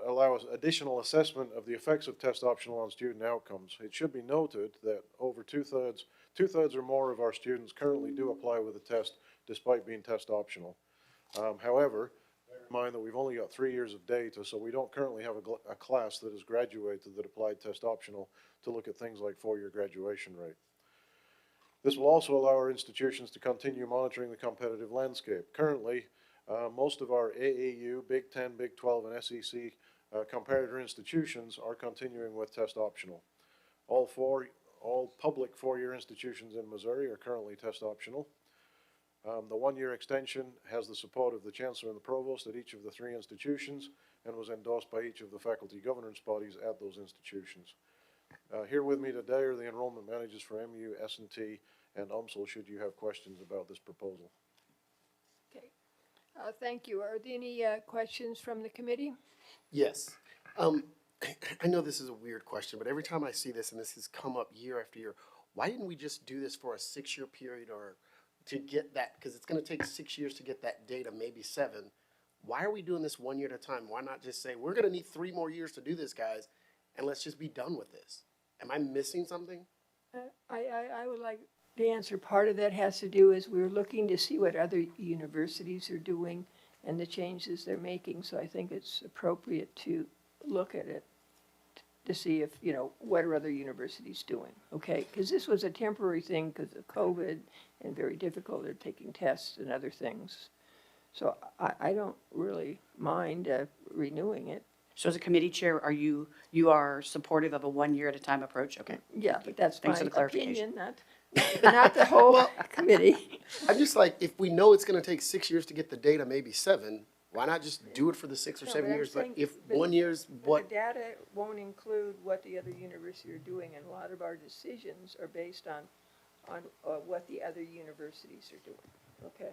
allow additional assessment of the effects of test optional on student outcomes. It should be noted that over two-thirds or more of our students currently do apply with a test despite being test optional. However, bear in mind that we've only got 3 years of data, so we don't currently have a class that has graduated that applied test optional to look at things like 4-year graduation rate. This will also allow our institutions to continue monitoring the competitive landscape. Currently, most of our AAU, Big 10, Big 12, and SEC competitor institutions are continuing with test optional. All public 4-year institutions in Missouri are currently test optional. The 1 year extension has the support of the Chancellor and the Provost at each of the 3 institutions and was endorsed by each of the faculty governance bodies at those institutions. Here with me today are the enrollment managers for MU, S&T, and UMSL, should you have questions about this proposal. Okay. Thank you. Are there any questions from the committee? Yes. I know this is a weird question, but every time I see this, and this has come up year after year, why didn't we just do this for a 6-year period, or to get that, because it's going to take 6 years to get that data, maybe 7. Why are we doing this 1 year at a time? Why not just say, we're going to need 3 more years to do this, guys, and let's just be done with this? Am I missing something? I would like to answer. Part of that has to do is we're looking to see what other universities are doing and the changes they're making. So I think it's appropriate to look at it to see if, what are other universities doing, okay? Because this was a temporary thing because of COVID and very difficult. They're taking tests and other things. So I don't really mind renewing it. So as a committee chair, you are supportive of a 1 year at a time approach? Okay. Yeah, but that's my Thanks for the clarification. opinion, not the whole committee. I'm just like, if we know it's going to take 6 years to get the data, maybe 7, why not just do it for the 6 or 7 years? But if 1 year's what? The data won't include what the other universities are doing, and a lot of our decisions are based on what the other universities are doing, okay?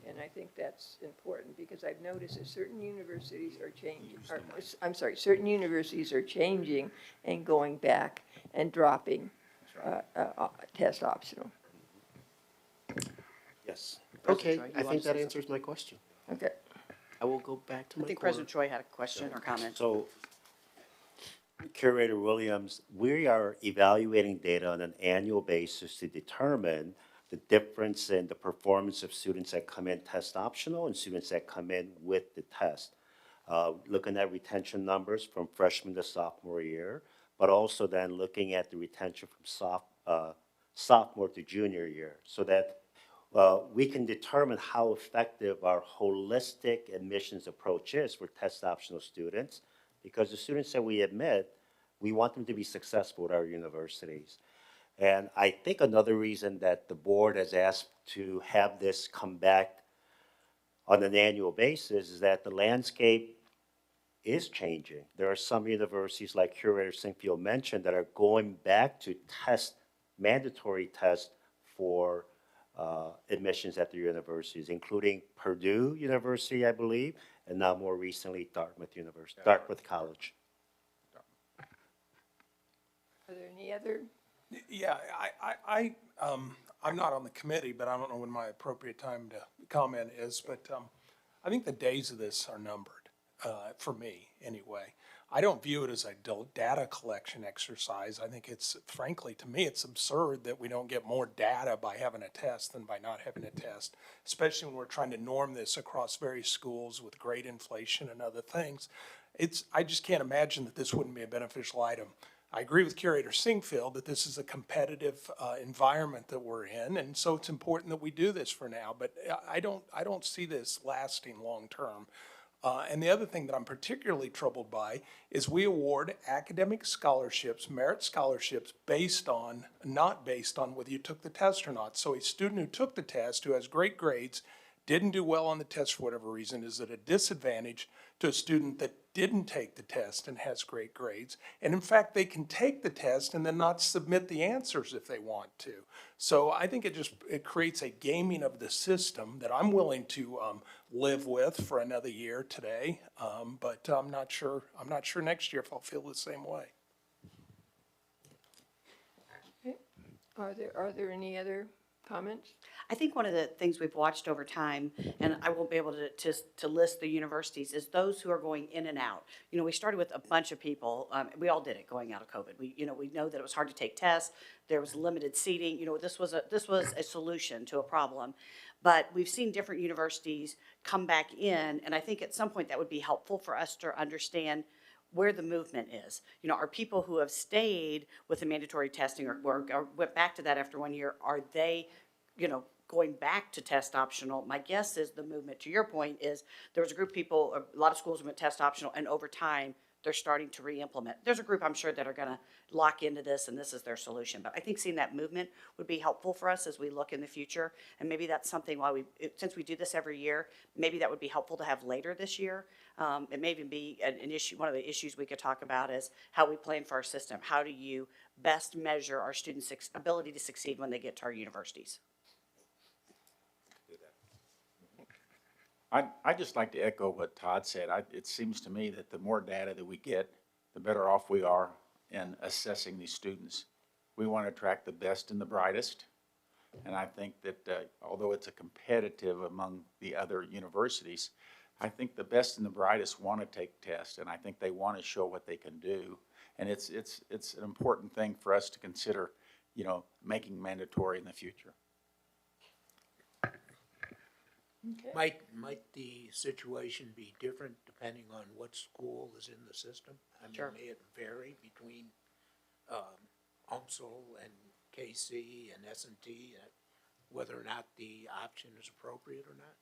And I think that's important because I've noticed that certain universities are changing, certain universities are changing and going back and dropping test optional. Yes. Okay, I think that answers my question. Okay. I will go back to my I think corner. President Choi had a question or comment. So Curator Williams, we are evaluating data on an annual basis to determine the difference in the performance of students that come in test optional and students that come in with the test. Looking at retention numbers from freshman to sophomore year, but also then looking at the retention from sophomore to junior year, so that we can determine how effective our holistic admissions approach is for test optional students, because the students that we admit, we want them to be successful at our universities. And I think another reason that the board has asked to have this come back on an annual basis is that the landscape is changing. There are some universities, like Curator Sinkfield mentioned, that are going back to mandatory tests for admissions at their universities, including Purdue University, I believe, and now more recently Dartmouth College. Are there any other? Yeah, I'm not on the committee, but I don't know when my appropriate time to comment is, but I think the days of this are numbered, for me anyway. I don't view it as a data collection exercise. I think it's, frankly, to me, it's absurd that we don't get more data by having a test than by not having a test, especially when we're trying to norm this across various schools with grade inflation and other things. I just can't imagine that this wouldn't be a beneficial item. I agree with Curator Sinkfield that this is a competitive environment that we're in, and so it's important that we do this for now. But I don't see this lasting long term. And the other thing that I'm particularly troubled by is we award academic scholarships, merit scholarships, not based on whether you took the test or not. So a student who took the test, who has great grades, didn't do well on the test for whatever reason, is at a disadvantage to a student that didn't take the test and has great grades. And in fact, they can take the test and then not submit the answers if they want to. So I think it creates a gaming of the system that I'm willing to live with for another year today. But I'm not sure next year if I'll feel the same way. Okay. Are there any other comments? I think one of the things we've watched over time, and I won't be able to list the universities, is those who are going in and out. You know, we started with a bunch of people. We all did it going out of COVID. We know that it was hard to take tests. There was limited seating. You know, this was a solution to a problem. But we've seen different universities come back in, and I think at some point that would be helpful for us to understand where the movement is. You know, are people who have stayed with the mandatory testing or went back to that after 1 year, are they, going back to test optional? My guess is the movement, to your point, is there was a group of people, a lot of schools went test optional, and over time, they're starting to re-implement. There's a group, I'm sure, that are gonna lock into this, and this is their solution. But I think seeing that movement would be helpful for us as we look in the future. And maybe that's something since we do this every year, maybe that would be helpful to have later this year. It may even be an issue, one of the issues we could talk about is how we plan for our system. How do you best measure our students' ability to succeed when they get to our universities? I'd just like to echo what Todd said. It seems to me that the more data that we get, the better off we are in assessing these students. We want to attract the best and the brightest. And I think that although it's a competitive among the other universities, I think the best and the brightest want to take tests, and I think they want to show what they can do. And it's an important thing for us to consider, making mandatory in the future. Okay. Might the situation be different depending on what school is in the system? I mean, Sure. may it vary between UMSL and KC and S&T, whether or not the option is appropriate or not?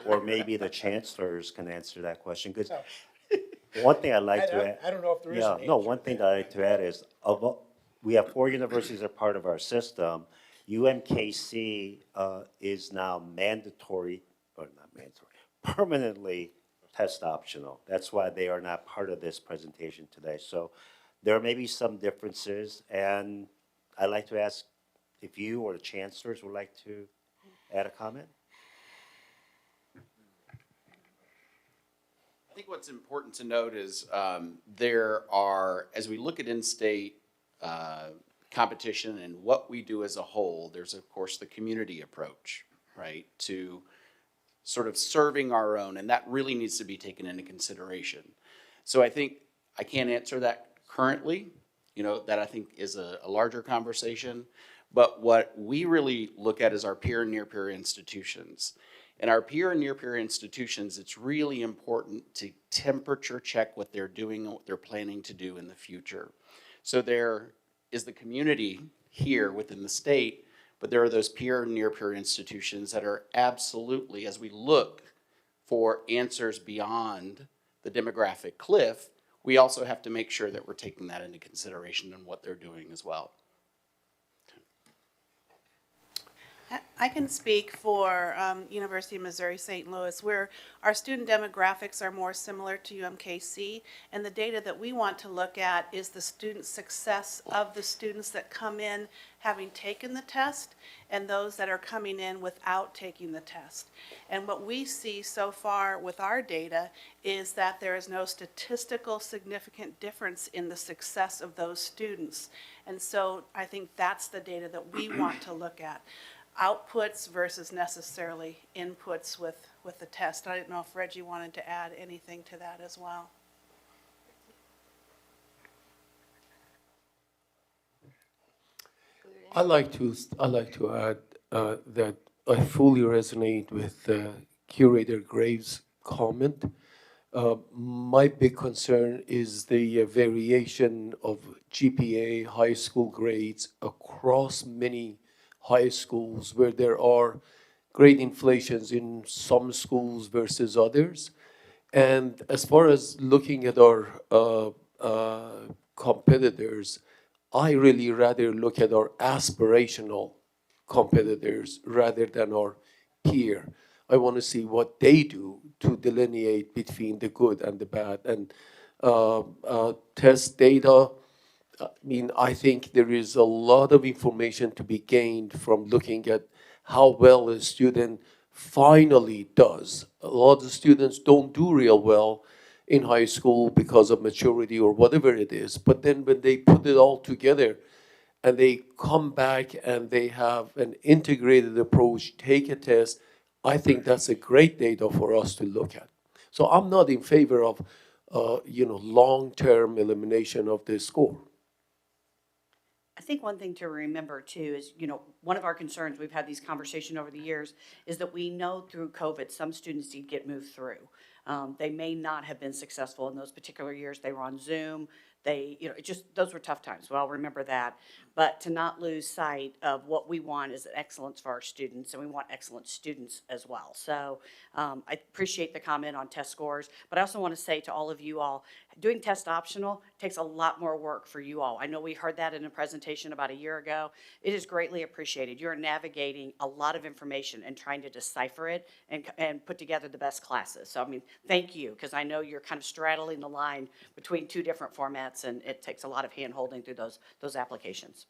Or maybe the chancellors can answer that question, because one thing I'd like to add. I don't know if there is an No, answer one to thing that. that I'd like to add is, we have 4 universities that are part of our system. UMKC is now permanently test optional. That's why they are not part of this presentation today. So there may be some differences, and I'd like to ask if you or the chancellors would like to add a comment? I think what's important to note is there are, as we look at in-state competition and what we do as a whole, there's of course the community approach, right? To sort of serving our own, and that really needs to be taken into consideration. So I think I can't answer that currently, that I think is a larger conversation. But what we really look at is our peer and near-peer institutions. And our peer and near-peer institutions, it's really important to temperature check what they're doing and what they're planning to do in the future. So there is the community here within the state, but there are those peer and near-peer institutions that are absolutely, as we look for answers beyond the demographic cliff, we also have to make sure that we're taking that into consideration in what they're doing as well. I can speak for University of Missouri St. Louis, where our student demographics are more similar to UMKC, and the data that we want to look at is the student success of the students that come in having taken the test and those that are coming in without taking the test. And what we see so far with our data is that there is no statistical significant difference in the success of those students. And so I think that's the data that we want to look at. Outputs versus necessarily inputs with the test. I didn't know if Reggie wanted to add anything to that as well. I like to add that I fully resonate with Curator Graves' comment. My big concern is the variation of GPA high school grades across many high schools, where there are grade inflations in some schools versus others. And as far as looking at our competitors, I really rather look at our aspirational competitors rather than our peer. I want to see what they do to delineate between the good and the bad. And test data, I think there is a lot of information to be gained from looking at how well a student finally does. A lot of students don't do real well in high school because of maturity or whatever it is. But then when they put it all together and they come back and they have an integrated approach, take a test, I think that's a great data for us to look at. So I'm not in favor of long-term elimination of the score. I think one thing to remember too is, one of our concerns, we've had these conversations over the years, is that we know through COVID, some students did get moved through. They may not have been successful in those particular years. They were on Zoom. Those were tough times. Well, I'll remember that. But to not lose sight of what we want is excellence for our students, and we want excellent students as well. So I appreciate the comment on test scores, but I also want to say to all of you all, doing test optional takes a lot more work for you all. I know we heard that in a presentation about a year ago. It is greatly appreciated. You're navigating a lot of information and trying to decipher it and put together the best classes. So, thank you, because I know you're kind of straddling the line between two different formats, and it takes a lot of hand-holding through those applications.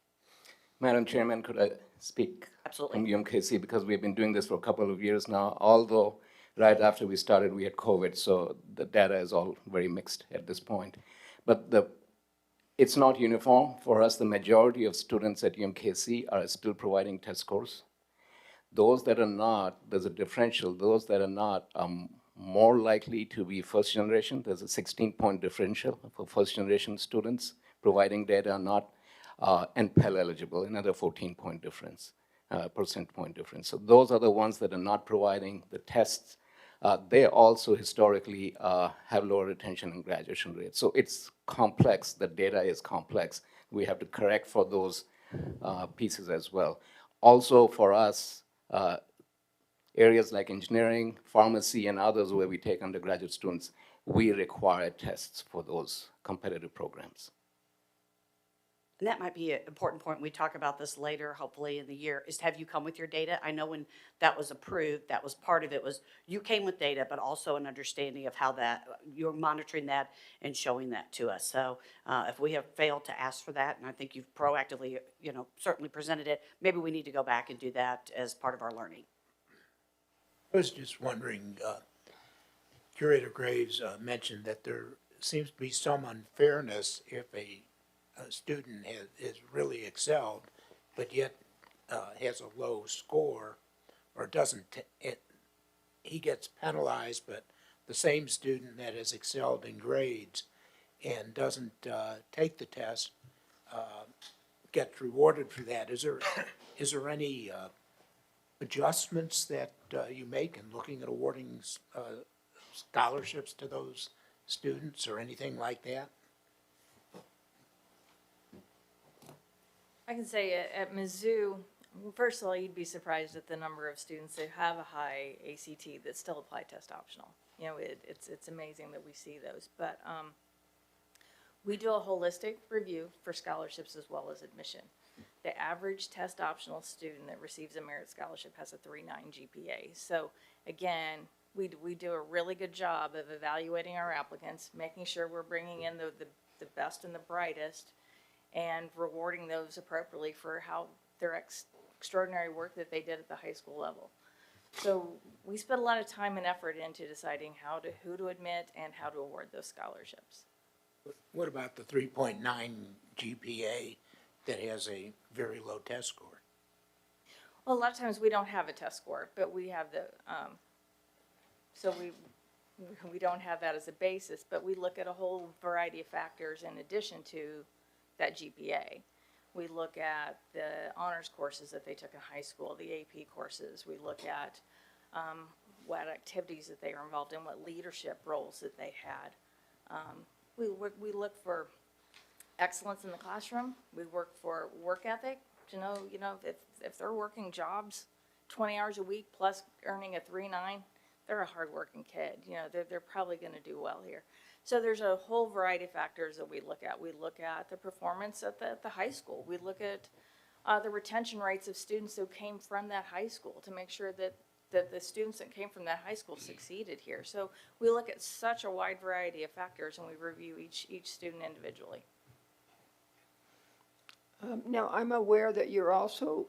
Madam Chairman, could I speak? Absolutely. From UMKC, because we've been doing this for a couple of years now, although right after we started, we had COVID, so the data is all very mixed at this point. But it's not uniform. For us, the majority of students at UMKC are still providing test scores. Those that are not, there's a differential. Those that are not more likely to be first generation. There's a 16-point differential for first generation students providing data or not, and Pell eligible, another 14-point difference, percent point difference. So those are the ones that are not providing the tests. They also historically have lower retention and graduation rates. So it's complex, the data is complex. We have to correct for those pieces as well. Also for us, areas like engineering, pharmacy, and others where we take undergraduate students, we require tests for those competitive programs. And that might be an important point. We talk about this later, hopefully in the year, is have you come with your data? I know when that was approved, that was part of it, was you came with data, but also an understanding of how that, you're monitoring that and showing that to us. So if we have failed to ask for that, and I think you've proactively, certainly presented it, maybe we need to go back and do that as part of our learning. I was just wondering, Curator Graves mentioned that there seems to be some unfairness if a student has really excelled, but yet has a low score or doesn't he gets penalized, but the same student that has excelled in grades and doesn't take the test gets rewarded for that. Is there any adjustments that you make in looking at awarding scholarships to those students or anything like that? I can say at Mizzou, first of all, you'd be surprised at the number of students that have a high ACT that still apply test optional. You know, it's amazing that we see those. But we do a holistic review for scholarships as well as admission. The average test optional student that receives a merit scholarship has a 3.9 GPA. So again, we do a really good job of evaluating our applicants, making sure we're bringing in the best and the brightest, and rewarding those appropriately for how their extraordinary work that they did at the high school level. So we spent a lot of time and effort into deciding who to admit and how to award those scholarships. What about the 3.9 GPA that has a very low test score? Well, a lot of times we don't have a test score, but we have so we don't have that as a basis, but we look at a whole variety of factors in addition to that GPA. We look at the honors courses that they took in high school, the AP courses. We look at what activities that they were involved in, what leadership roles that they had. We look for excellence in the classroom. We work for work ethic. You know, if they're working jobs 20 hours a week plus earning a 3.9, they're a hardworking kid. You know, they're probably going to do well here. So there's a whole variety of factors that we look at. We look at the performance at the high school. We look at the retention rates of students who came from that high school to make sure that the students that came from that high school succeeded here. So we look at such a wide variety of factors, and we review each student individually. Now, I'm aware that you're also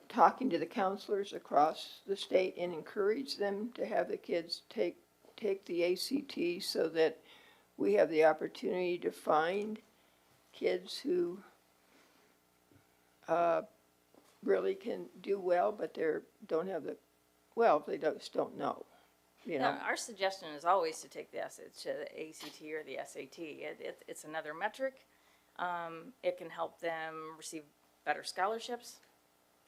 talking to the counselors across the state and encourage them to have the kids take the ACT so that we have the opportunity to find kids who really can do well, but they just don't know. You know? Our suggestion is always to take the ACT or the SAT. It's another metric. It can help them receive better scholarships.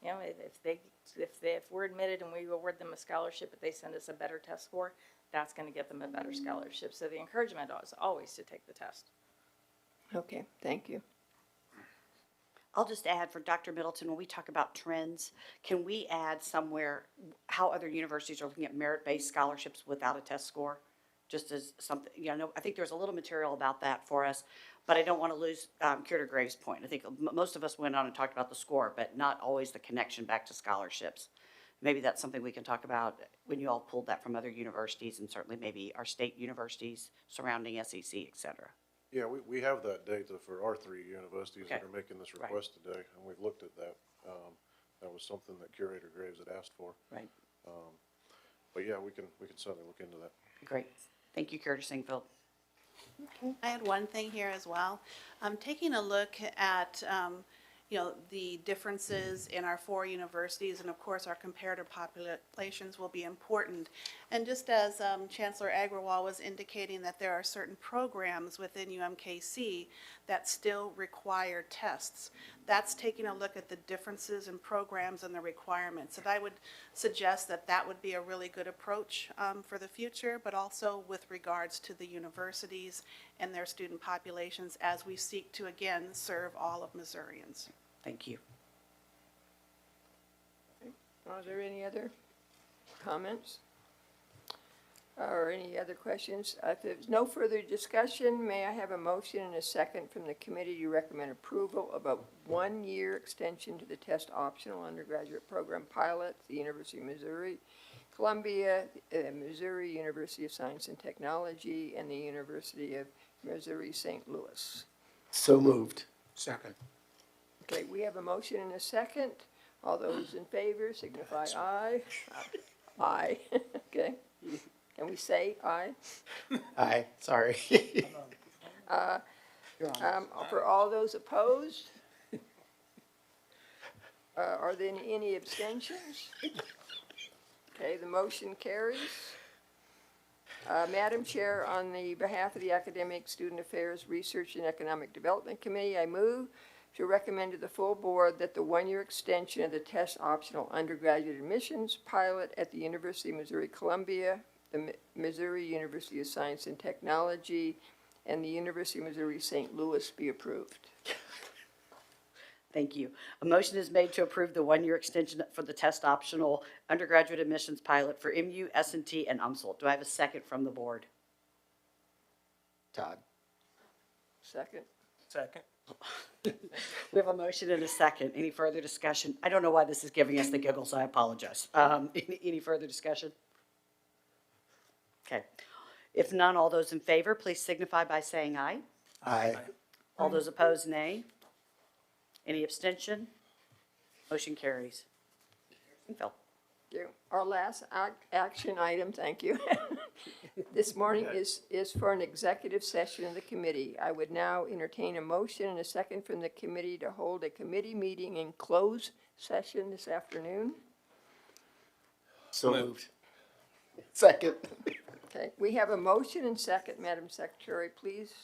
You know, if we're admitted and we award them a scholarship, but they send us a better test score, that's going to get them a better scholarship. So the encouragement is always to take the test. Okay, thank you. I'll just add for Dr. Middleton, when we talk about trends, can we add somewhere how other universities are looking at merit-based scholarships without a test score? Just as something, you know, I think there's a little material about that for us, but I don't want to lose Curator Graves' point. I think most of us went on and talked about the score, but not always the connection back to scholarships. Maybe that's something we can talk about when you all pulled that from other universities, and certainly maybe our state universities surrounding SEC, et cetera. Yeah, we have that data for our 3 universities that Okay. are making this request today, and we've looked at that. That was something that Curator Graves had asked for. Right. But yeah, we can certainly look into that. Great. Thank you, Curator Singfield. I had one thing here as well. Taking a look at, you know, the differences in our 4 universities, and of course our comparative populations will be important. And just as Chancellor Agrawal was indicating that there are certain programs within UMKC that still require tests, that's taking a look at the differences in programs and the requirements. And I would suggest that that would be a really good approach for the future, but also with regards to the universities and their student populations as we seek to, again, serve all of Missourians. Thank you. Are there any other comments? Or any other questions? If there's no further discussion, may I have a motion and a second from the committee to recommend approval of a 1-year extension to the test optional undergraduate program pilot at the University of Missouri, Columbia, Missouri University of Science and Technology, and the University of Missouri St. Louis. So moved. Second. Okay, we have a motion and a second. All those in favor signify aye. Aye. Okay. Can we say aye? Aye, sorry. For all those opposed? Are there any abstentions? Okay, the motion carries. Madam Chair, on the behalf of the Academic Student Affairs Research and Economic Development Committee, I move to recommend to the full board that the one-year extension of the test optional undergraduate admissions pilot at the University of Missouri-Columbia, the Missouri University of Science and Technology, and the University of Missouri-St. Louis be approved. Thank you. A motion is made to approve the one-year extension for the test optional undergraduate admissions pilot for MU, S&T, and UMSL. Do I have a second from the board? Todd? Second. Second. We have a motion and a second. Any further discussion? I don't know why this is giving us the giggles. I apologize. Any further discussion? Okay. If none, all those in favor, please signify by saying aye. Aye. All those opposed, nay. Any abstention? Motion carries. Phil. Thank you. Our last action item, thank you, this morning is for an executive session of the committee. I would now entertain a motion and a second from the committee to hold a committee meeting in closed session this afternoon. So moved. Second. Okay, we have a motion and second. Madam Secretary, please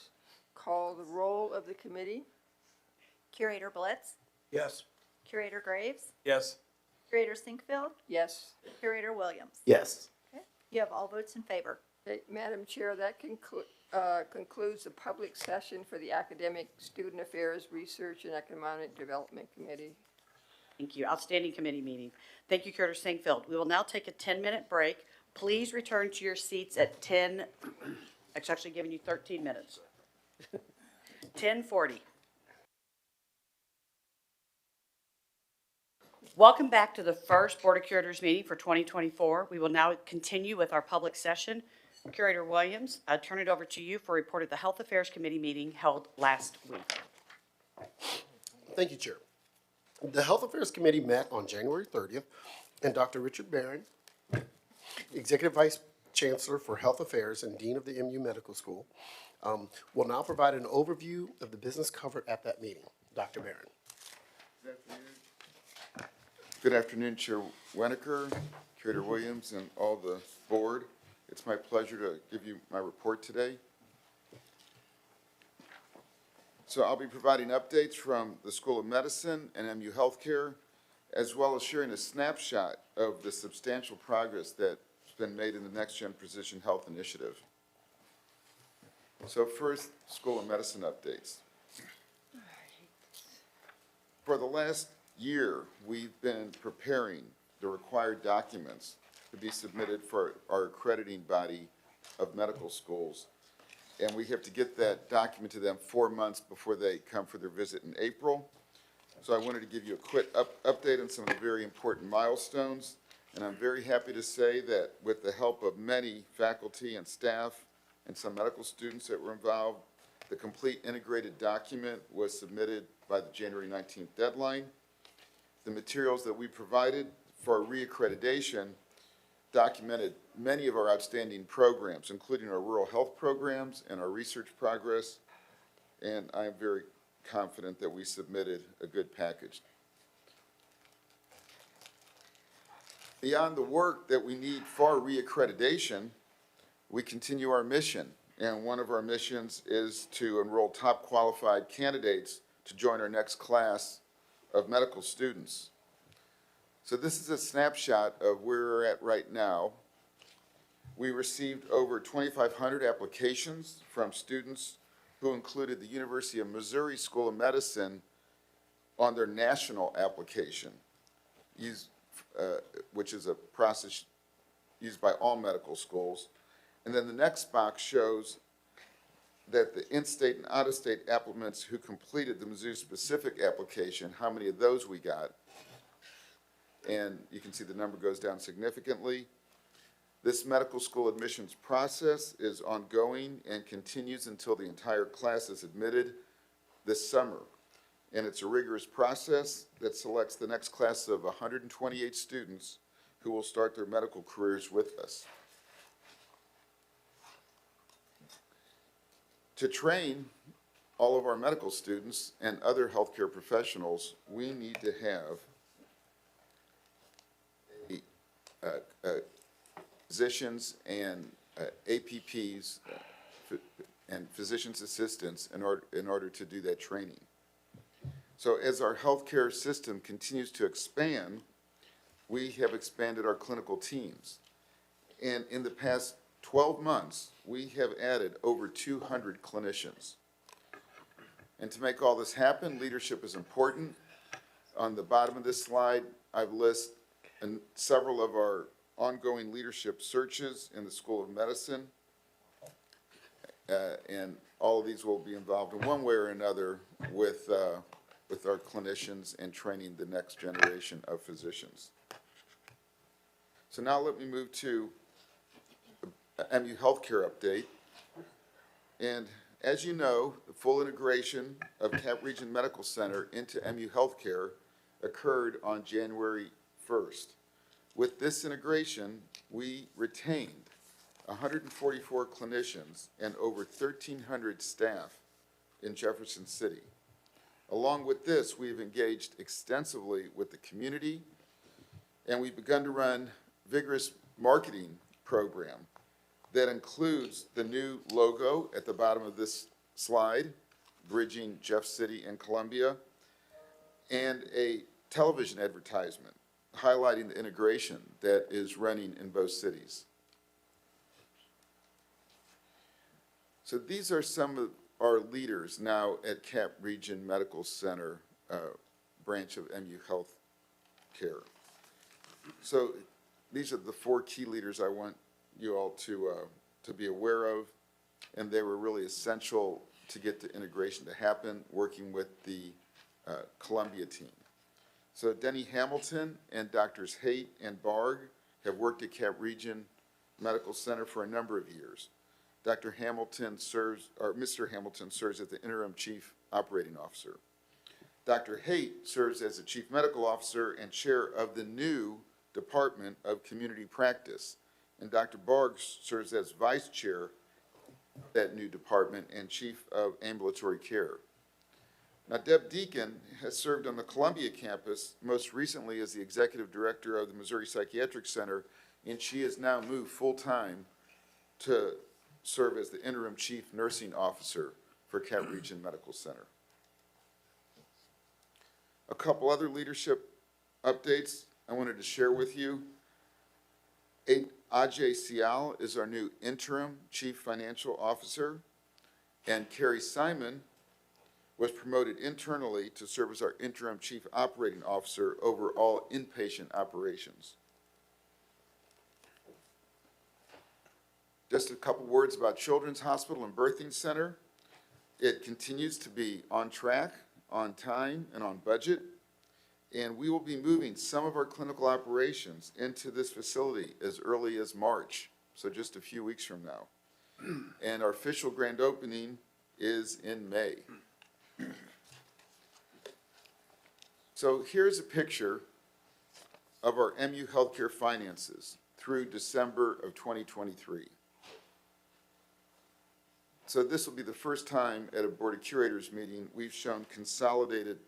call the roll of the committee. Curator Blitz, Yes. Curator Graves, Yes. Curator Sinkfield, Yes. Curator Williams. Yes. Okay. You have all votes in favor. Okay, Madam Chair, that concludes the public session for the Academic Student Affairs Research and Economic Development Committee. Thank you. Outstanding committee meeting. Thank you, Curator Singfield. We will now take a 10-minute break. Please return to your seats at 10, it's actually giving you 13 minutes. 10:40. Welcome back to the first Board of Curators meeting for 2024. We will now continue with our public session. Curator Williams, I turn it over to you for a report of the Health Affairs Committee meeting held last week. Thank you, Chair. The Health Affairs Committee met on January 30th, and Dr. Richard Barron, Executive Vice Chancellor for Health Affairs and Dean of the MU Medical School, will now provide an overview of the business covered at that meeting. Dr. Barron. Good afternoon, Chair Weniker, Curator Williams, and all the board. It's my pleasure to give you my report today. So I'll be providing updates from the School of Medicine and MU Healthcare, as well as sharing a snapshot of the substantial progress that's been made in the Next Gen Precision Health Initiative. So first, School of Medicine updates. For the last year, we've been preparing the required documents to be submitted for our accrediting body of medical schools. And we have to get that document to them 4 months before they come for their visit in April. So I wanted to give you a quick update on some of the very important milestones. And I'm very happy to say that with the help of many faculty and staff and some medical students that were involved, the complete integrated document was submitted by the January 19th deadline. The materials that we provided for reaccreditation documented many of our outstanding programs, including our rural health programs and our research progress, and I am very confident that we submitted a good package. Beyond the work that we need for reaccreditation, we continue our mission, and one of our missions is to enroll top qualified candidates to join our next class of medical students. So this is a snapshot of where we're at right now. We received over 2,500 applications from students who included the University of Missouri School of Medicine on their national application, which is a process used by all medical schools. And then the next box shows that the in-state and out-of-state applicants who completed the Mizzou-specific application, how many of those we got. And you can see the number goes down significantly. This medical school admissions process is ongoing and continues until the entire class is admitted this summer. And it's a rigorous process that selects the next class of 128 students who will start their medical careers with us. To train all of our medical students and other healthcare professionals, we need to have a physicians and APPs and physician's assistants in order to do that training. So as our healthcare system continues to expand, we have expanded our clinical teams. And in the past 12 months, we have added over 200 clinicians. And to make all this happen, leadership is important. On the bottom of this slide, I've listed several of our ongoing leadership searches in the School of Medicine. And all of these will be involved in one way or another with our clinicians and training the next generation of physicians. So now let me move to MU Healthcare update. And as you know, the full integration of Cap Region Medical Center into MU Healthcare occurred on January 1st. With this integration, we retained 144 clinicians and over 1,300 staff in Jefferson City. Along with this, we've engaged extensively with the community, and we've begun to run vigorous marketing program that includes the new logo at the bottom of this slide, bridging Jeff City and Columbia, and a television advertisement highlighting the integration that is running in both cities. So these are some of our leaders now at Cap Region Medical Center, branch of MU Health Care. So these are the 4 key leaders I want you all to be aware of, and they were really essential to get the integration to happen, working with the Columbia team. So Denny Hamilton and Drs. Haight and Barg have worked at Cap Region Medical Center for a number of years. Mr. Hamilton serves as the interim chief operating officer. Dr. Haight serves as the chief medical officer and chair of the new Department of Community Practice. And Dr. Barg serves as vice chair of that new department and chief of ambulatory care. Now, Deb Deacon has served on the Columbia campus, most recently as the executive director of the Missouri Psychiatric Center, and she has now moved full-time to serve as the interim chief nursing officer for Cap Region Medical Center. A couple other leadership updates I wanted to share with you. Ajay Sial is our new interim chief financial officer, and Carrie Simon was promoted internally to serve as our interim chief operating officer over all inpatient operations. Just a couple words about Children's Hospital and Birthing Center. It continues to be on track, on time, and on budget. And we will be moving some of our clinical operations into this facility as early as March, so just a few weeks from now. And our official grand opening is in May. So here's a picture of our MU Healthcare finances through December of 2023. So this will be the first time at a Board of Curators meeting we've shown consolidated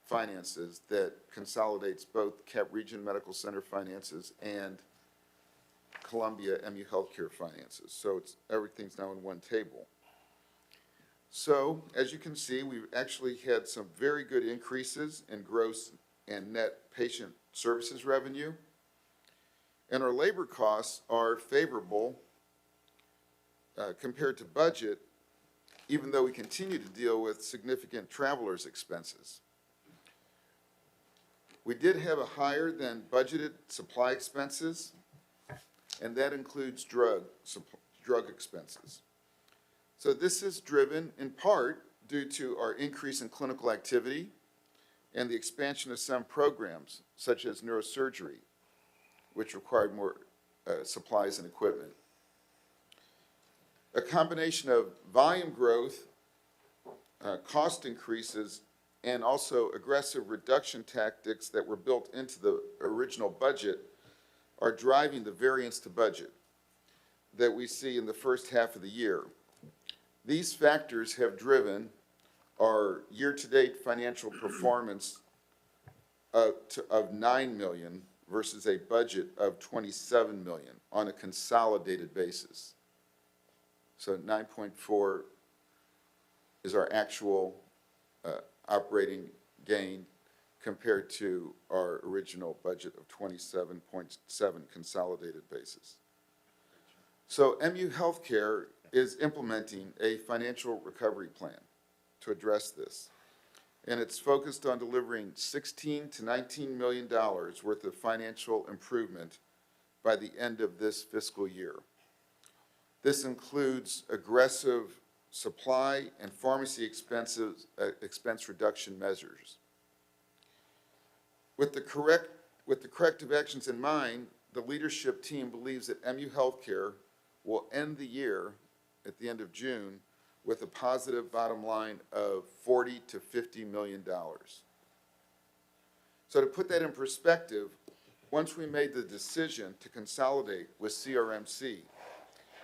finances that consolidates both Cap Region Medical Center finances and Columbia MU Healthcare finances. So everything's now in one table. So as you can see, we've actually had some very good increases in gross and net patient services revenue. And our labor costs are favorable compared to budget, even though we continue to deal with significant travelers' expenses. We did have a higher than budgeted supply expenses, and that includes drug expenses. So this is driven in part due to our increase in clinical activity and the expansion of some programs, such as neurosurgery, which required more supplies and equipment. A combination of volume growth, cost increases, and also aggressive reduction tactics that were built into the original budget are driving the variance to budget that we see in the first half of the year. These factors have driven our year-to-date financial performance of $9 million versus a budget of 27 million on a consolidated basis. So 9.4 is our actual operating gain compared to our original budget of 27.7 consolidated basis. So MU Healthcare is implementing a financial recovery plan to address this. And it's focused on delivering $16 to $19 million worth of financial improvement by the end of this fiscal year. This includes aggressive supply and pharmacy expense reduction measures. With the corrective actions in mind, the leadership team believes that MU Healthcare will end the year at the end of June with a positive bottom line of $40 to $50 million. So to put that in perspective, once we made the decision to consolidate with CRMC,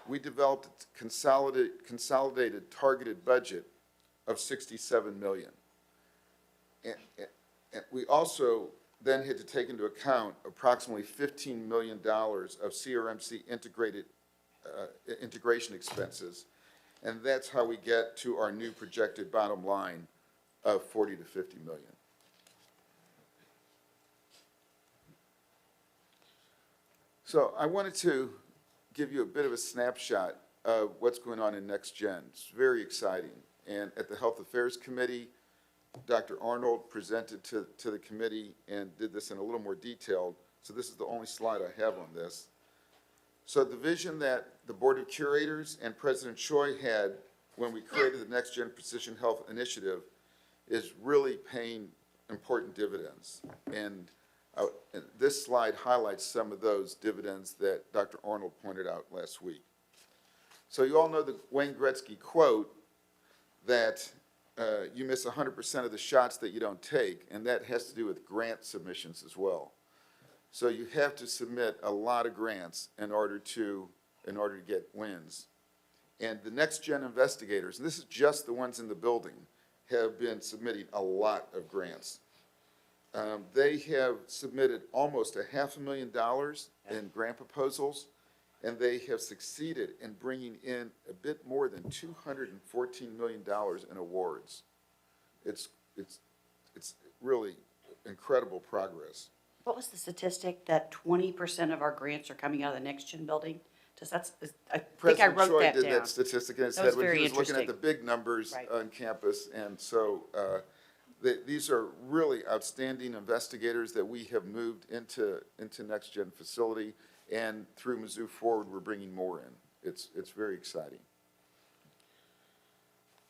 we developed a consolidated targeted budget of $67 million. And we also then had to take into account approximately $15 million of CRMC integration expenses. And that's how we get to our new projected bottom line of 40 to 50 million. So I wanted to give you a bit of a snapshot of what's going on in Next Gen. It's very exciting. And at the Health Affairs Committee, Dr. Arnold presented to the committee and did this in a little more detail. So this is the only slide I have on this. So the vision that the Board of Curators and President Choi had when we created the Next Gen Precision Health Initiative is really paying important dividends. And this slide highlights some of those dividends that Dr. Arnold pointed out last week. So you all know the Wayne Gretzky quote that you miss 100% of the shots that you don't take, and that has to do with grant submissions as well. So you have to submit a lot of grants in order to get wins. And the Next Gen investigators, and this is just the ones in the building, have been submitting a lot of grants. They have submitted almost $500,000 in grant proposals, and they have succeeded in bringing in a bit more than $214 million in awards. It's really incredible progress. What was the statistic that 20% of our grants are coming out of the Next Gen building? I think I President wrote Choi that did down. that statistic in his That head was when very he was looking at interesting. the big numbers Right. on campus. And so these are really outstanding investigators that we have moved into Next Gen facility. And through Mizzou Forward, we're bringing more in. It's very exciting.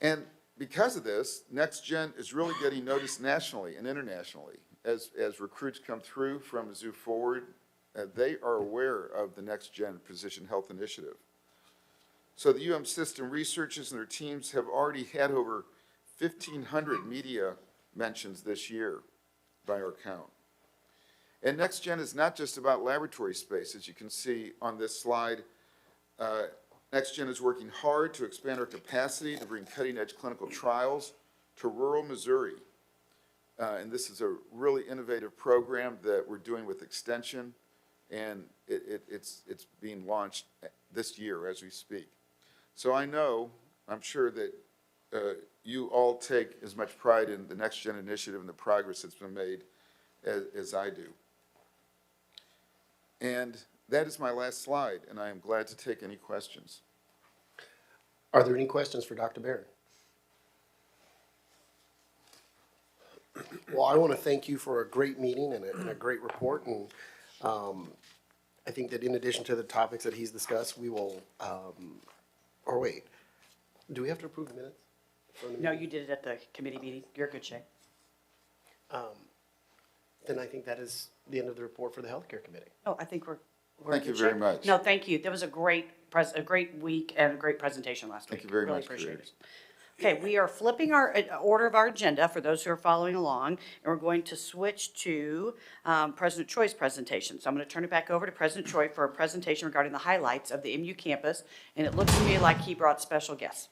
And because of this, Next Gen is really getting noticed nationally and internationally. As recruits come through from Mizzou Forward, they are aware of the Next Gen Precision Health Initiative. So the system researchers and their teams have already had over 1,500 media mentions this year by our count. And Next Gen is not just about laboratory space, as you can see on this slide. Next Gen is working hard to expand our capacity to bring cutting-edge clinical trials to rural Missouri. And this is a really innovative program that we're doing with Extension, and it's being launched this year as we speak. So I'm sure that you all take as much pride in the Next Gen initiative and the progress that's been made as I do. And that is my last slide, and I am glad to take any questions. Are there any questions for Dr. Barron? Well, I want to thank you for a great meeting and a great report. And I think that in addition to the topics that he's discussed, we will, or wait, do we have to approve the minutes? No, you did it at the committee meeting. You're in good shape. Then I think that is the end of the report for the Healthcare Committee. Oh, I think we're Thank in you good very shape. much. No, thank you. That was a great week and a great presentation last week. Thank you very Really much, appreciate it. Curators. Okay, we are flipping our order of our agenda for those who are following along, and we're going to switch to President Choi's presentation. So I'm going to turn it back over to President Choi for a presentation regarding the highlights of the MU campus, and it looks to me like he brought special guests.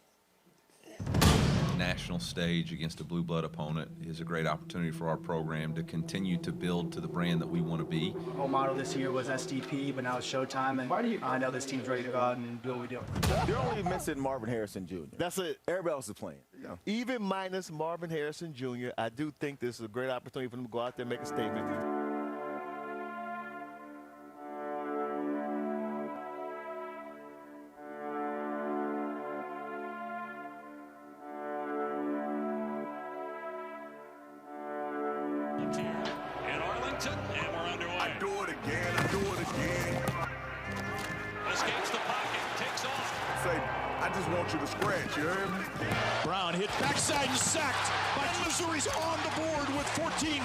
national stage against a blue blood opponent is a great opportunity for our program to continue to build to the brand that we want to be. Our whole motto this year was STP, but now it's showtime, and I know this team's ready to go out and do what we do. They're only missing Marvin Harrison Jr. That's it. Everybody else is playing. Yeah. Even minus Marvin Harrison Jr., I do think this is a great opportunity for them to go out there and make a statement. You to scratch, you heard me? Brown hit backside and sacked, but Missouri's on the board with 14.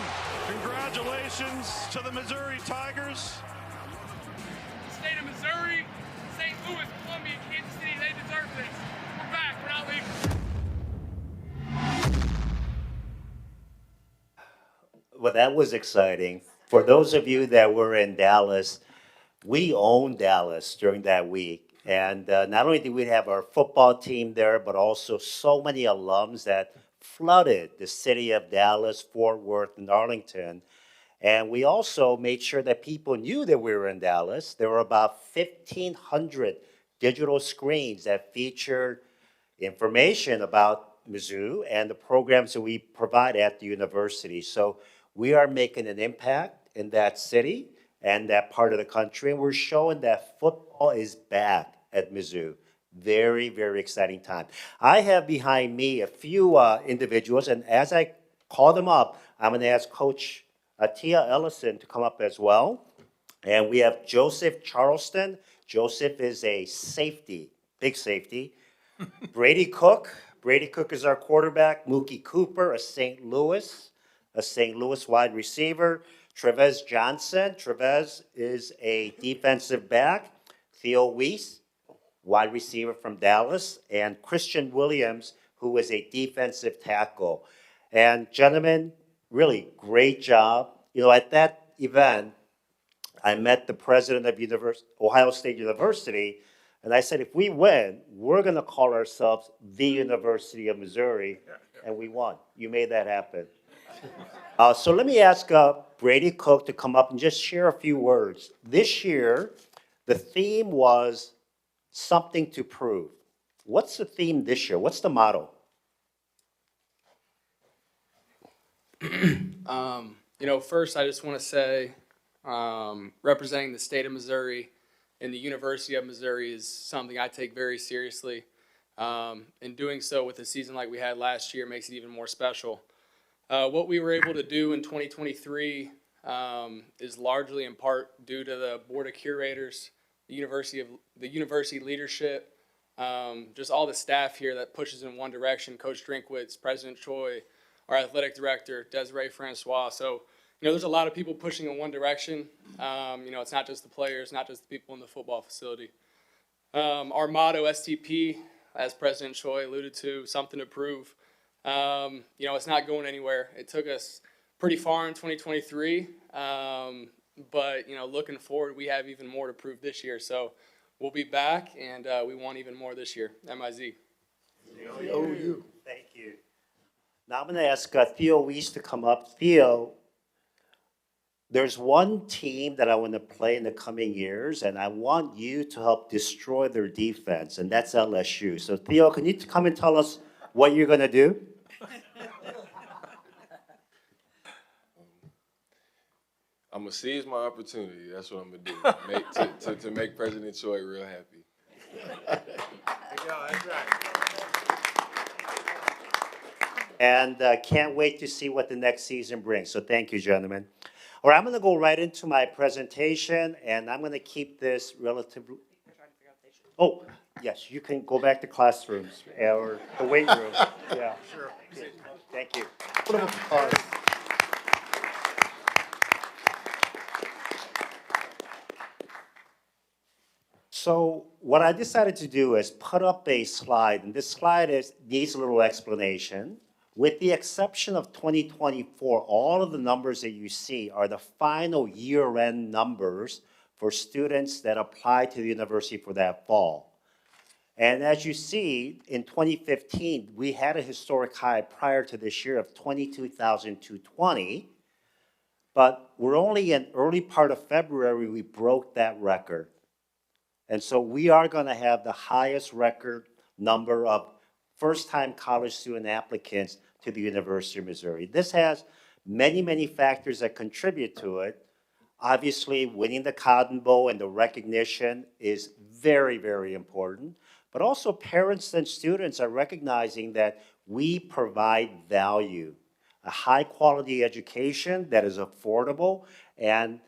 Congratulations to the Missouri Tigers. State of Missouri, St. Louis, Columbia, Kansas City, they deserve this. We're back, we're not leaving. Well, that was exciting. For those of you that were in Dallas, we owned Dallas during that week. And not only did we have our football team there, but also so many alums that flooded the city of Dallas, Fort Worth, and Arlington. And we also made sure that people knew that we were in Dallas. There were about 1,500 digital screens that featured information about Mizzou and the programs that we provide at the university. So we are making an impact in that city and that part of the country, and we're showing that football is back at Mizzou. Very, very exciting time. I have behind me a few individuals, and as I call them up, I'm going to ask Coach Tia Ellison to come up as well. And we have Joseph Charleston. Joseph is a safety, big safety. Brady Cook is our quarterback. Mookie Cooper, a St. Louis wide receiver. Trevez Johnson. Trevez is a defensive back. Theo Weiss, wide receiver from Dallas. And Christian Williams, who is a defensive tackle. And gentlemen, really great job. You know, at that event, I met the president of Ohio State University, and I said, if we win, we're going to call ourselves the University of Missouri, and we won. You made that happen. So let me ask Brady Cook to come up and just share a few words. This year, the theme was something to prove. What's the theme this year? What's the motto? First I just want to say, representing the state of Missouri and the University of Missouri is something I take very seriously. And doing so with a season like we had last year makes it even more special. What we were able to do in 2023 is largely in part due to the Board of Curators, the university leadership, just all the staff here that pushes in one direction, Coach Drinkwitz, President Choi, our athletic director, Desiree Francois. So, there's a lot of people pushing in one direction. It's not just the players, not just the people in the football facility. Our motto, STP, as President Choi alluded to, something to prove. It's not going anywhere. It took us pretty far in 2023, but, looking forward, we have even more to prove this year. So we'll be back, and we want even more this year. MIZ. Thank you. Now I'm going to ask Theo Weiss to come up. Theo, there's one team that I want to play in the coming years, and I want you to help destroy their defense, and that's LSU. So Theo, can you come and tell us what you're going to do? I'm going to seize my opportunity. That's what I'm going to do, to make President Choi real happy. That's right. And can't wait to see what the next season brings. So thank you, gentlemen. All right, I'm going to go right into my presentation, and I'm going to keep this relatively... Oh, yes, you can go back to classrooms or the weight room. Yeah. Sure. Thank you. Put them apart. So what I decided to do is put up a slide, and this slide needs a little explanation. With the exception of 2024, all of the numbers that you see are the final year-end numbers for students that apply to the university for that fall. And as you see, in 2015, we had a historic high prior to this year of 22,220. But we're only in early part of February, we broke that record. And so we are going to have the highest record number of first-time college student applicants to the University of Missouri. This has many, many factors that contribute to it. Obviously, winning the Cotton Bowl and the recognition is very, very important. But also parents and students are recognizing that we provide value, a high-quality education that is affordable, and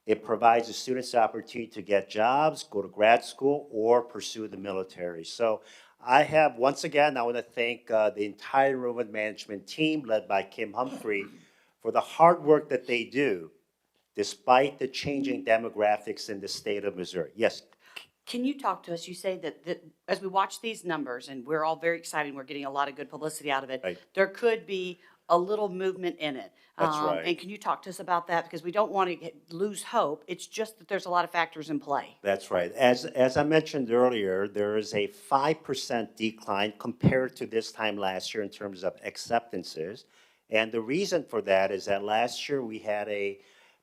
it provides the students the opportunity to get jobs, go to grad school, or pursue the military. So I have, once again, I want to thank the entire enrollment management team led by Kim Humphrey for the hard work that they do despite the changing demographics in the state of Missouri. Yes. Can you talk to us? You say that as we watch these numbers, and we're all very excited, we're getting a lot of good publicity out of it, Right. there could be a little movement in it. That's right. And can you talk to us about that? Because we don't want to lose hope. It's just that there's a lot of factors in play. That's right. As I mentioned earlier, there is a 5% decline compared to this time last year in terms of acceptances. And the reason for that is that last year we had a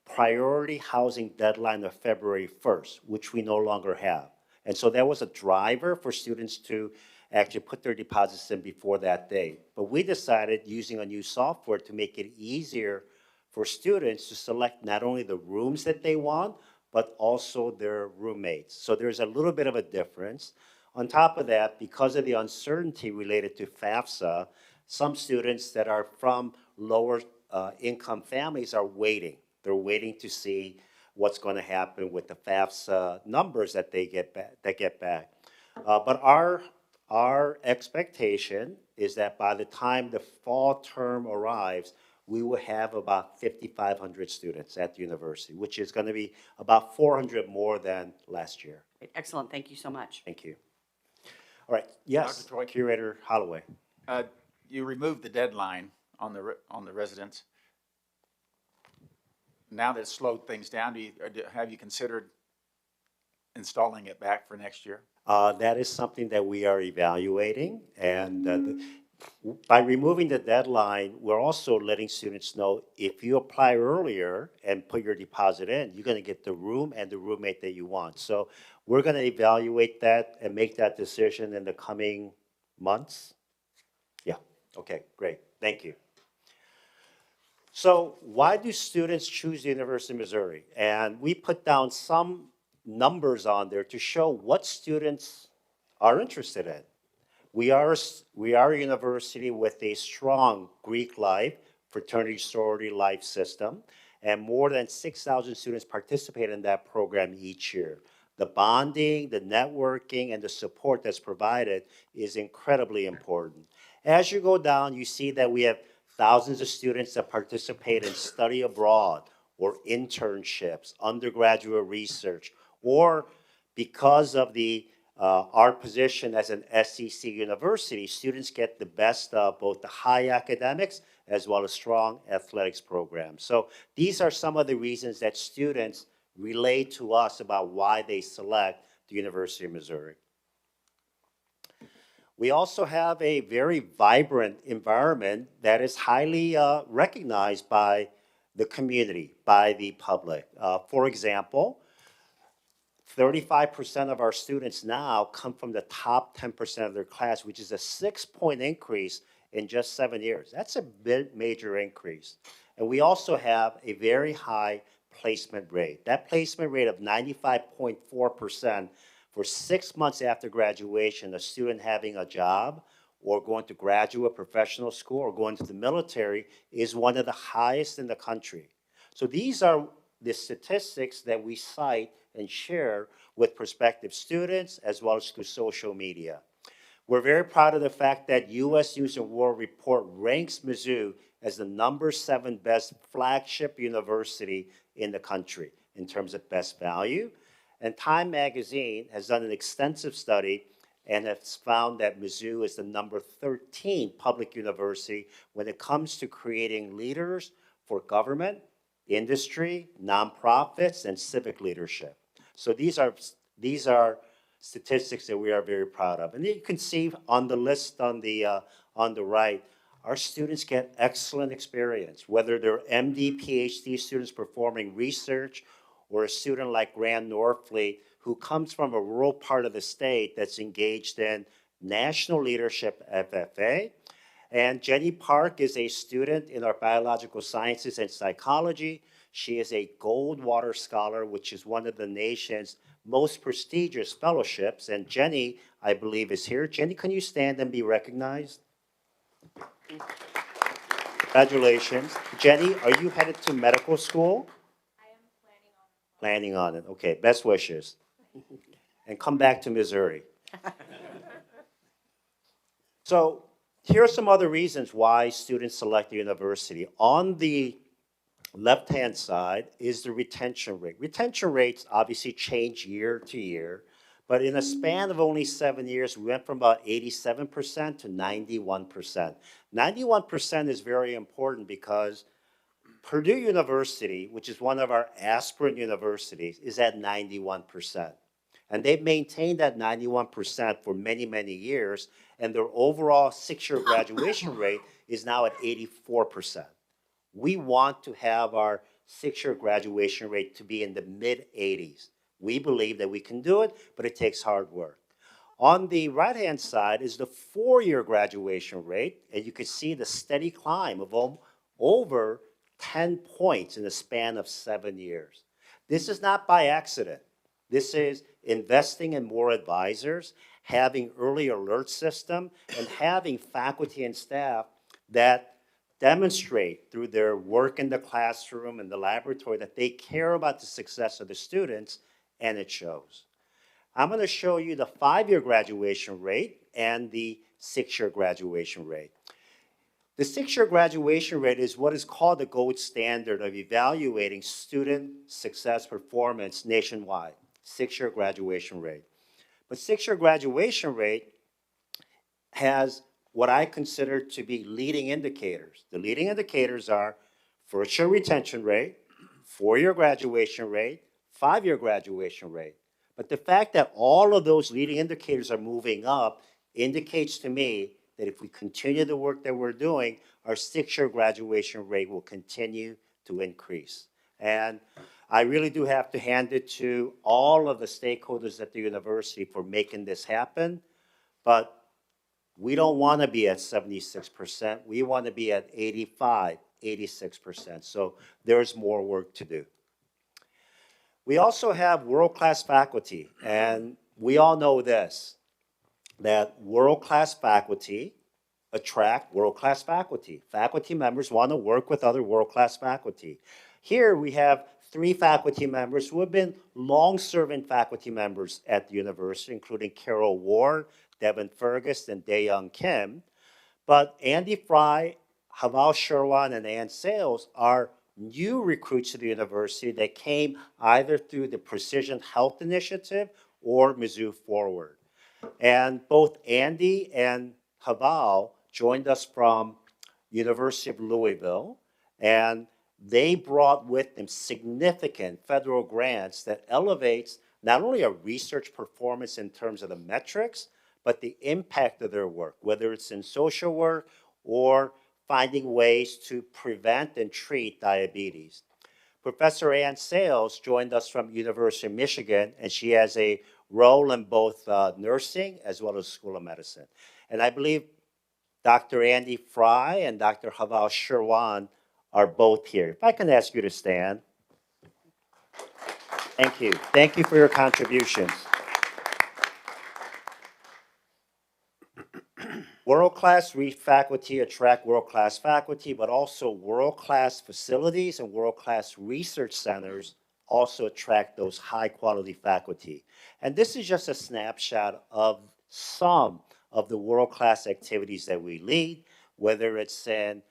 priority housing deadline of February 1st, which we no longer have. And so that was a driver for students to actually put their deposits in before that date. But we decided using a new software to make it easier for students to select not only the rooms that they want, but also their roommates. So there's a little bit of a difference. On top of that, because of the uncertainty related to FAFSA, some students that are from lower income families are waiting. They're waiting to see what's going to happen with the FAFSA numbers that they get back. But our expectation is that by the time the fall term arrives, we will have about 5,500 students at the university, which is going to be about 400 more than last year. Excellent. Thank you so much. Thank you. All right. Yes, Dr. Troy? Curator Holloway. You removed the deadline on the residents. Now that it's slowed things down, have you considered installing it back for next year? That is something that we are evaluating, and by removing the deadline, we're also letting students know if you apply earlier and put your deposit in, you're going to get the room and the roommate that you want. So we're going to evaluate that and make that decision in the coming months. Yeah, okay, great, thank you. So why do students choose the University of Missouri? And we put down some numbers on there to show what students are interested in. We are a university with a strong Greek life, fraternity, sorority life system, and more than 6,000 students participate in that program each year. The bonding, the networking, and the support that's provided is incredibly important. As you go down, you see that we have thousands of students that participate in study abroad or internships, undergraduate research, or because of our position as an SEC university, students get the best of both the high academics as well as strong athletics programs. So these are some of the reasons that students relate to us about why they select the University of Missouri. We also have a very vibrant environment that is highly recognized by the community, by the public. For example, 35% of our students now come from the top 10% of their class, which is a 6-point increase in just 7 years. That's a major increase. And we also have a very high placement rate. That placement rate of 95.4% for 6 months after graduation, a student having a job or going to graduate professional school or going to the military is one of the highest in the country. So these are the statistics that we cite and share with prospective students as well as through social media. We're very proud of the fact that U.S. News & World Report ranks Mizzou as the #7 best flagship university in the country in terms of best value. And Time Magazine has done an extensive study and has found that Mizzou is the #13 public university when it comes to creating leaders for government, industry, nonprofits, and civic leadership. So these are statistics that we are very proud of. And you can see on the list on the right, our students get excellent experience, whether they're MD, PhD students performing research, or a student like Grant Norfleet, who comes from a rural part of the state that's engaged in national leadership FFA. And Jenny Park is a student in our biological sciences and psychology. She is a Goldwater Scholar, which is one of the nation's most prestigious fellowships. And Jenny, I believe, is here. Jenny, can you stand and be recognized? Congratulations. Jenny, are you headed to medical school? I am Planning on it. Okay, best wishes. And come back to Missouri. So here are some other reasons why students select the university. On the left-hand side is the retention rate. Retention rates obviously change year to year, but in a span of only 7 years, we went from about 87% to 91%. 91% is very important because Purdue University, which is one of our aspirant universities, is at 91%. And they've maintained that 91% for many, many years, and their overall 6-year graduation rate is now at 84%. We want to have our 6-year graduation rate to be in the mid-80s. We believe that we can do it, but it takes hard work. On the right-hand side is the 4-year graduation rate, and you can see the steady climb of over 10 points in the span of 7 years. This is not by accident. This is investing in more advisors, having early alert system, and having faculty and staff that demonstrate through their work in the classroom and the laboratory that they care about the success of the students, and it shows. I'm going to show you the 5-year graduation rate and the 6-year graduation rate. The 6-year graduation rate is what is called the gold standard of evaluating student success performance nationwide. 6-year graduation rate. But 6-year graduation rate has what I consider to be leading indicators. The leading indicators are first-year retention rate, 4-year graduation rate, 5-year graduation rate. But the fact that all of those leading indicators are moving up indicates to me that if we continue the work that we're doing, our 6-year graduation rate will continue to increase. And I really do have to hand it to all of the stakeholders at the university for making this happen. But we don't want to be at 76%. We want to be at 85, 86%. So there's more work to do. We also have world-class faculty, and we all know this, that world-class faculty attract world-class faculty. Faculty members want to work with other world-class faculty. Here we have 3 faculty members who have been long-serving faculty members at the university, including Carol Ward, Devin Fergus, and Dae-Young Kim. But Andy Fry, Haval Sherwan, and Ann Sales are new recruits to the university that came either through the Precision Health Initiative or Mizzou Forward. And both Andy and Haval joined us from University of Louisville, and they brought with them significant federal grants that elevates not only our research performance in terms of the metrics, but the impact of their work, whether it's in social work or finding ways to prevent and treat diabetes. Professor Ann Sales joined us from University of Michigan, and she has a role in both nursing as well as School of Medicine. And I believe Dr. Andy Fry and Dr. Haval Sherwan are both here. If I can ask you to stand. Thank you. Thank you for your contributions. World-class faculty attract world-class faculty, but also world-class facilities and world-class research centers also attract those high-quality faculty. And this is just a snapshot of some of the world-class activities that we lead, whether it's in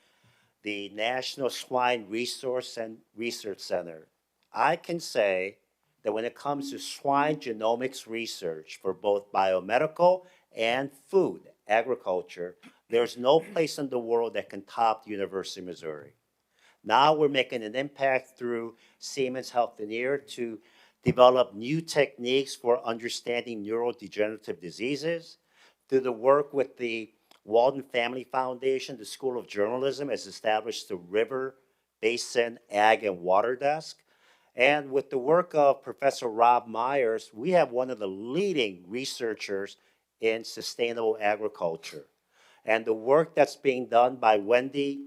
the National Swine Resource and Research Center. I can say that when it comes to swine genomics research for both biomedical and food, agriculture, there's no place in the world that can top the University of Missouri. Now we're making an impact through Siemens Healthineers to develop new techniques for understanding neurodegenerative diseases. Through the work with the Walden Family Foundation, the School of Journalism has established the River Basin Ag and Water Desk. And with the work of Professor Rob Myers, we have one of the leading researchers in sustainable agriculture. And the work that's being done by Wendy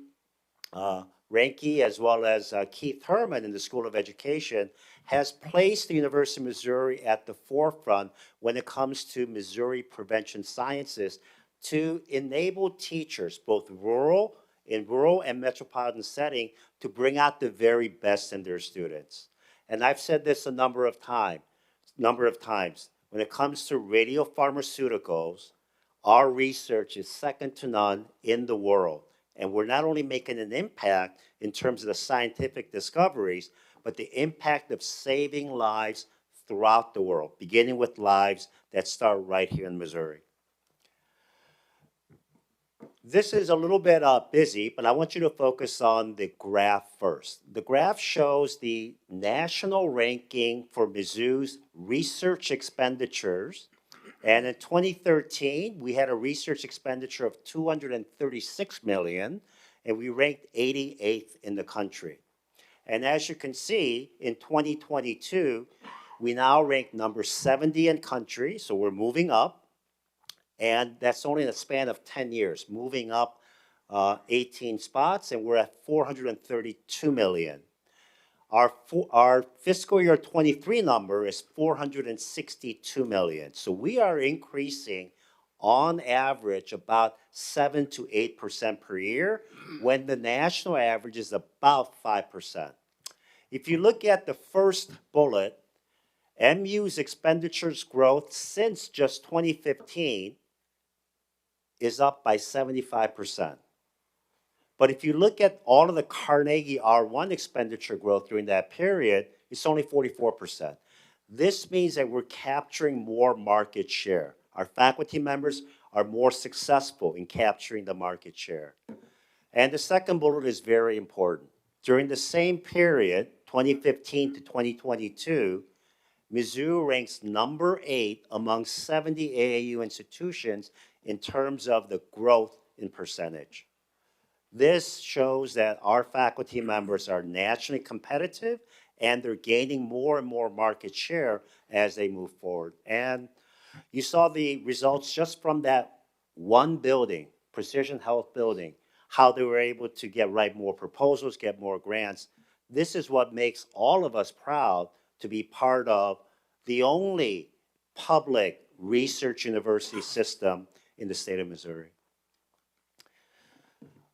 Reinke as well as Keith Herman in the School of Education has placed the University of Missouri at the forefront when it comes to Missouri prevention sciences to enable teachers, both in rural and metropolitan setting, to bring out the very best in their students. And I've said this a number of times. When it comes to radiopharmaceuticals, our research is second to none in the world. And we're not only making an impact in terms of the scientific discoveries, but the impact of saving lives throughout the world, beginning with lives that start right here in Missouri. This is a little bit busy, but I want you to focus on the graph first. The graph shows the national ranking for Mizzou's research expenditures. And in 2013, we had a research expenditure of $236 million, and we ranked 88th in the country. And as you can see, in 2022, we now rank number 70 in country, so we're moving up. And that's only in a span of 10 years, moving up 18 spots, and we're at $432 million. Our fiscal year 23 number is $462 million. So we are increasing on average about 7 to 8% per year, when the national average is about 5%. If you look at the first bullet, MU's expenditures growth since just 2015 is up by 75%. But if you look at all of the Carnegie R1 expenditure growth during that period, it's only 44%. This means that we're capturing more market share. Our faculty members are more successful in capturing the market share. And the second bullet is very important. During the same period, 2015 to 2022, Mizzou ranks number 8 among 70 AAU institutions in terms of the growth in percentage. This shows that our faculty members are nationally competitive and they're gaining more and more market share as they move forward. And you saw the results just from that one building, Precision Health building, how they were able to write more proposals, get more grants. This is what makes all of us proud to be part of the only public research university system in the state of Missouri.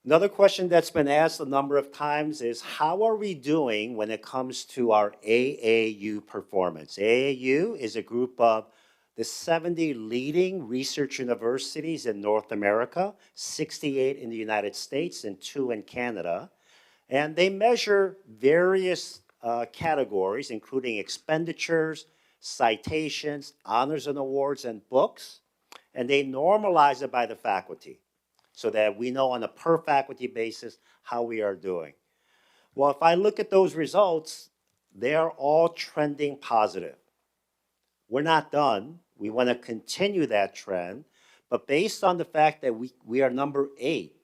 Another question that's been asked a number of times is, how are we doing when it comes to our AAU performance? AAU is a group of the 70 leading research universities in North America, 68 in the United States and 2 in Canada. And they measure various categories, including expenditures, citations, honors and awards, and books. And they normalize it by the faculty, so that we know on a per faculty basis how we are doing. Well, if I look at those results, they are all trending positive. We're not done. We want to continue that trend, but based on the fact that we are number 8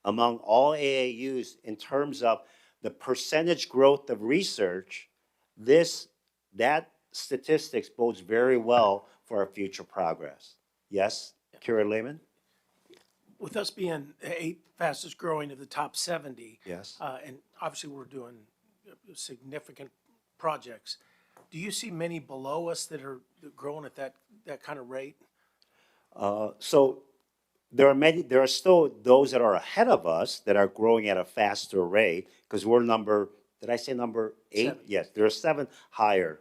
among all AAUs in terms of the percentage growth of research, that statistics bodes very well for our future progress. Yes, Kira Lehman? With us being the 8th fastest growing of the top 70, yes, and obviously we're doing significant projects, do you see many below us that are growing at that kind of rate? So there are still those that are ahead of us that are growing at a faster rate, because we're number 8? 7. Yes, there are 7 higher.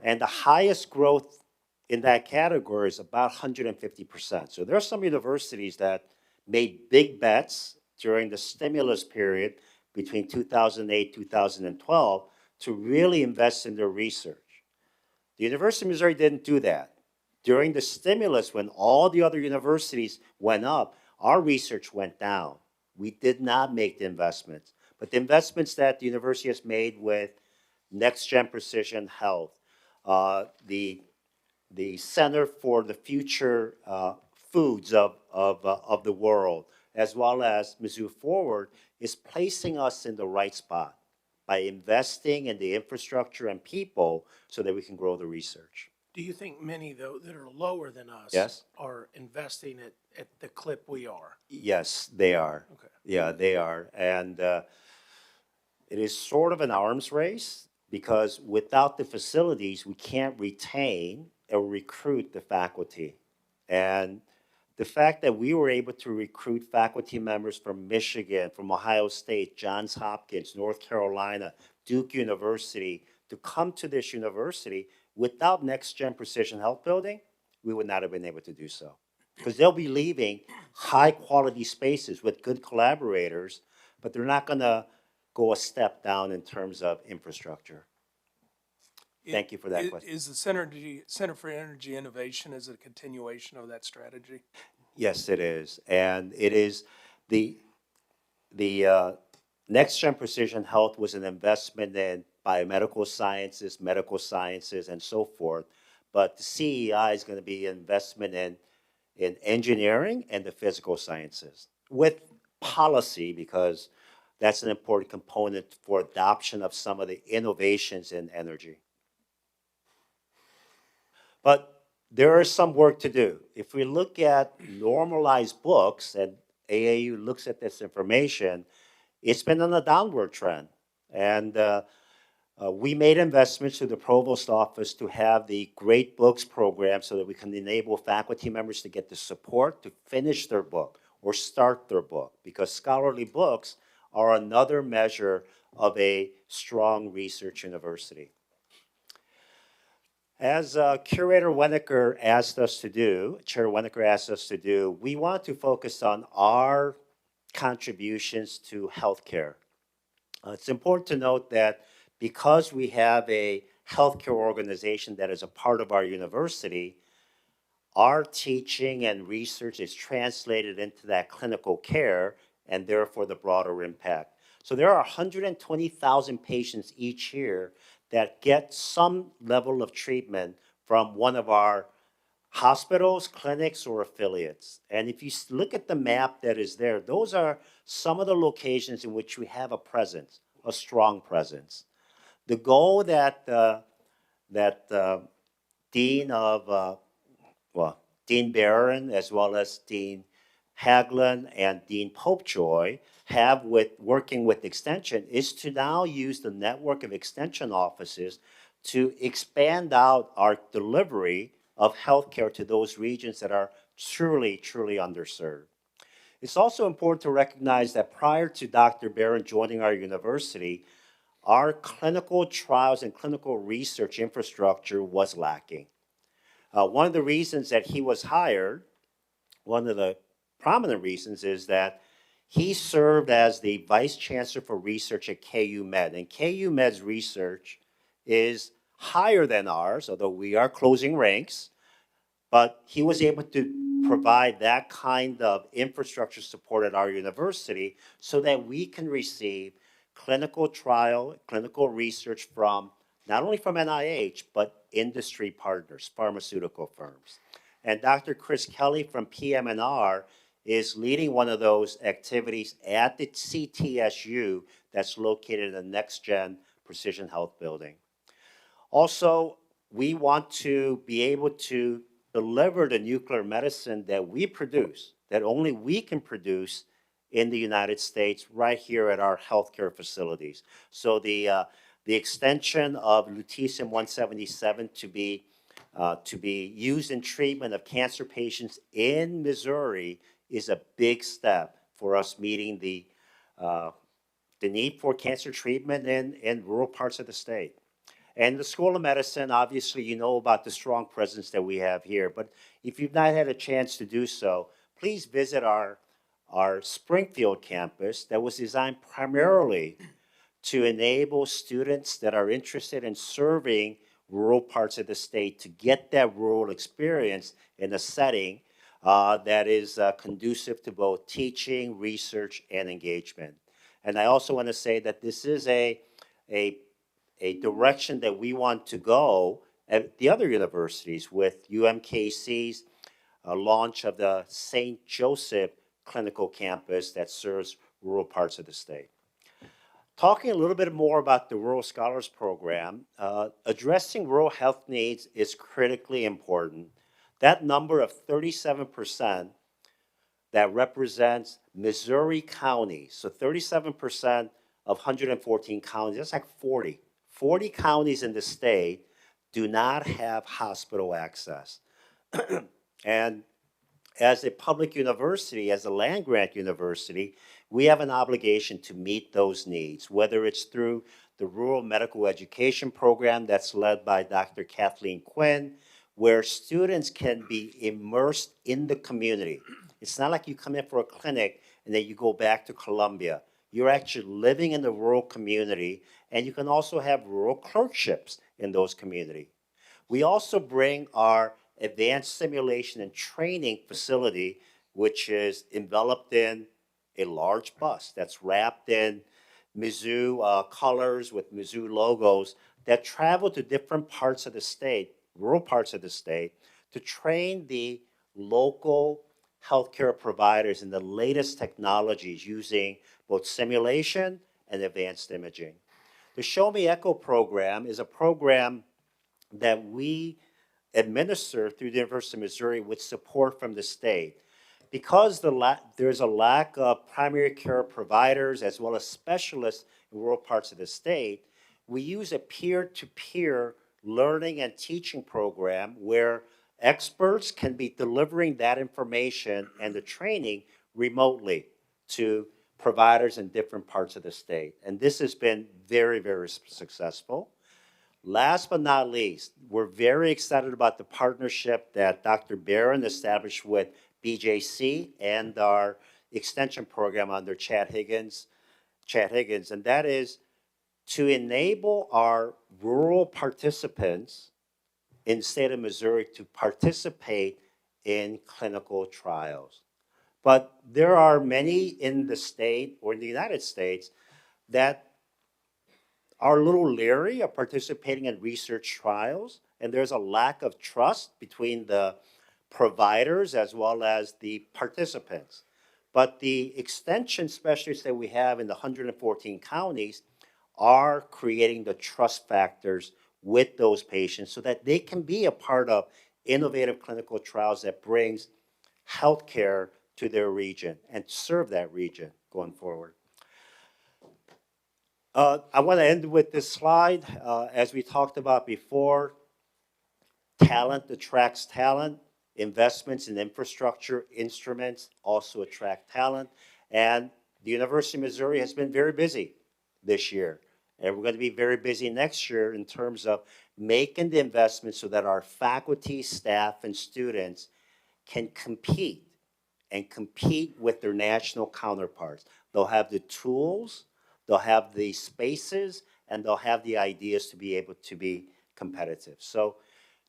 And the highest growth in that category is about 150%. So there are some universities that made big bets during the stimulus period between 2008, 2012 to really invest in their research. The University of Missouri didn't do that. During the stimulus, when all the other universities went up, our research went down. We did not make the investments. But the investments that the university has made with Next Gen Precision Health, the Center for the Future Foods of the world, as well as Mizzou Forward, is placing us in the right spot by investing in the infrastructure and people so that we can grow the research. Do you think many, though, that are lower than us Yes. are investing at the clip we are? Yes, they are. Okay. Yeah, they are. And it is sort of an arms race because without the facilities, we can't retain or recruit the faculty. And the fact that we were able to recruit faculty members from Michigan, from Ohio State, Johns Hopkins, North Carolina, Duke University, to come to this university without Next Gen Precision Health Building, we would not have been able to do so. Because they'll be leaving high quality spaces with good collaborators, but they're not going to go a step down in terms of infrastructure. Thank you for that question. Is the Center for Energy Innovation, is it a continuation of that strategy? Yes, it is. And it is the Next Gen Precision Health was an investment in biomedical sciences, medical sciences, and so forth. But the CEI is going to be an investment in engineering and the physical sciences with policy, because that's an important component for adoption of some of the innovations in energy. But there is some work to do. If we look at normalized books, and AAU looks at this information, it's been on a downward trend. And we made investments to the provost office to have the Great Books program so that we can enable faculty members to get the support to finish their book or start their book, because scholarly books are another measure of a strong research university. As Curator Winokur asked us to do, Chair Winokur asked us to do, we want to focus on our contributions to healthcare. It's important to note that because we have a healthcare organization that is a part of our university, our teaching and research is translated into that clinical care and therefore the broader impact. So there are 120,000 patients each year that get some level of treatment from one of our hospitals, clinics, or affiliates. And if you look at the map that is there, those are some of the locations in which we have a presence, a strong presence. The goal that Dean Barron, as well as Dean Haglund and Dean Popejoy have with working with Extension is to now use the network of Extension offices to expand out our delivery of healthcare to those regions that are truly, truly underserved. It's also important to recognize that prior to Dr. Barron joining our university, our clinical trials and clinical research infrastructure was lacking. One of the reasons that he was hired, one of the prominent reasons, is that he served as the Vice Chancellor for Research at KU Med. And KU Med's research is higher than ours, although we are closing ranks. But he was able to provide that kind of infrastructure support at our university so that we can receive clinical trial, clinical research from not only from NIH, but industry partners, pharmaceutical firms. And Dr. Chris Kelly from PM&R is leading one of those activities at the CTSU that's located in the Next Gen Precision Health Building. Also, we want to be able to deliver the nuclear medicine that we produce, that only we can produce in the United States right here at our healthcare facilities. So the extension of lutetium-177 to be used in treatment of cancer patients in Missouri is a big step for us meeting the need for cancer treatment in rural parts of the state. And the School of Medicine, obviously, you know about the strong presence that we have here. But if you've not had a chance to do so, please visit our Springfield campus that was designed primarily to enable students that are interested in serving rural parts of the state to get that rural experience in a setting that is conducive to both teaching, research, and engagement. And I also want to say that this is a direction that we want to go at the other universities with UMKC's launch of the St. Joseph Clinical Campus that serves rural parts of the state. Talking a little bit more about the Rural Scholars Program, addressing rural health needs is critically important. That number of 37% that represents Missouri counties, so 37% of 114 counties, that's like 40. 40 counties in the state do not have hospital access. And as a public university, as a land-grant university, we have an obligation to meet those needs, whether it's through the Rural Medical Education Program that's led by Dr. Kathleen Quinn, where students can be immersed in the community. It's not like you come in for a clinic and then you go back to Columbia. You're actually living in the rural community, and you can also have rural clerkships in those communities. We also bring our advanced simulation and training facility, which is enveloped in a large bus that's wrapped in Mizzou colors with Mizzou logos that travel to different parts of the state, rural parts of the state, to train the local healthcare providers in the latest technologies using both simulation and advanced imaging. The Show Me Echo program is a program that we administer through the University of Missouri with support from the state. Because there's a lack of primary care providers as well as specialists in rural parts of the state, we use a peer-to-peer learning and teaching program where experts can be delivering that information and the training remotely to providers in different parts of the state. And this has been very, very successful. Last but not least, we're very excited about the partnership that Dr. Barron established with BJC and our extension program under Chad Higgins, and that is to enable our rural participants in the state of Missouri to participate in clinical trials. But there are many in the state or in the United States that are a little leery of participating in research trials, and there's a lack of trust between the providers as well as the participants. But the extension specialists that we have in the 114 counties are creating the trust factors with those patients so that they can be a part of innovative clinical trials that brings healthcare to their region and serve that region going forward. I want to end with this slide. As we talked about before, talent attracts talent. Investments in infrastructure instruments also attract talent. And the University of Missouri has been very busy this year. And we're going to be very busy next year in terms of making the investments so that our faculty, staff, and students can compete with their national counterparts. They'll have the tools, they'll have the spaces, and they'll have the ideas to be able to be competitive. So,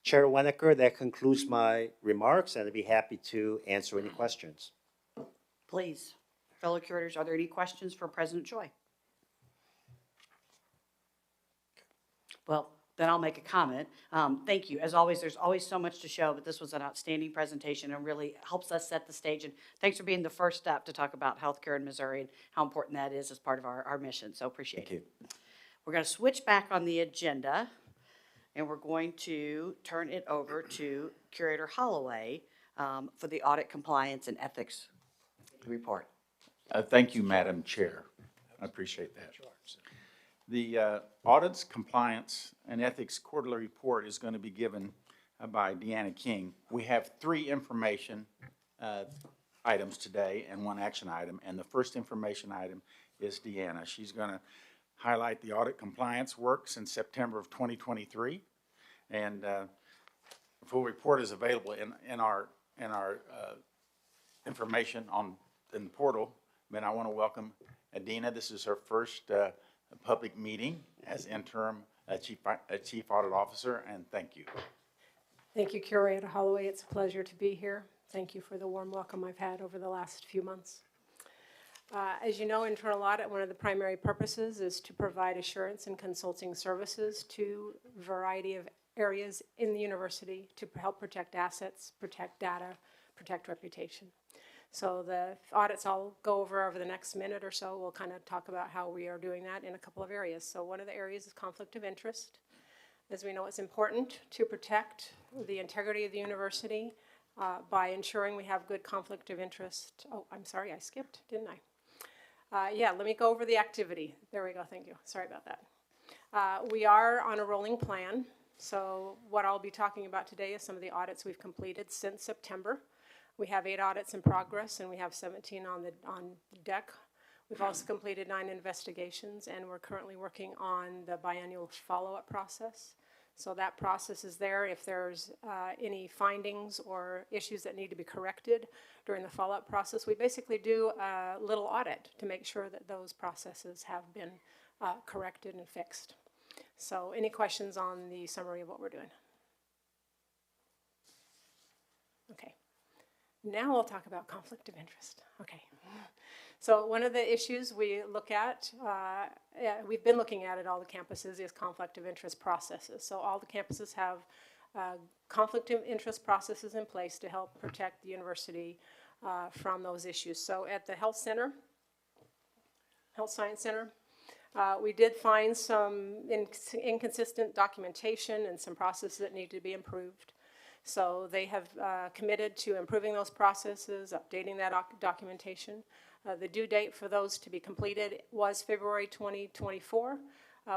Chair Winokur, that concludes my remarks, and I'd be happy to answer any questions. Please, fellow curators, are there any questions for President Choi? Well, then I'll make a comment. Thank you. As always, there's always so much to show, but this was an outstanding presentation and really helps us set the stage. And thanks for being the first step to talk about healthcare in Missouri and how important that is as part of our mission. So appreciate it. Thank you. We're going to switch back on the agenda, and we're going to turn it over to Curator Holloway for the audit compliance and ethics report. Thank you, Madam Chair. I appreciate that. The audits, compliance, and ethics quarterly report is going to be given by Deanna King. We have 3 information items today and 1 action item. And the first information item is Deanna. She's going to highlight the audit compliance work since September of 2023. And the full report is available in our information in the portal. But I want to welcome Adina. This is her first public meeting as interim chief audit officer, and thank you. Thank you, Curator Holloway. It's a pleasure to be here. Thank you for the warm welcome I've had over the last few months. As you know, internal audit, one of the primary purposes is to provide assurance and consulting services to a variety of areas in the university to help protect assets, protect data, protect reputation. So the audits I'll go over the next minute or so. We'll kind of talk about how we are doing that in a couple of areas. So one of the areas is conflict of interest. As we know, it's important to protect the integrity of the university by ensuring we have good conflict of interest. Oh, I'm sorry, I skipped, didn't I? Yeah, let me go over the activity. There we go, thank you. Sorry about that. We are on a rolling plan. So what I'll be talking about today is some of the audits we've completed since September. We have 8 audits in progress, and we have 17 on deck. We've also completed 9 investigations, and we're currently working on the biannual follow-up process. So that process is there. If there's any findings or issues that need to be corrected during the follow-up process, we basically do a little audit to make sure that those processes have been corrected and fixed. So any questions on the summary of what we're doing? Okay. Now we'll talk about conflict of interest. Okay. So one of the issues we look at, we've been looking at all the campuses, is conflict of interest processes. So all the campuses have conflict of interest processes in place to help protect the university from those issues. So at the Health Science Center, we did find some inconsistent documentation and some processes that need to be improved. So they have committed to improving those processes, updating that documentation. The due date for those to be completed was February 2024.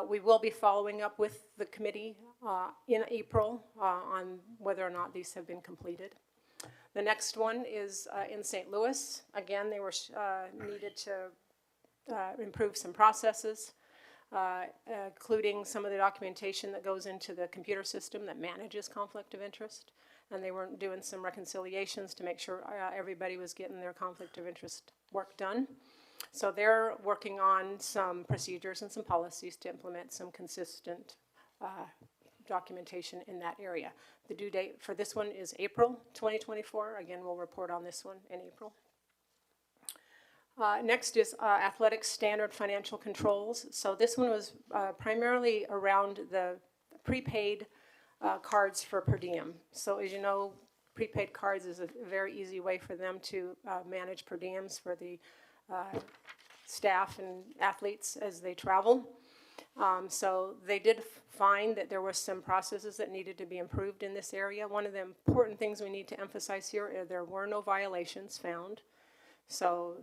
We will be following up with the committee in April on whether or not these have been completed. The next one is in St. Louis. Again, they were needed to improve some processes, including some of the documentation that goes into the computer system that manages conflict of interest. And they were doing some reconciliations to make sure everybody was getting their conflict of interest work done. So they're working on some procedures and some policies to implement some consistent documentation in that area. The due date for this one is April 2024. Again, we'll report on this one in April. Next is athletic standard financial controls. So this one was primarily around the prepaid cards for per diem. So as you know, prepaid cards is a very easy way for them to manage per diems for the staff and athletes as they travel. So they did find that there were some processes that needed to be improved in this area. One of the important things we need to emphasize here is there were no violations found. So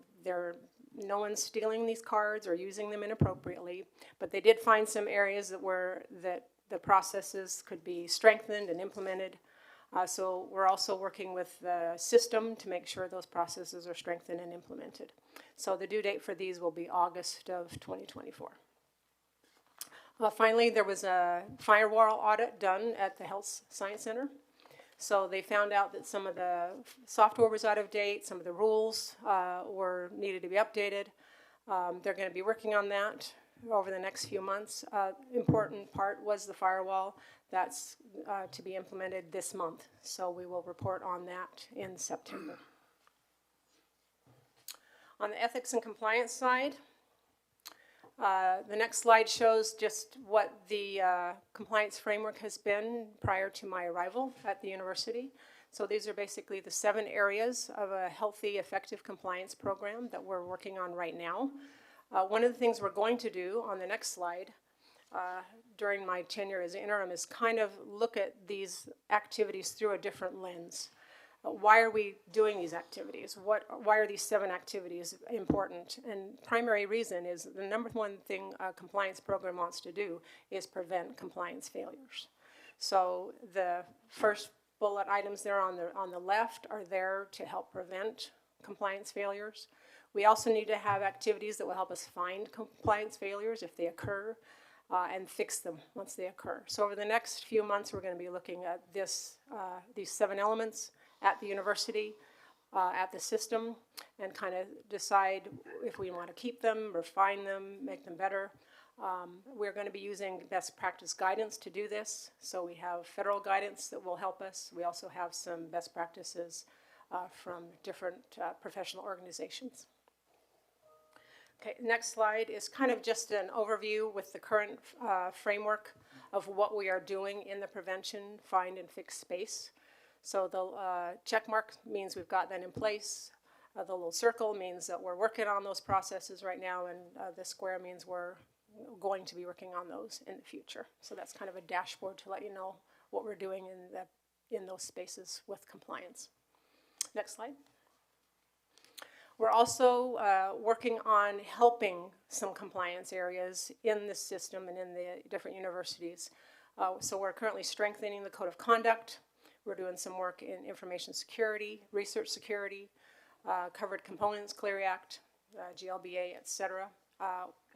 no one's stealing these cards or using them inappropriately, but they did find some areas that the processes could be strengthened and implemented. So we're also working with the system to make sure those processes are strengthened and implemented. So the due date for these will be August of 2024. Finally, there was a firewall audit done at the Health Science Center. So they found out that some of the software was out of date, some of the rules needed to be updated. They're going to be working on that over the next few months. Important part was the firewall. That's to be implemented this month. So we will report on that in September. On the ethics and compliance side, the next slide shows just what the compliance framework has been prior to my arrival at the university. So these are basically the 7 areas of a healthy, effective compliance program that we're working on right now. One of the things we're going to do on the next slide during my tenure as interim is kind of look at these activities through a different lens. Why are we doing these activities? Why are these 7 activities important? And primary reason is the number one thing a compliance program wants to do is prevent compliance failures. So the first bullet items there on the left are there to help prevent compliance failures. We also need to have activities that will help us find compliance failures if they occur and fix them once they occur. So over the next few months, we're going to be looking at these 7 elements at the university, at the system, and kind of decide if we want to keep them, refine them, make them better. We're going to be using best practice guidance to do this. So we have federal guidance that will help us. We also have some best practices from different professional organizations. Okay, next slide is kind of just an overview with the current framework of what we are doing in the prevention, find, and fix space. So the check mark means we've got that in place. The little circle means that we're working on those processes right now, and the square means we're going to be working on those in the future. So that's kind of a dashboard to let you know what we're doing in those spaces with compliance. Next slide. We're also working on helping some compliance areas in the system and in the different universities. So we're currently strengthening the code of conduct. We're doing some work in information security, research security, covered components, Clery Act, GLBA, etc.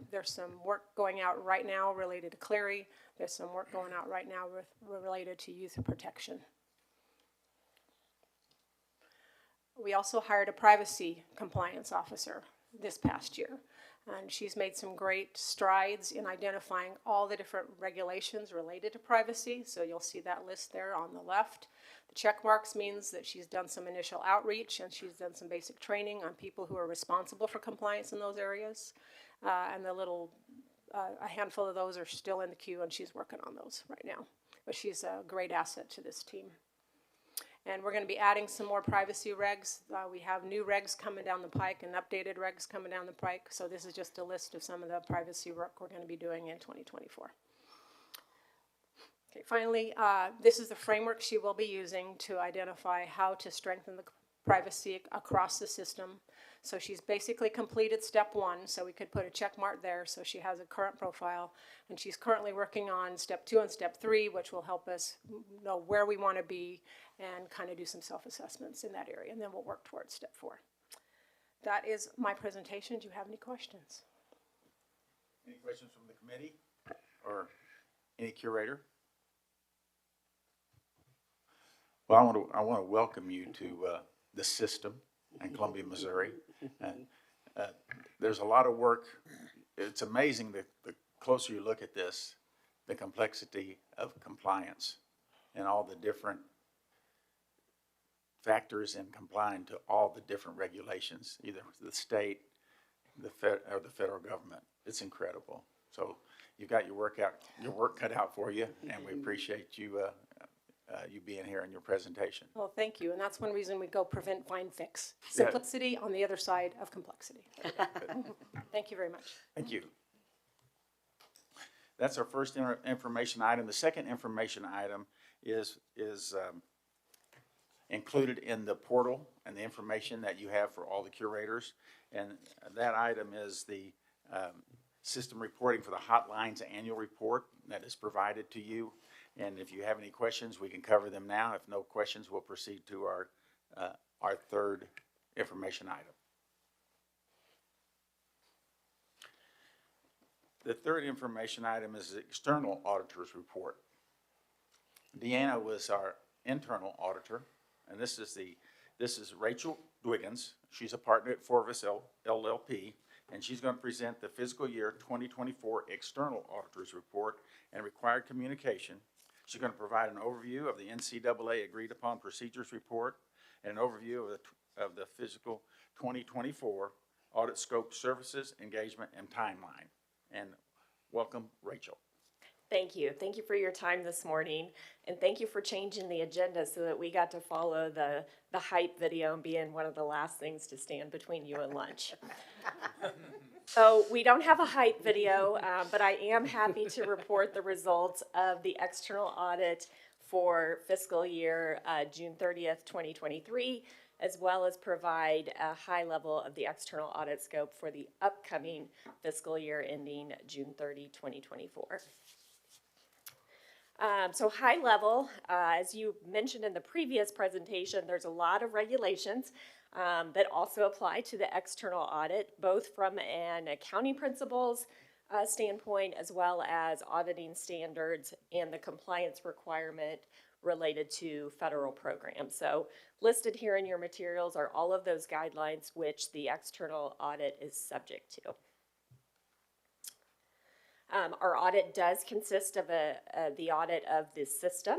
There's some work going out right now related to Clery. There's some work going out right now related to youth protection. We also hired a privacy compliance officer this past year, and she's made some great strides in identifying all the different regulations related to privacy. So you'll see that list there on the left. The check marks means that she's done some initial outreach and she's done some basic training on people who are responsible for compliance in those areas. And the little, a handful of those are still in the queue, and she's working on those right now. But she's a great asset to this team. And we're going to be adding some more privacy regs. We have new regs coming down the pike and updated regs coming down the pike. So this is just a list of some of the privacy work we're going to be doing in 2024. Okay, finally, this is the framework she will be using to identify how to strengthen the privacy across the system. So she's basically completed step 1, so we could put a check mark there so she has a current profile. And she's currently working on step 2 and step 3, which will help us know where we want to be and kind of do some self-assessments in that area. And then we'll work towards step 4. That is my presentation. Do you have any questions? Any questions from the committee or any curator? Well, I want to welcome you to the system in Columbia, Missouri. There's a lot of work. It's amazing that the closer you look at this, the complexity of compliance and all the different factors in complying to all the different regulations, either the state, or the federal government. It's incredible. So you've got your work cut out for you, and we appreciate you you being here in your presentation. Well, thank you. And that's one reason we go prevent, find, fix. Simplicity on the other side of complexity. Thank you very much. Thank you. That's our first information item. The second information item is included in the portal and the information that you have for all the curators. And that item is the system reporting for the Hotlines annual report that is provided to you. And if you have any questions, we can cover them now. If no questions, we'll proceed to our third information item. The third information item is the external auditor's report. Deanna was our internal auditor, and this is Rachel Dwiggins. She's a partner at Forvis LLP, and she's going to present the fiscal year 2024 external auditor's report and required communication. She's going to provide an overview of the NCAA agreed upon procedures report and an overview of the fiscal 2024 audit scope, services, engagement, and timeline. And welcome, Rachel. Thank you. Thank you for your time this morning, and thank you for changing the agenda so that we got to follow the hype video and being one of the last things to stand between you and lunch. So we don't have a hype video, but I am happy to report the results of the external audit for fiscal year June 30th, 2023, as well as provide a high level of the external audit scope for the upcoming fiscal year ending June 30, 2024. So high level, as you mentioned in the previous presentation, there's a lot of regulations that also apply to the external audit, both from an accounting principles standpoint, as well as auditing standards and the compliance requirement related to federal programs. So listed here in your materials are all of those guidelines which the external audit is subject to. Our audit does consist of the audit of the system,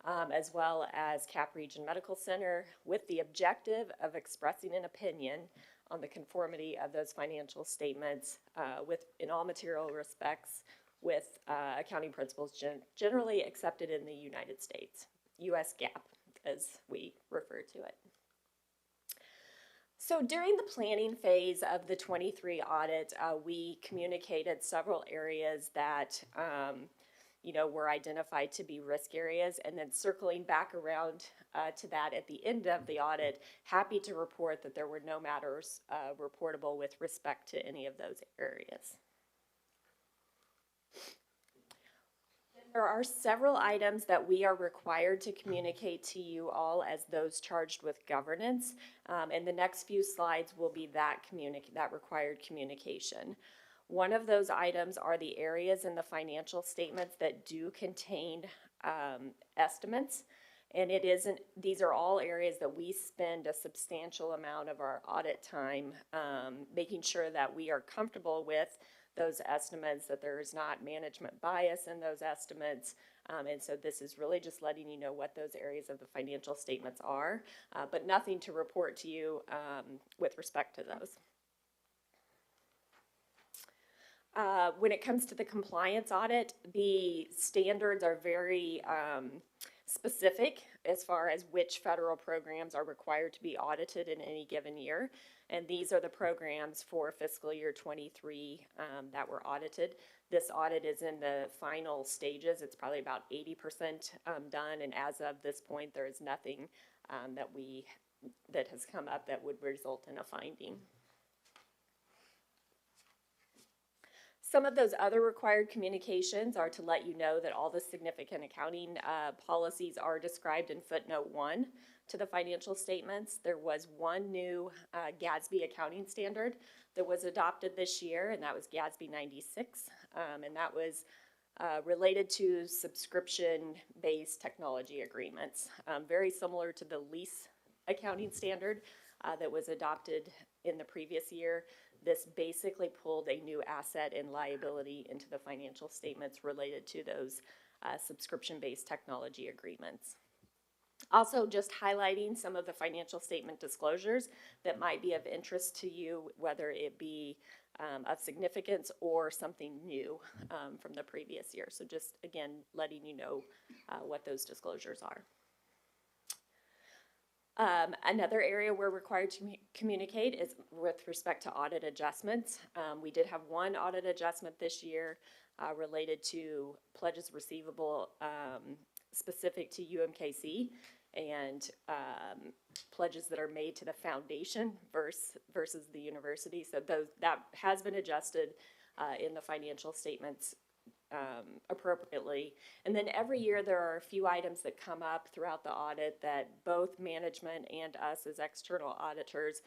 as well as Cap Region Medical Center, with the objective of expressing an opinion on the conformity of those financial statements in all material respects with accounting principles generally accepted in the United States, U.S. GAAP, as we refer to it. So during the planning phase of the 23 audit, we communicated several areas that were identified to be risk areas, and then circling back around to that at the end of the audit, happy to report that there were no matters reportable with respect to any of those areas. There are several items that we are required to communicate to you all as those charged with governance, and the next few slides will be that required communication. One of those items are the areas in the financial statements that do contain estimates, and these are all areas that we spend a substantial amount of our audit time making sure that we are comfortable with those estimates, that there is not management bias in those estimates, and so this is really just letting you know what those areas of the financial statements are, but nothing to report to you with respect to those. When it comes to the compliance audit, the standards are very specific as far as which federal programs are required to be audited in any given year. And these are the programs for fiscal year 23 that were audited. This audit is in the final stages. It's probably about 80% done, and as of this point, there is nothing that has come up that would result in a finding. Some of those other required communications are to let you know that all the significant accounting policies are described in footnote 1 to the financial statements. There was one new GASB accounting standard that was adopted this year, and that was GASB 96, and that was related to subscription-based technology agreements, very similar to the lease accounting standard that was adopted in the previous year. This basically pulled a new asset and liability into the financial statements related to those subscription-based technology agreements. Also, just highlighting some of the financial statement disclosures that might be of interest to you, whether it be of significance or something new from the previous year. So just, again, letting you know what those disclosures are. Another area we're required to communicate is with respect to audit adjustments. We did have one audit adjustment this year related to pledges receivable specific to UMKC and pledges that are made to the foundation versus the university. So that has been adjusted in the financial statements appropriately. And then every year there are a few items that come up throughout the audit that both management and us as external auditors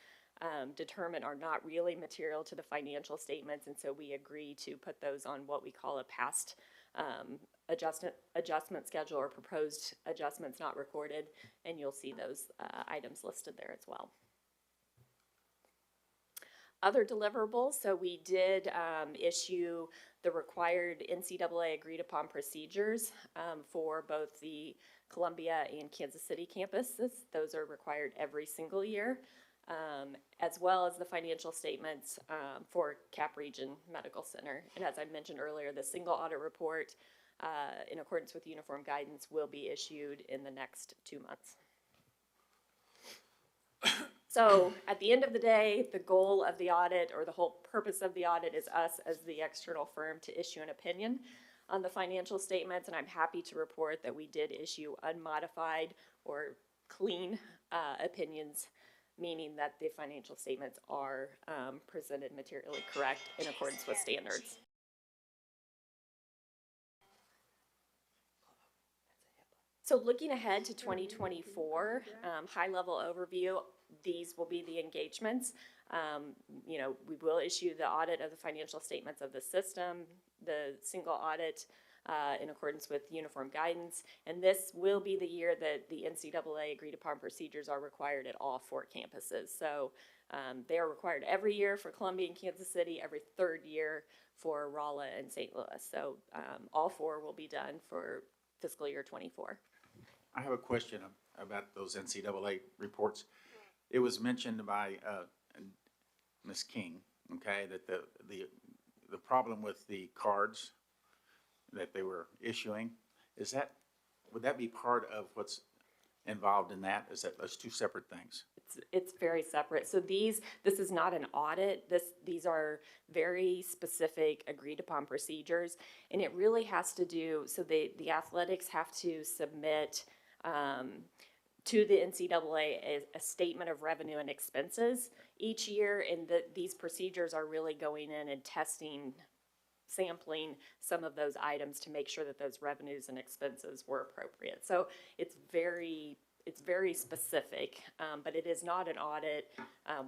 determine are not really material to the financial statements, and so we agree to put those on what we call a past adjustment schedule or proposed adjustments not recorded, and you'll see those items listed there as well. Other deliverables, so we did issue the required NCAA agreed upon procedures for both the Columbia and Kansas City campuses. Those are required every single year, as well as the financial statements for Cap Region Medical Center. And as I mentioned earlier, the single audit report in accordance with uniform guidance will be issued in the next 2 months. So at the end of the day, the goal of the audit, or the whole purpose of the audit, is us as the external firm to issue an opinion on the financial statements, and I'm happy to report that we did issue unmodified or clean opinions, meaning that the financial statements are presented materially correct in accordance with standards. So looking ahead to 2024, high-level overview, these will be the engagements. We will issue the audit of the financial statements of the system, the single audit in accordance with uniform guidance, and this will be the year that the NCAA agreed upon procedures are required at all 4 campuses. So they are required every year for Columbia and Kansas City, every 3rd year for Rolla and St. Louis. So all 4 will be done for fiscal year 24. I have a question about those NCAA reports. It was mentioned by Ms. King, okay, that the problem with the cards that they were issuing, would that be part of what's involved in that? Is that those two separate things? It's very separate. So this is not an audit. These are very specific agreed upon procedures, and it really has to do, so the athletics have to submit to the NCAA a statement of revenue and expenses each year, and these procedures are really going in and sampling some of those items to make sure that those revenues and expenses were appropriate. So it's very specific, but it is not an audit.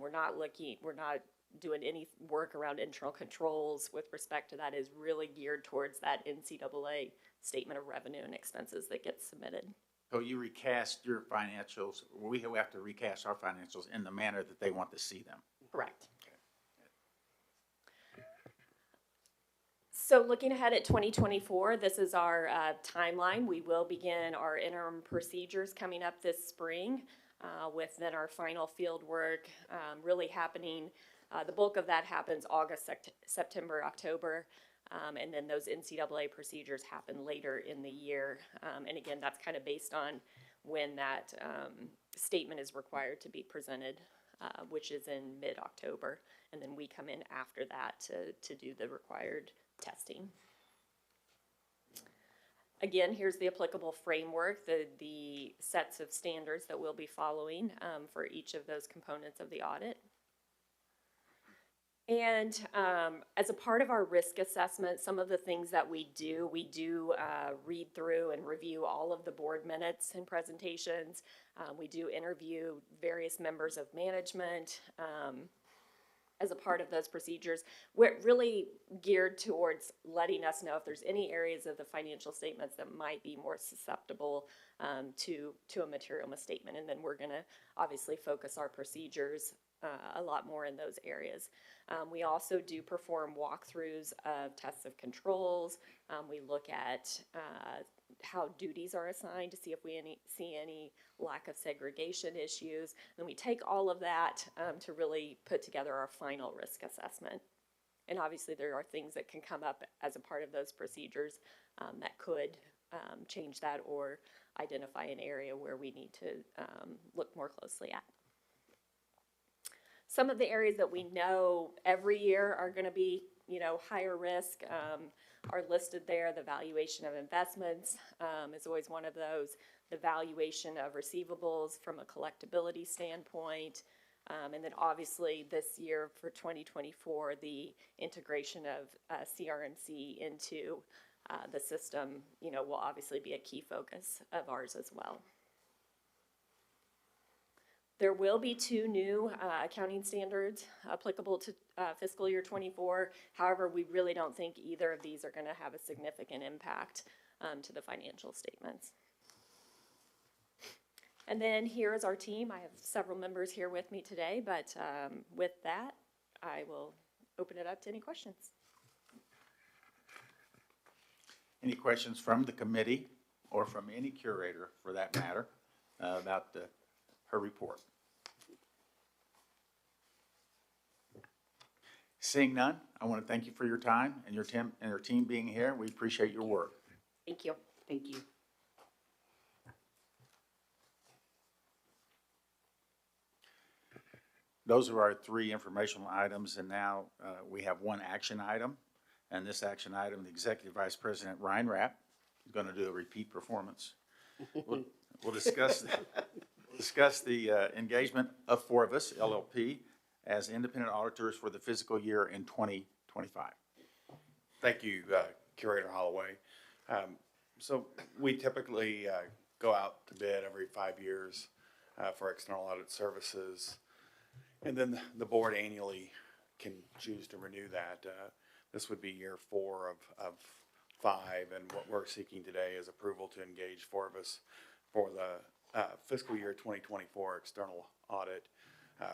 We're not doing any work around internal controls with respect to that. Is really geared towards that NCAA statement of revenue and expenses that gets submitted. So you recast your financials, we have to recast our financials in the manner that they want to see them. Correct. So looking ahead at 2024, this is our timeline. We will begin our interim procedures coming up this spring, with then our final field work really happening. The bulk of that happens August, September, October, and then those NCAA procedures happen later in the year. And again, that's kind of based on when that statement is required to be presented, which is in mid-October. And then we come in after that to do the required testing. Again, here's the applicable framework, the sets of standards that we'll be following for each of those components of the audit. And as a part of our risk assessment, some of the things that we do read through and review all of the board minutes and presentations. We do interview various members of management as a part of those procedures. We're really geared towards letting us know if there's any areas of the financial statements that might be more susceptible to a material misstatement. And then we're going to obviously focus our procedures a lot more in those areas. We also do perform walkthroughs of tests of controls. We look at how duties are assigned to see if we see any lack of segregation issues. And we take all of that to really put together our final risk assessment. And obviously there are things that can come up as a part of those procedures that could change that or identify an area where we need to look more closely at. Some of the areas that we know every year are going to be, higher risk are listed there. The valuation of investments is always one of those. The valuation of receivables from a collectability standpoint. And then obviously this year for 2024, the integration of CRMC into the system, will obviously be a key focus of ours as well. There will be 2 new accounting standards applicable to fiscal year 24. However, we really don't think either of these are going to have a significant impact to the financial statements. And then here is our team. I have several members here with me today, but with that, I will open it up to any questions. Any questions from the committee or from any curator for that matter about her report? Seeing none, I want to thank you for your time and your team being here. We appreciate your work. Thank you. Thank you. Those are our 3 informational items, and now we have 1 action item. And this action item, the Executive Vice President Ryan Rapp is going to do a repeat performance. We'll discuss the engagement of Forvis LLP as independent auditors for the fiscal year in 2025. Thank you, Curator Holloway. So we typically go out to bid every 5 years for external audit services, and then the board annually can choose to renew that. This would be year 4 of 5, and what we're seeking today is approval to engage Forvis for the fiscal year 2024 external audit.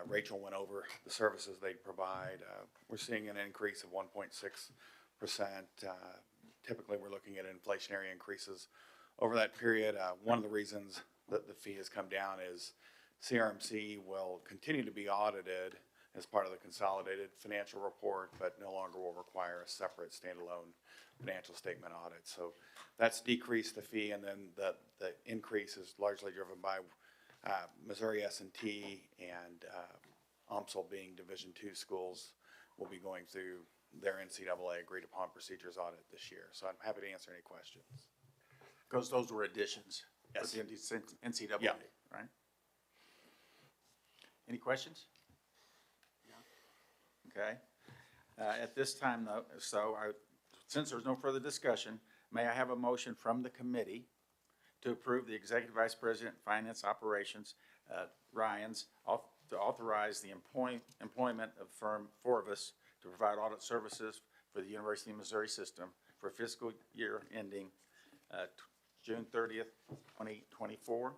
Rachel went over the services they provide. We're seeing an increase of 1.6%. Typically, we're looking at inflationary increases over that period. One of the reasons that the fee has come down is CRMC will continue to be audited as part of the consolidated financial report, but no longer will require a separate standalone financial statement audit. So that's decreased the fee, and then the increase is largely driven by Missouri S&T and UMSL being Division II schools will be going through their NCAA agreed upon procedures audit this year. So I'm happy to answer any questions. Because those were additions. Yes. With the NCAA, Yeah. right? Any questions? Okay. At this time, though, since there's no further discussion, may I have a motion from the committee to approve the Executive Vice President, Finance Operations, Ryan's, to authorize the employment of firm Forvis to provide audit services for the University of Missouri system for fiscal year ending June 30th, 2024,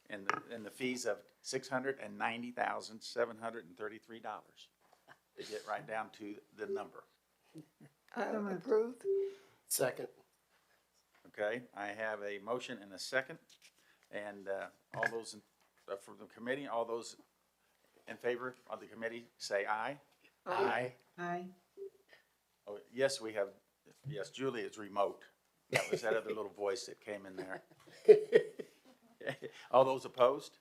and the fees of $690,733 to get right down to the number. Approved. Second. Okay, I have a motion and a second, and all those from the committee, all those in favor of the committee, say aye. Aye. Aye. Oh, yes, we have, yes, Julie is remote. That was that other little voice that came in there. All those opposed?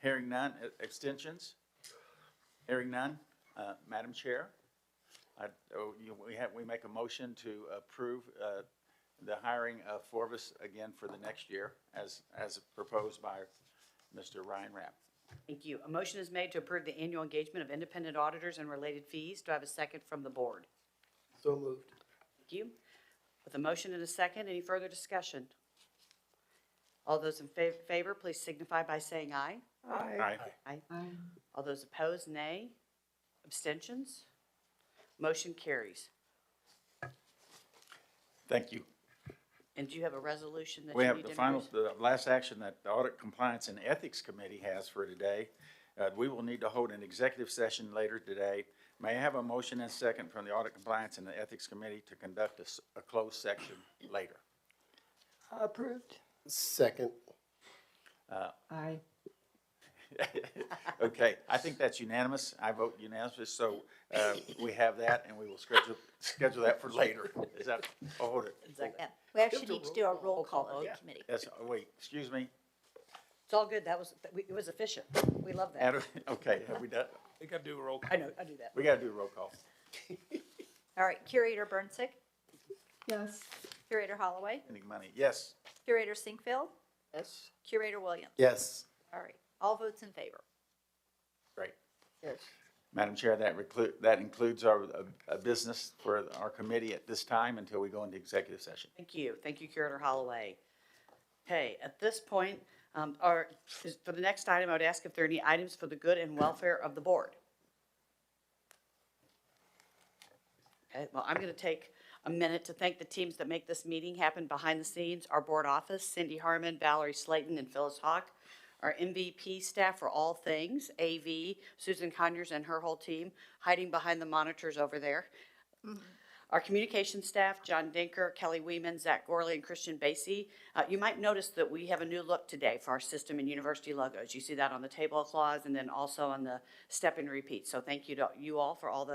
Hearing none, abstentions? Hearing none, Madam Chair, we make a motion to approve the hiring of Forvis again for the next year as proposed by Mr. Ryan Rapp. Thank you. A motion is made to approve the annual engagement of independent auditors and related fees. Do I have a second from the board? So moved. Thank you. With a motion and a second, any further discussion? All those in favor, please signify by saying aye. Aye. Aye. All those opposed, nay. Abstentions? Motion carries. Thank you. And do you have a resolution that We you have need the to final, introduce? the last action that the Audit Compliance and Ethics Committee has for today. We will need to hold an executive session later today. May I have a motion and second from the Audit Compliance and the Ethics Committee to conduct a closed section later? Approved. Second. Aye. Okay, I think that's unanimous. I vote unanimous, so we have that, and we will schedule that for later. Is that, hold it. Second. We actually need to do a roll call of the committee. Yes, wait, excuse me. It's all good. It was efficient. We love that. Adam, okay, have we done? We got to do a roll call. I know, I do that. We gotta do a roll call. All right, Curator Burnsick, Yes. Curator Holloway, Any money? Yes. Curator Sinkfield, Yes. Curator Williams. Yes. All right, all votes in favor. Great. Yes. Madam Chair, that includes our business for our committee at this time until we go into executive session. Thank you. Thank you, Curator Holloway. Okay, at this point, for the next item, I would ask if there are any items for the good and welfare of the board. Okay, well, I'm going to take a minute to thank the teams that make this meeting happen behind the scenes. Our board office, Cindy Harmon, Valerie Slayton, and Phyllis Hawk. Our MVP staff for all things, AV, Susan Conyers and her whole team, hiding behind the monitors over there. Our communication staff, John Dinker, Kelly Weeman, Zach Gorley, and Christian Basie. You might notice that we have a new look today for our system and university logos. You see that on the tablecloths and then also on the step and repeat. So thank you to you all for all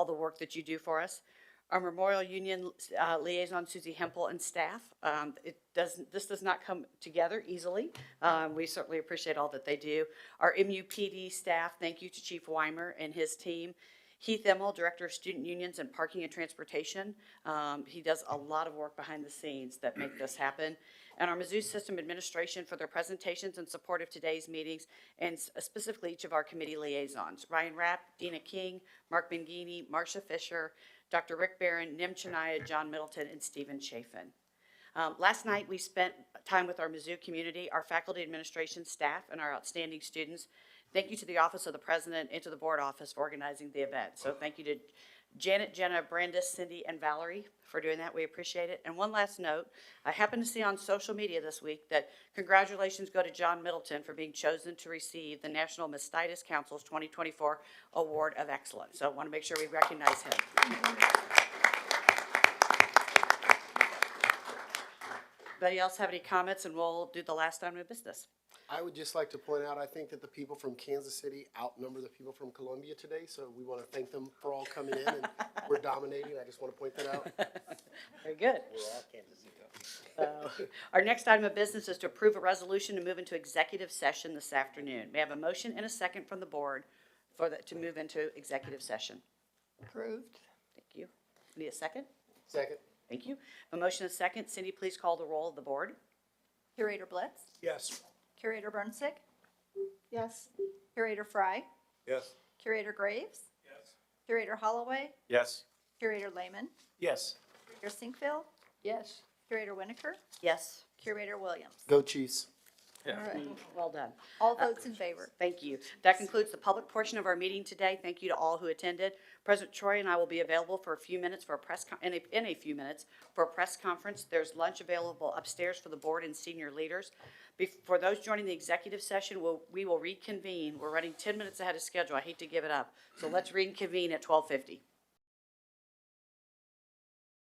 the work that you do for us. Our Memorial Union liaison, Susie Hempel, and staff. This does not come together easily. We certainly appreciate all that they do. Our MUPD staff, thank you to Chief Weimer and his team. Heath Emmel, Director of Student Unions and Parking and Transportation. He does a lot of work behind the scenes that make this happen. And our Mizzou System Administration for their presentations in support of today's meetings, and specifically each of our committee liaisons. Ryan Rapp, Dina King, Mark Bengini, Marcia Fisher, Dr. Rick Barron, Nim Chania, John Middleton, and Stephen Chafin. Last night, we spent time with our Mizzou community, our faculty, administration, staff, and our outstanding students. Thank you to the Office of the President and to the board office for organizing the event. So thank you to Janet, Jenna, Brandis, Cindy, and Valerie for doing that. We appreciate it. And one last note, I happened to see on social media this week that congratulations go to John Middleton for being chosen to receive the National Mastitis Council's 2024 Award of Excellence. So I want to make sure we recognize him. Anybody else have any comments? And we'll do the last item of business. I would just like to point out, I think that the people from Kansas City outnumber the people from Columbia today, so we want to thank them for all coming in, and we're dominating. I just want to point that out. Very good. We're all Kansas City. Our next item of business is to approve a resolution to move into executive session this afternoon. May I have a motion and a second from the board to move into executive session? Approved. Thank you. Need a second? Second. Thank you. A motion and a second. Cindy, please call the roll of the board. Curator Blitz? Yes. Curator Burnsick? Yes. Curator Fry? Yes. Curator Graves? Yes. Curator Holloway? Yes. Curator Lehman? Yes. Curator Sinkfield? Yes. Curator Winokur? Yes. Curator Williams? Go Chiefs. All right. Well done. All votes in favor. Thank you. That concludes the public portion of our meeting today. Thank you to all who attended. President Troy and I will be available for a few minutes for a in a few minutes for a press conference. There's lunch available upstairs for the board and senior leaders. For those joining the executive session, we will reconvene. We're running 10 minutes ahead of schedule. I hate to give it up. So let's reconvene at 12:50.